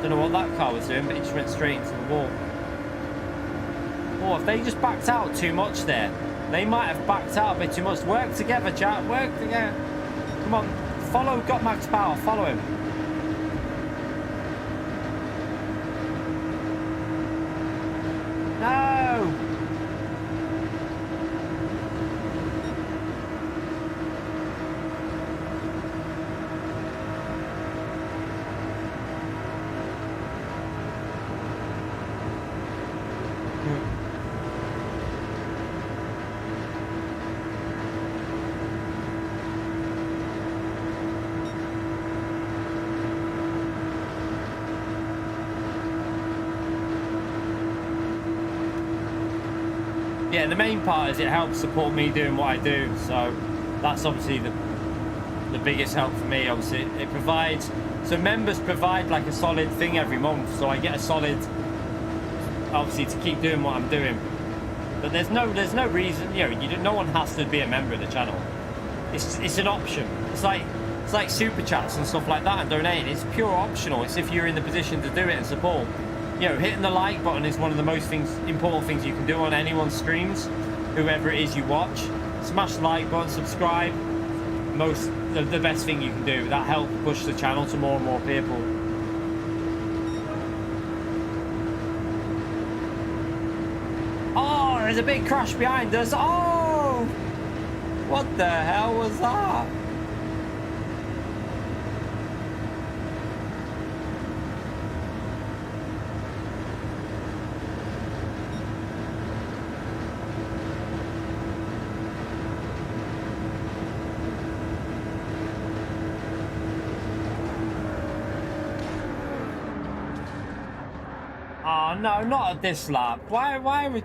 Don't know what that car was doing, but it just went straight into the wall. Oh, have they just backed out too much there? They might have backed out a bit too much. Work together, chat. Work together. Come on. Follow Got Max Power. Follow him. No! Yeah, the main part is it helps support me doing what I do, so that's obviously the biggest help for me. Obviously it provides, so members provide like a solid thing every month, so I get a solid, obviously, to keep doing what I'm doing. But there's no reason, you know, no one has to be a member of the channel. It's an option. It's like super chats and stuff like that and donating. It's pure optional. It's if you're in the position to do it and support. You know, hitting the like button is one of the most important things you can do on anyone's streams, whoever it is you watch. Smash the like button, subscribe. The best thing you can do. That helps push the channel to more and more people. Oh, there's a big crash behind us. Oh, what the hell was that? Oh no, not at this lap. Why are we...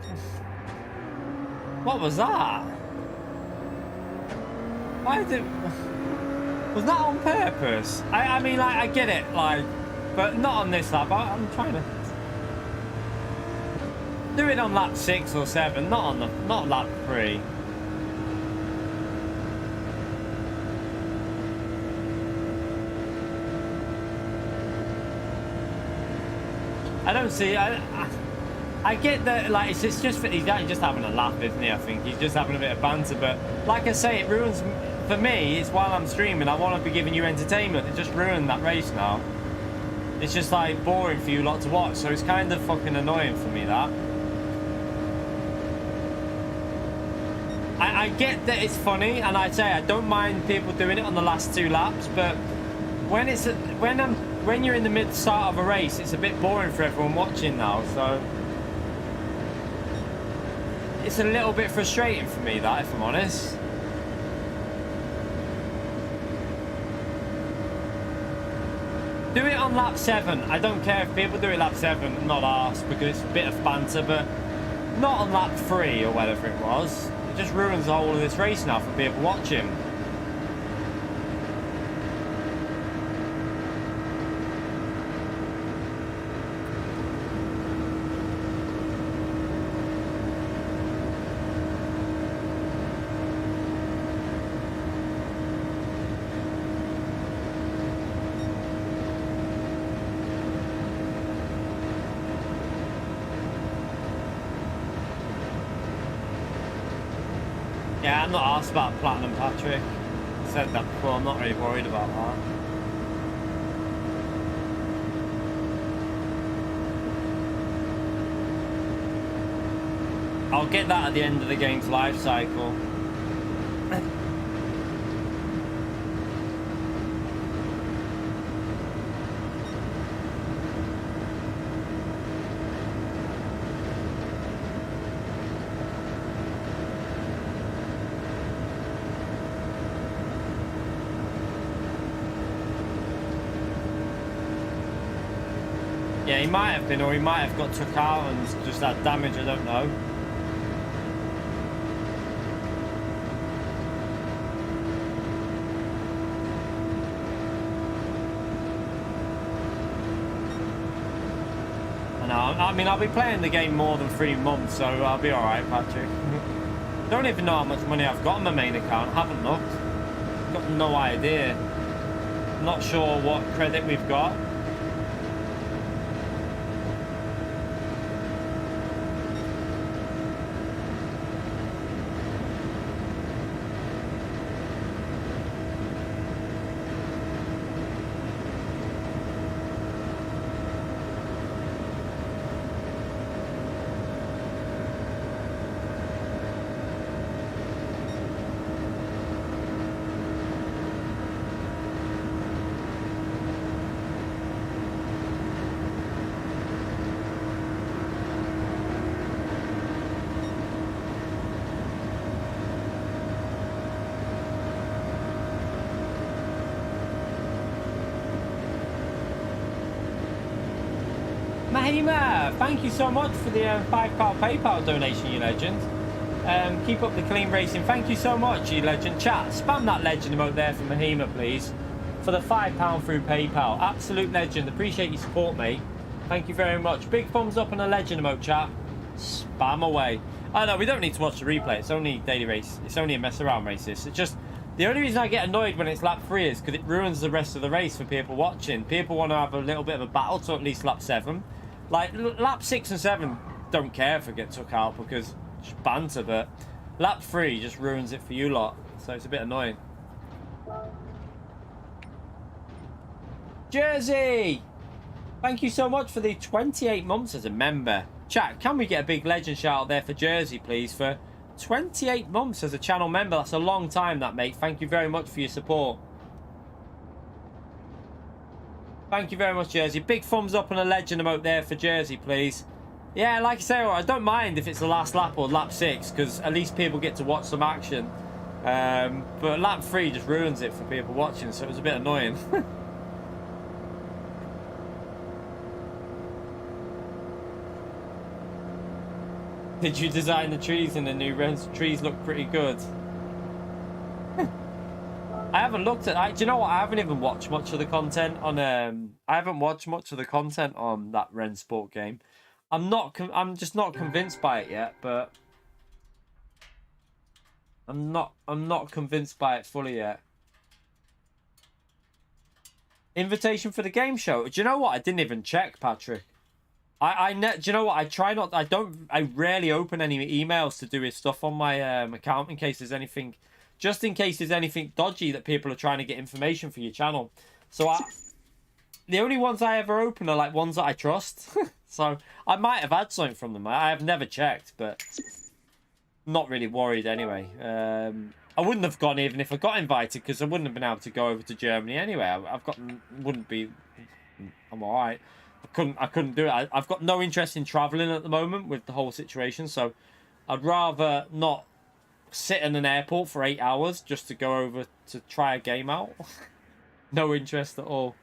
What was that? Why did... Was that on purpose? I mean, like, I get it, like, but not on this lap. I'm trying to... Do it on lap 6 or 7, not lap 3. I don't see. I get that. Like it's just he's actually just having a laugh, isn't he? I think he's just having a bit of banter. But like I say, it ruins for me. It's while I'm streaming. I want to be giving you entertainment. It just ruined that race now. It's just like boring for you lot to watch. So it's kind of fucking annoying for me that. I get that it's funny, and I say I don't mind people doing it on the last 2 laps, but when it's when you're in the mid start of a race, it's a bit boring for everyone watching now, so it's a little bit frustrating for me that, if I'm honest. Do it on lap 7. I don't care if people do it lap 7, I'm not arsed, because it's a bit of banter, but not on lap 3 or whatever it was. It just ruins the whole of this race now for people watching. Yeah, I'm not asked about Platinum Patrick. I said that before, I'm not really worried about that. I'll get that at the end of the game's life cycle. Yeah, he might have been, or he might have got took out and just had damage, I don't know. I mean, I'll be playing the game more than 3 months, so I'll be alright, Patrick. Don't even know how much money I've got on my main account. Haven't looked. Got no idea. Not sure what credit we've got. Mahima, thank you so much for the £5 PayPal donation, you legend. Keep up the clean racing. Thank you so much, you legend. Chat, spam that legend emote there for Mahima, please. For the £5 through PayPal. Absolute legend. Appreciate your support, mate. Thank you very much. Big thumbs up and a legend emote, chat. Spam away. Oh, no, we don't need to watch the replay. It's only daily race. It's only a mess around race. It's just... The only reason I get annoyed when it's lap 3 is because it ruins the rest of the race for people watching. People want to have a little bit of a battle to at least lap 7. Like, lap 6 and 7 don't care if it gets took out because it's just banter, but lap 3 just ruins it for you lot. So it's a bit annoying. Jersey! Thank you so much for the 28 months as a member. Chat, can we get a big legend shout out there for Jersey, please, for 28 months as a channel member? That's a long time, that, mate. Thank you very much for your support. Thank you very much, Jersey. Big thumbs up and a legend emote there for Jersey, please. Yeah, like I say, I don't mind if it's the last lap or lap 6, because at least people get to watch some action. But lap 3 just ruins it for people watching, so it was a bit annoying. Did you design the trees in the new Rens? Trees look pretty good. I haven't looked at. Do you know what? I haven't even watched much of the content on. I haven't watched much of the content on that Ren Sport game. I'm just not convinced by it yet. But I'm not convinced by it fully yet. Invitation for the game show. Do you know what? I didn't even check, Patrick. Do you know what? I rarely open any emails to do with stuff on my account in case there's anything. Just in case there's anything dodgy that people are trying to get information for your channel. So the only ones I ever open are like ones that I trust. So I might have had something from them. I have never checked, but not really worried anyway. I wouldn't have gone even if I got invited because I wouldn't have been able to go over to Germany anyway. I'm all right. I couldn't do it. I've got no interest in traveling at the moment with the whole situation. So I'd rather not sit in an airport for 8 hours just to go over to try a game out. No interest at all.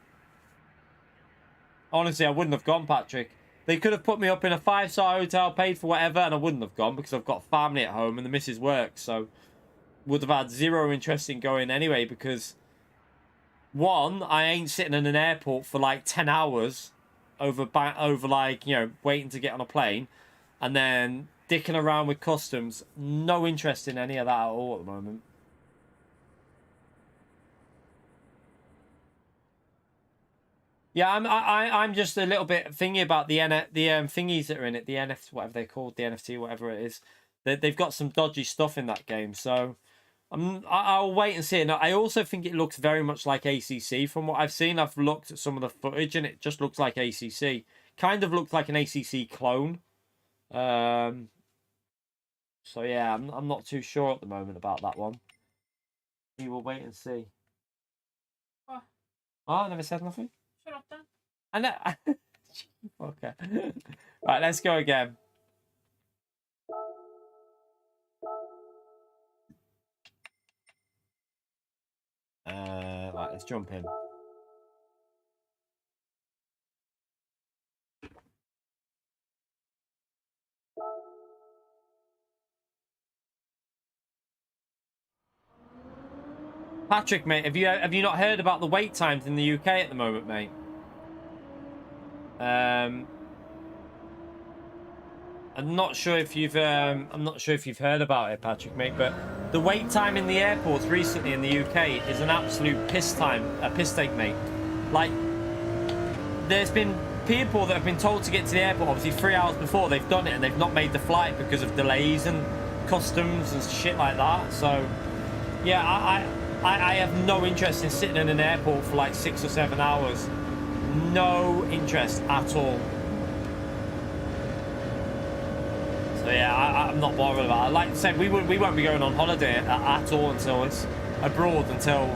Honestly, I wouldn't have gone, Patrick. They could have put me up in a 5-star hotel, paid for whatever, and I wouldn't have gone because I've got family at home and the missus works. So would have had zero interest in going anyway because, one, I ain't sitting in an airport for like 10 hours over like, you know, waiting to get on a plane, and then dicking around with customs. No interest in any of that at all at the moment. Yeah, I'm just a little bit thingy about the thingies that are in it, the NFT, whatever they're called, the NFT, whatever it is. They've got some dodgy stuff in that game, so I'll wait and see. And I also think it looks very much like ACC from what I've seen. I've looked at some of the footage and it just looks like ACC. Kind of looks like an ACC clone. So yeah, I'm not too sure at the moment about that one. We will wait and see. Oh. Oh, I never said nothing. Shut up then. I know. Okay. Right, let's go again. Right, let's jump in. Patrick, mate, have you not heard about the wait times in the UK at the moment, mate? I'm not sure if you've heard about it, Patrick, mate, but the wait time in the airports recently in the UK is an absolute piss take, mate. Like, there's been people that have been told to get to the airport obviously 3 hours before they've done it, and they've not made the flight because of delays and customs and shit like that. So yeah, I have no interest in sitting in an airport for like 6 or 7 hours. No interest at all. So yeah, I'm not bothered about it. Like I said, we won't be going on holiday at all until it's abroad, until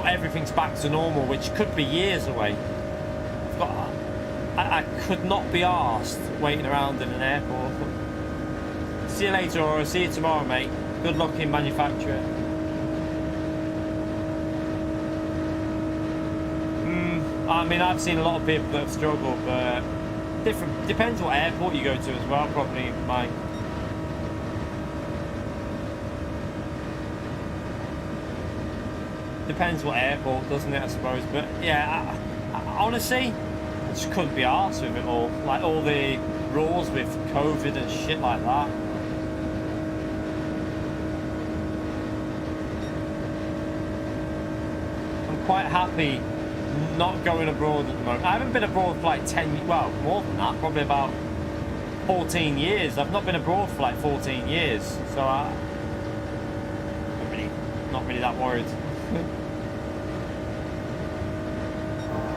everything's back to normal, which could be years away. I could not be arsed waiting around in an airport. See you later, or see you tomorrow, mate. Good luck in manufacturing. I mean, I've seen a lot of people that have struggled, but depends what airport you go to as well, probably, Mike. Depends what airport, doesn't it, I suppose. But yeah, I honestly, I just couldn't be arsed with it all. Like all the rules with COVID and shit like that. I'm quite happy not going abroad at the moment. I haven't been abroad for like 10, well, more than that, probably about 14 years. I've not been abroad for like 14 years, so I'm not really that worried.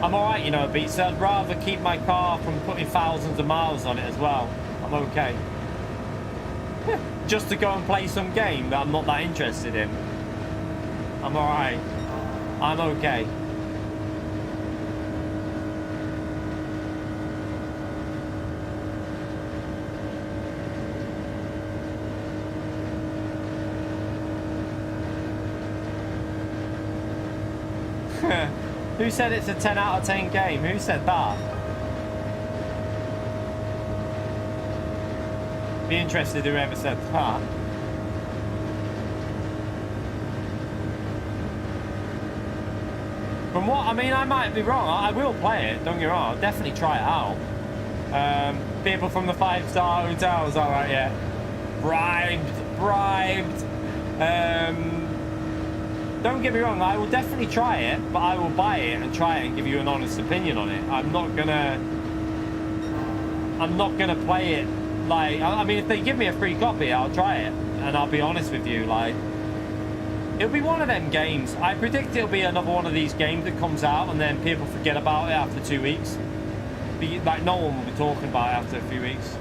I'm alright, you know, Beats. I'd rather keep my car from putting thousands of miles on it as well. I'm okay. Just to go and play some game that I'm not that interested in. I'm alright. I'm okay. Who said it's a 10 out of 10 game? Who said that? Be interested whoever said that. From what, I mean, I might be wrong. I will play it, don't get me wrong. I'll definitely try it out. People from the 5-star hotels, alright, yeah. Bribed. Don't get me wrong, I will definitely try it, but I will buy it and try it and give you an honest opinion on it. I'm not gonna play it like, I mean, if they give me a free copy, I'll try it, and I'll be honest with you, like, it'll be one of them games. I predict it'll be another one of these games that comes out and then people forget about it after 2 weeks. Like, no one will be talking about it after a few weeks.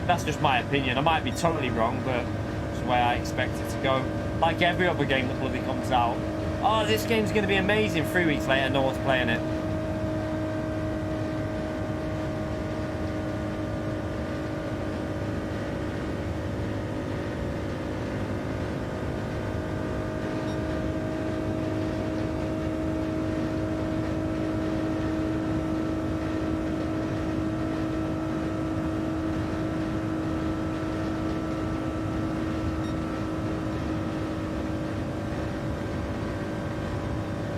That's just my opinion. I might be totally wrong, but it's the way I expect it to go. Like every other game that bloody comes out. Oh, this game's going to be amazing. 3 weeks later, no one's playing it.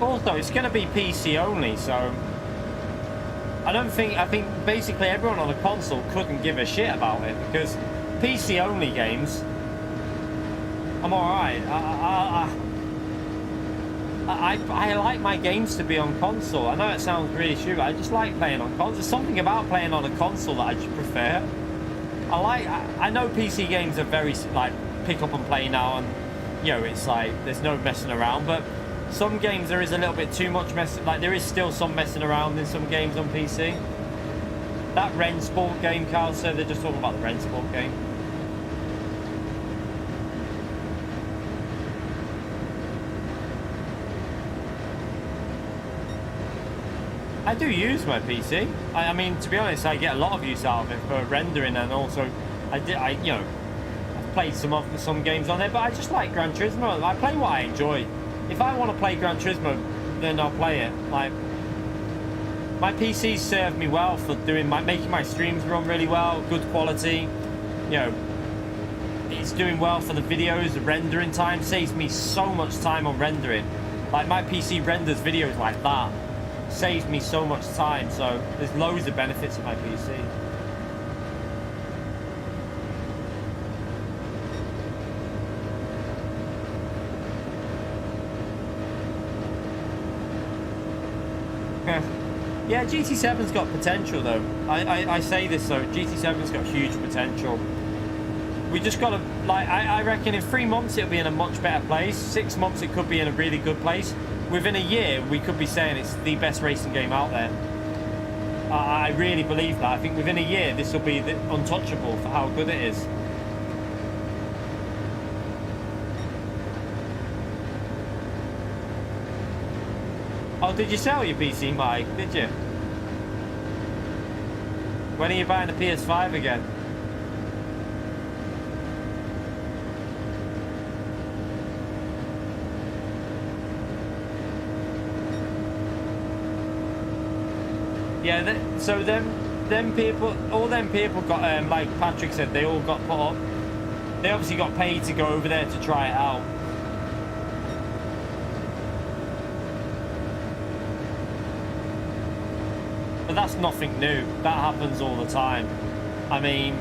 Also, it's going to be PC only, so I think basically everyone on the console couldn't give a shit about it, because PC only games, I'm alright. I like my games to be on console. I know it sounds really stupid, I just like playing on console. There's something about playing on a console that I just prefer. I know PC games are very, like, pick up and play now, and, you know, it's like, there's no messing around, but some games there is a little bit too much there is still some messing around in some games on PC. That Ren Sport game, Carl said they're just talking about the Ren Sport game. I do use my PC. I mean, to be honest, I get a lot of use out of it for rendering, and also you know, I've played some games on it, but I just like Gran Turismo. I play what I enjoy. If I want to play Gran Turismo, then I'll play it. Like, my PC served me well for making my streams run really well, good quality. You know, it's doing well for the videos. The rendering time saves me so much time on rendering. Like, my PC renders videos like that. Saves me so much time, so there's loads of benefits of my PC. Yeah, GT7's got potential though. I say this though, GT7's got huge potential. We just gotta, like, I reckon in 3 months it'll be in a much better place. 6 months it could be in a really good place. Within a year, we could be saying it's the best racing game out there. I really believe that. I think within a year, this will be untouchable for how good it is. Oh, did you sell your PC, Mike? Did you? When are you buying a PS5 again? Yeah, so them people, all them people got, like Patrick said, they all got put up. They obviously got paid to go over there to try it out. But that's nothing new. That happens all the time. I mean,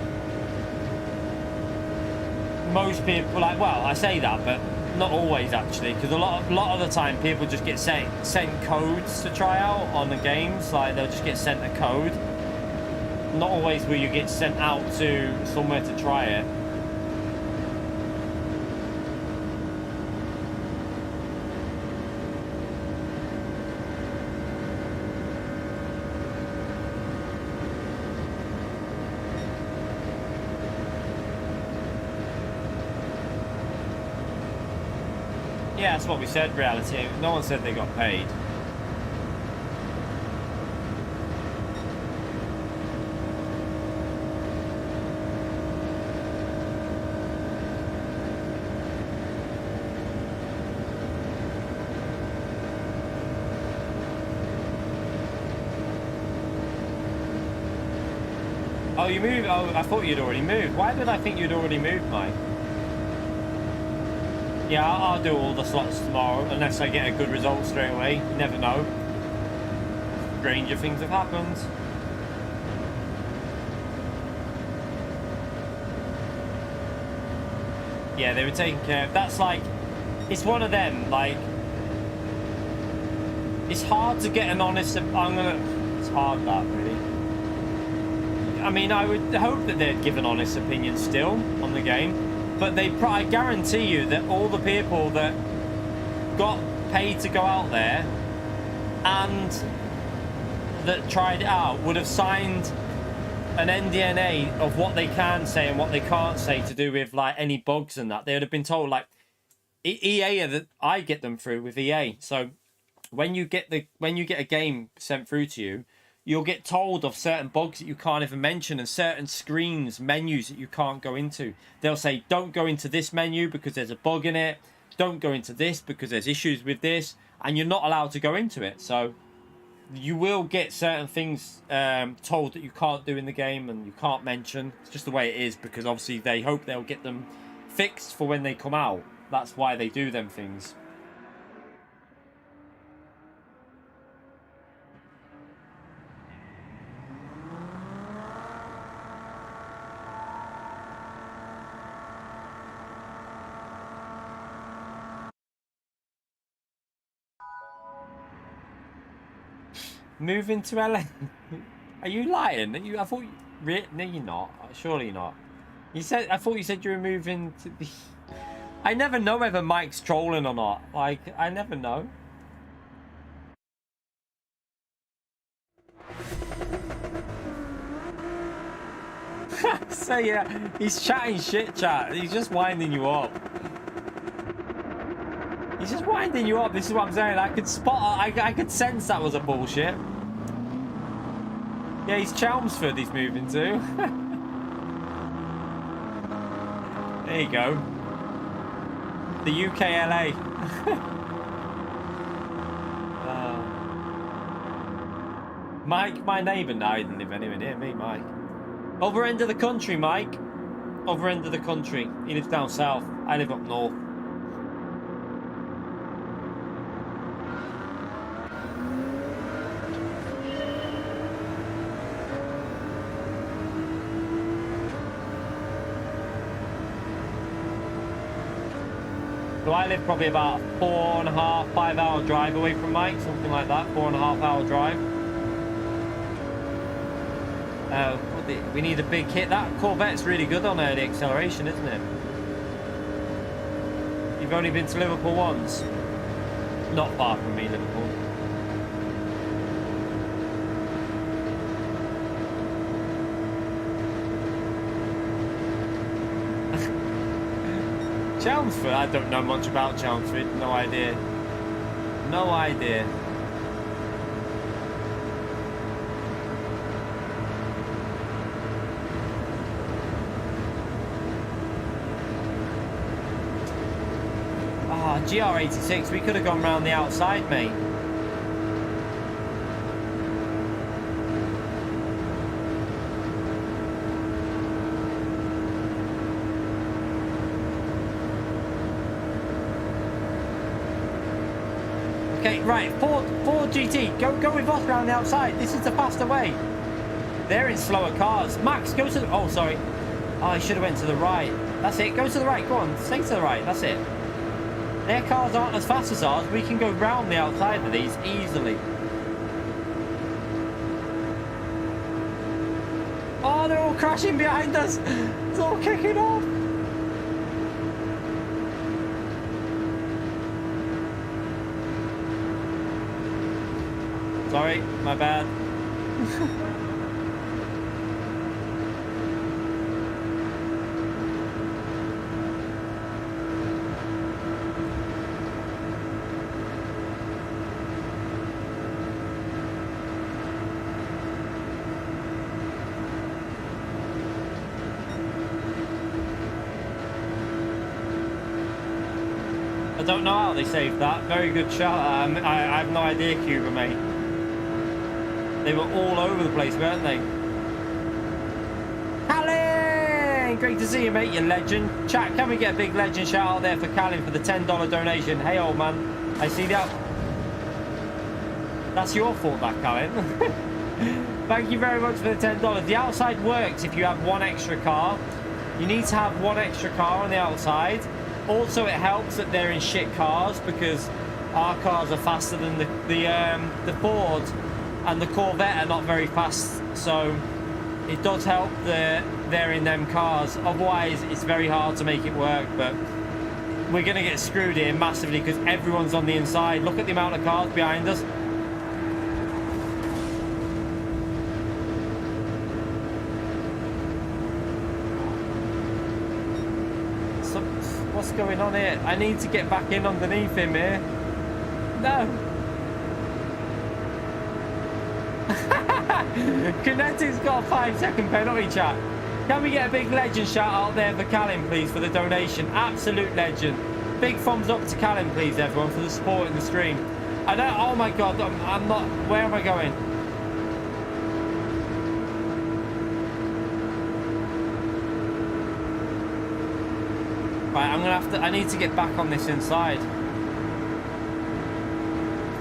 most people, like, well, I say that, but not always actually, because a lot of the time people just get sent codes to try out on the games. Like, they'll just get sent a code. Not always will you get sent out to somewhere to try it. Yeah, that's what we said, reality. No one said they got paid. Oh, you moved? Oh, I thought you'd already moved. Why did I think you'd already moved, Mike? Yeah, I'll do all the slots tomorrow, unless I get a good result straight away. You never know. Stranger things have happened. Yeah, they were taking care of. That's like, it's one of them, like, it's hard to get an honest, it's hard that, really. I mean, I would hope that they'd give an honest opinion still on the game. But I guarantee you that all the people that got paid to go out there and that tried it out would have signed an NDA of what they can say and what they can't say to do with, like, any bugs and that. They would have been told, like, EA, I get them through with EA. So when you get a game sent through to you, you'll get told of certain bugs that you can't even mention and certain screens, menus that you can't go into. They'll say, don't go into this menu because there's a bug in it. Don't go into this because there's issues with this. And you're not allowed to go into it. So you will get certain things told that you can't do in the game and you can't mention. It's just the way it is, because obviously they hope they'll get them fixed for when they come out. That's why they do them things. Moving to LA? Are you lying? I thought you... No, you're not. Surely not. You said... I thought you said you were moving to the... I never know whether Mike's trolling or not. Like, I never know. So yeah, he's chatting shit, chat. He's just winding you up. He's just winding you up. This is what I'm saying. I could spot. I could sense that was a bullshit. Yeah, he's Chelmsford. He's moving to. There you go. The UKLA. Mike, my neighbour. No, he didn't live anywhere near me, Mike. Other end of the country, Mike. Other end of the country. He lives down south. I live up north. So I live probably about 4.5, 5 hour drive away from Mike, something like that. 4.5 hour drive. We need a big hit. That Corvette's really good on early acceleration, isn't it? You've only been to Liverpool once? Not far from me, Liverpool. Chelmsford? I don't know much about Chelmsford. No idea. No idea. Ah, GR86. We could have gone round the outside, mate. Okay, right, Ford GT, go with us round the outside. This is the faster way. They're in slower cars. Max, go to the... Oh, sorry. Oh, I should have went to the right. That's it. Go to the right. Go on. Stay to the right. That's it. Their cars aren't as fast as ours. We can go round the outside of these easily. Oh, they're all crashing behind us. It's all kicking off. Sorry, my bad. I don't know how they saved that. Very good shot. I have no idea, Cuba, mate. They were all over the place, weren't they? Callan! Great to see you, mate, you legend. Chat, can we get a big legend shout out there for Callan for the $10 donation? Hey, old man. I see that. That's your fault, that, Callan. Thank you very much for the $10. The outside works if you have one extra car. You need to have one extra car on the outside. Also, it helps that they're in shit cars because our cars are faster than the Ford. And the Corvette are not very fast, so it does help that they're in them cars. Otherwise, it's very hard to make it work, but we're going to get screwed here massively because everyone's on the inside. Look at the amount of cars behind us. So, what's going on here? I need to get back in underneath him here. No. Kinetic's got a 5-second penalty, chat. Can we get a big legend shout out there for Callan, please, for the donation? Absolute legend. Big thumbs up to Callan, please, everyone, for the support in the stream. I don't... Oh, my God. I'm not... Where am I going? Right, I'm going to have to... I need to get back on this inside.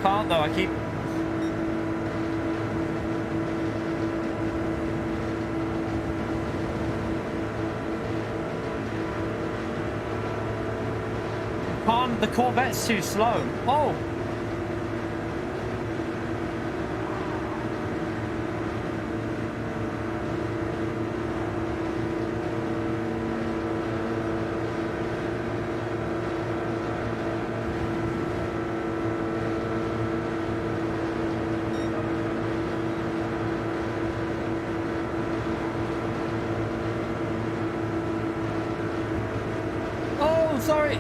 Can't, though. I keep... The Corvette's too slow. Oh! sorry.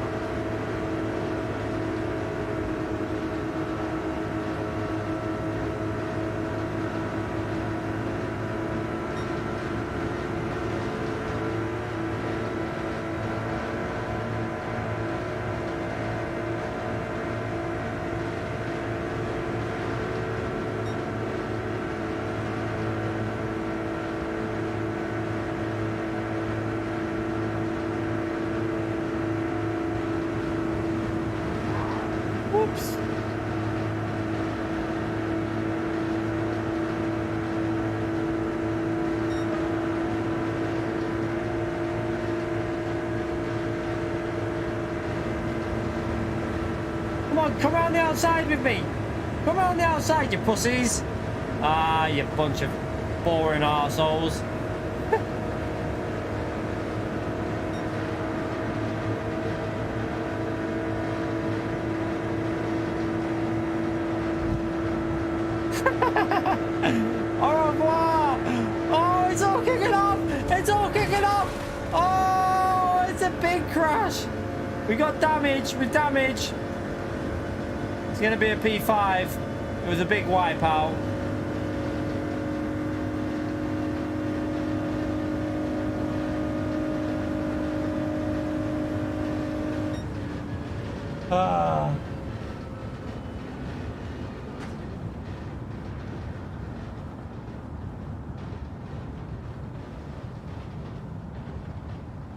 Whoops. Come on, come around the outside with me. Come around the outside, you pussies. Ah, you bunch of boring arseholes. Au revoir! Oh, it's all kicking off! It's all kicking off! Oh, it's a big crash! We got damage with damage. It's going to be a P5. It was a big wipeout. Ah.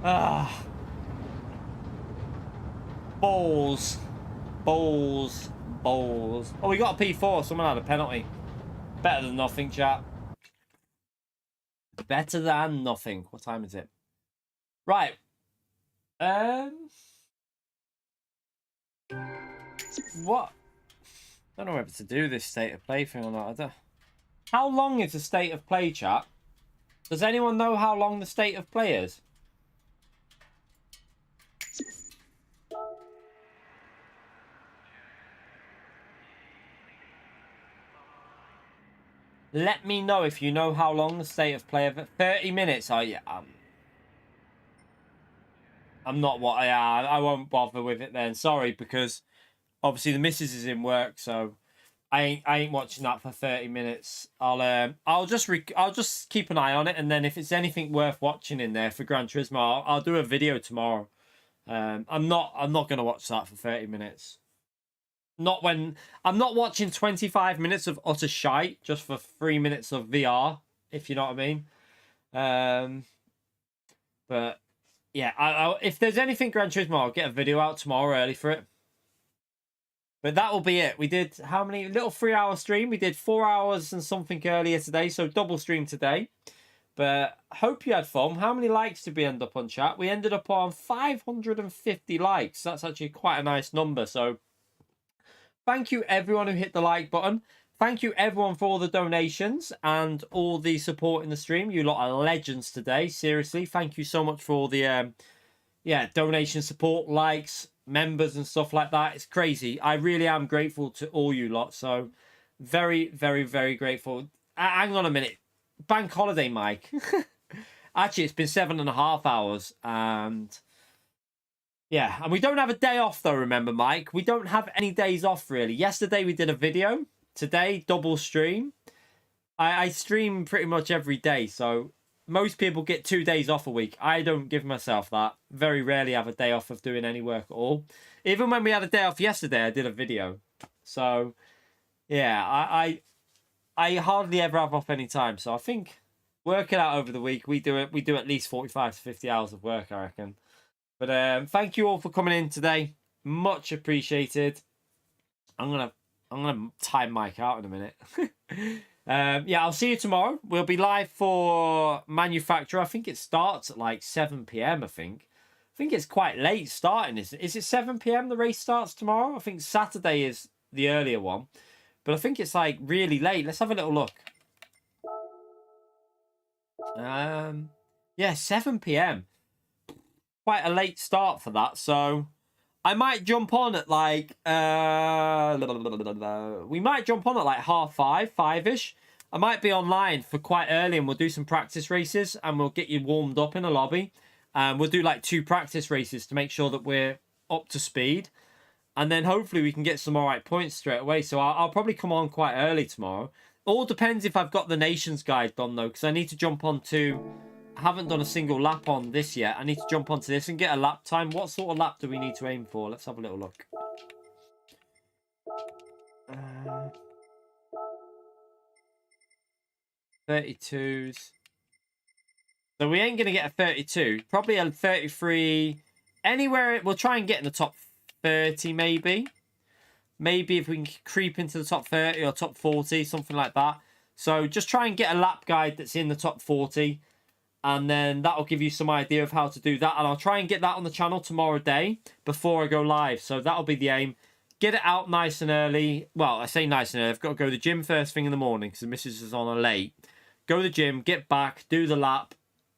Ah. Balls. Balls. Balls. Oh, we got a P4. Someone had a penalty. Better than nothing, chat. Better than nothing. What time is it? Right. What? I don't know whether to do this state of play thing or not. I don't... How long is the state of play, chat? Does anyone know how long the state of play is? Let me know if you know how long the state of play of it. 30 minutes. Oh yeah. I'm not what I won't bother with it then. Sorry, because obviously the missus is in work, so I ain't watching that for 30 minutes. I'll just keep an eye on it, and then if it's anything worth watching in there for Gran Turismo, I'll do a video tomorrow. I'm not gonna watch that for 30 minutes. Not when I'm not watching 25 minutes of utter shite just for 3 minutes of VR, if you know what I mean. But yeah, if there's anything Gran Turismo, I'll get a video out tomorrow early for it. But that will be it. We did how many? Little 3-hour stream. We did 4 hours and something earlier today, so double stream today. But hope you had fun. How many likes did we end up on, chat? We ended up on 550 likes. That's actually quite a nice number. So thank you everyone who hit the like button. Thank you everyone for all the donations and all the support in the stream. You lot are legends today. Seriously, thank you so much for all the donation support, likes, members and stuff like that. It's crazy. I really am grateful to all you lot. So very, very, very grateful. Hang on a minute. Bank holiday, Mike. Actually, it's been 7.5 hours, and yeah, and we don't have a day off though, remember, Mike? We don't have any days off, really. Yesterday, we did a video. Today, double stream. I stream pretty much every day, so most people get 2 days off a week. I don't give myself that. Very rarely have a day off of doing any work at all. Even when we had a day off yesterday, I did a video. So, yeah, I hardly ever have off any time. So I think working out over the week, we do at least 45 to 50 hours of work, I reckon. But thank you all for coming in today. Much appreciated. I'm gonna time Mike out in a minute. Yeah, I'll see you tomorrow. We'll be live for Manufacturer. I think it starts at like 7 p.m. I think it's quite late starting. Is it 7 p.m. the race starts tomorrow? I think Saturday is the earlier one, but I think it's like really late. Let's have a little look. Yeah, 7 p.m. Quite a late start for that. So I might jump on at like we might jump on at like 5:30, 5-ish. I might be online for quite early, and we'll do some practice races, and we'll get you warmed up in a lobby, We'll do like 2 practice races to make sure that we're up to speed. And then hopefully we can get some all right points straight away. So I'll probably come on quite early tomorrow. All depends if I've got the Nations Guide done, though, because I need to jump onto... I haven't done a single lap on this yet. I need to jump onto this and get a lap time. What sort of lap do we need to aim for? Let's have a little look. 32s. So we ain't going to get a 32. Probably a 33. Anywhere... We'll try and get in the top 30, maybe. Maybe if we can creep into the top 30 or top 40, something like that. So just try and get a lap guide that's in the top 40. And then that'll give you some idea of how to do that. And I'll try and get that on the channel tomorrow day before I go live. So that'll be the aim. Get it out nice and early. Well, I say nice and early. I've got to go to the gym first thing in the morning because the missus is on a late. Go to the gym, get back, do the lap,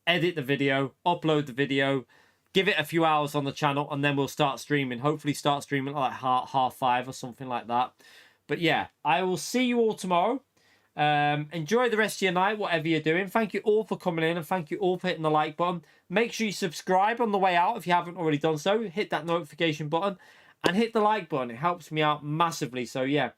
edit the video, upload the video, give it a few hours on the channel, and then we'll start streaming. Hopefully start streaming like half 5 or something like that. But yeah, I will see you all tomorrow. Enjoy the rest of your night, whatever you're doing. Thank you all for coming in, and thank you all for hitting the like button. Make sure you subscribe on the way out if you haven't already done so. Hit that notification button and hit the like button. It helps me out massively. So yeah,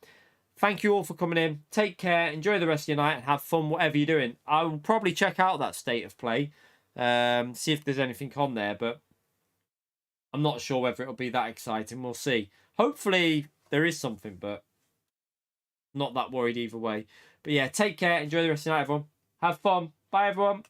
thank you all for coming in. Take care, enjoy the rest of your night, and have fun whatever you're doing. I will probably check out that state of play, see if there's anything on there, but I'm not sure whether it'll be that exciting. We'll see. Hopefully there is something, but not that worried either way. But yeah, take care. Enjoy the rest of the night, everyone. Have fun. Bye, everyone.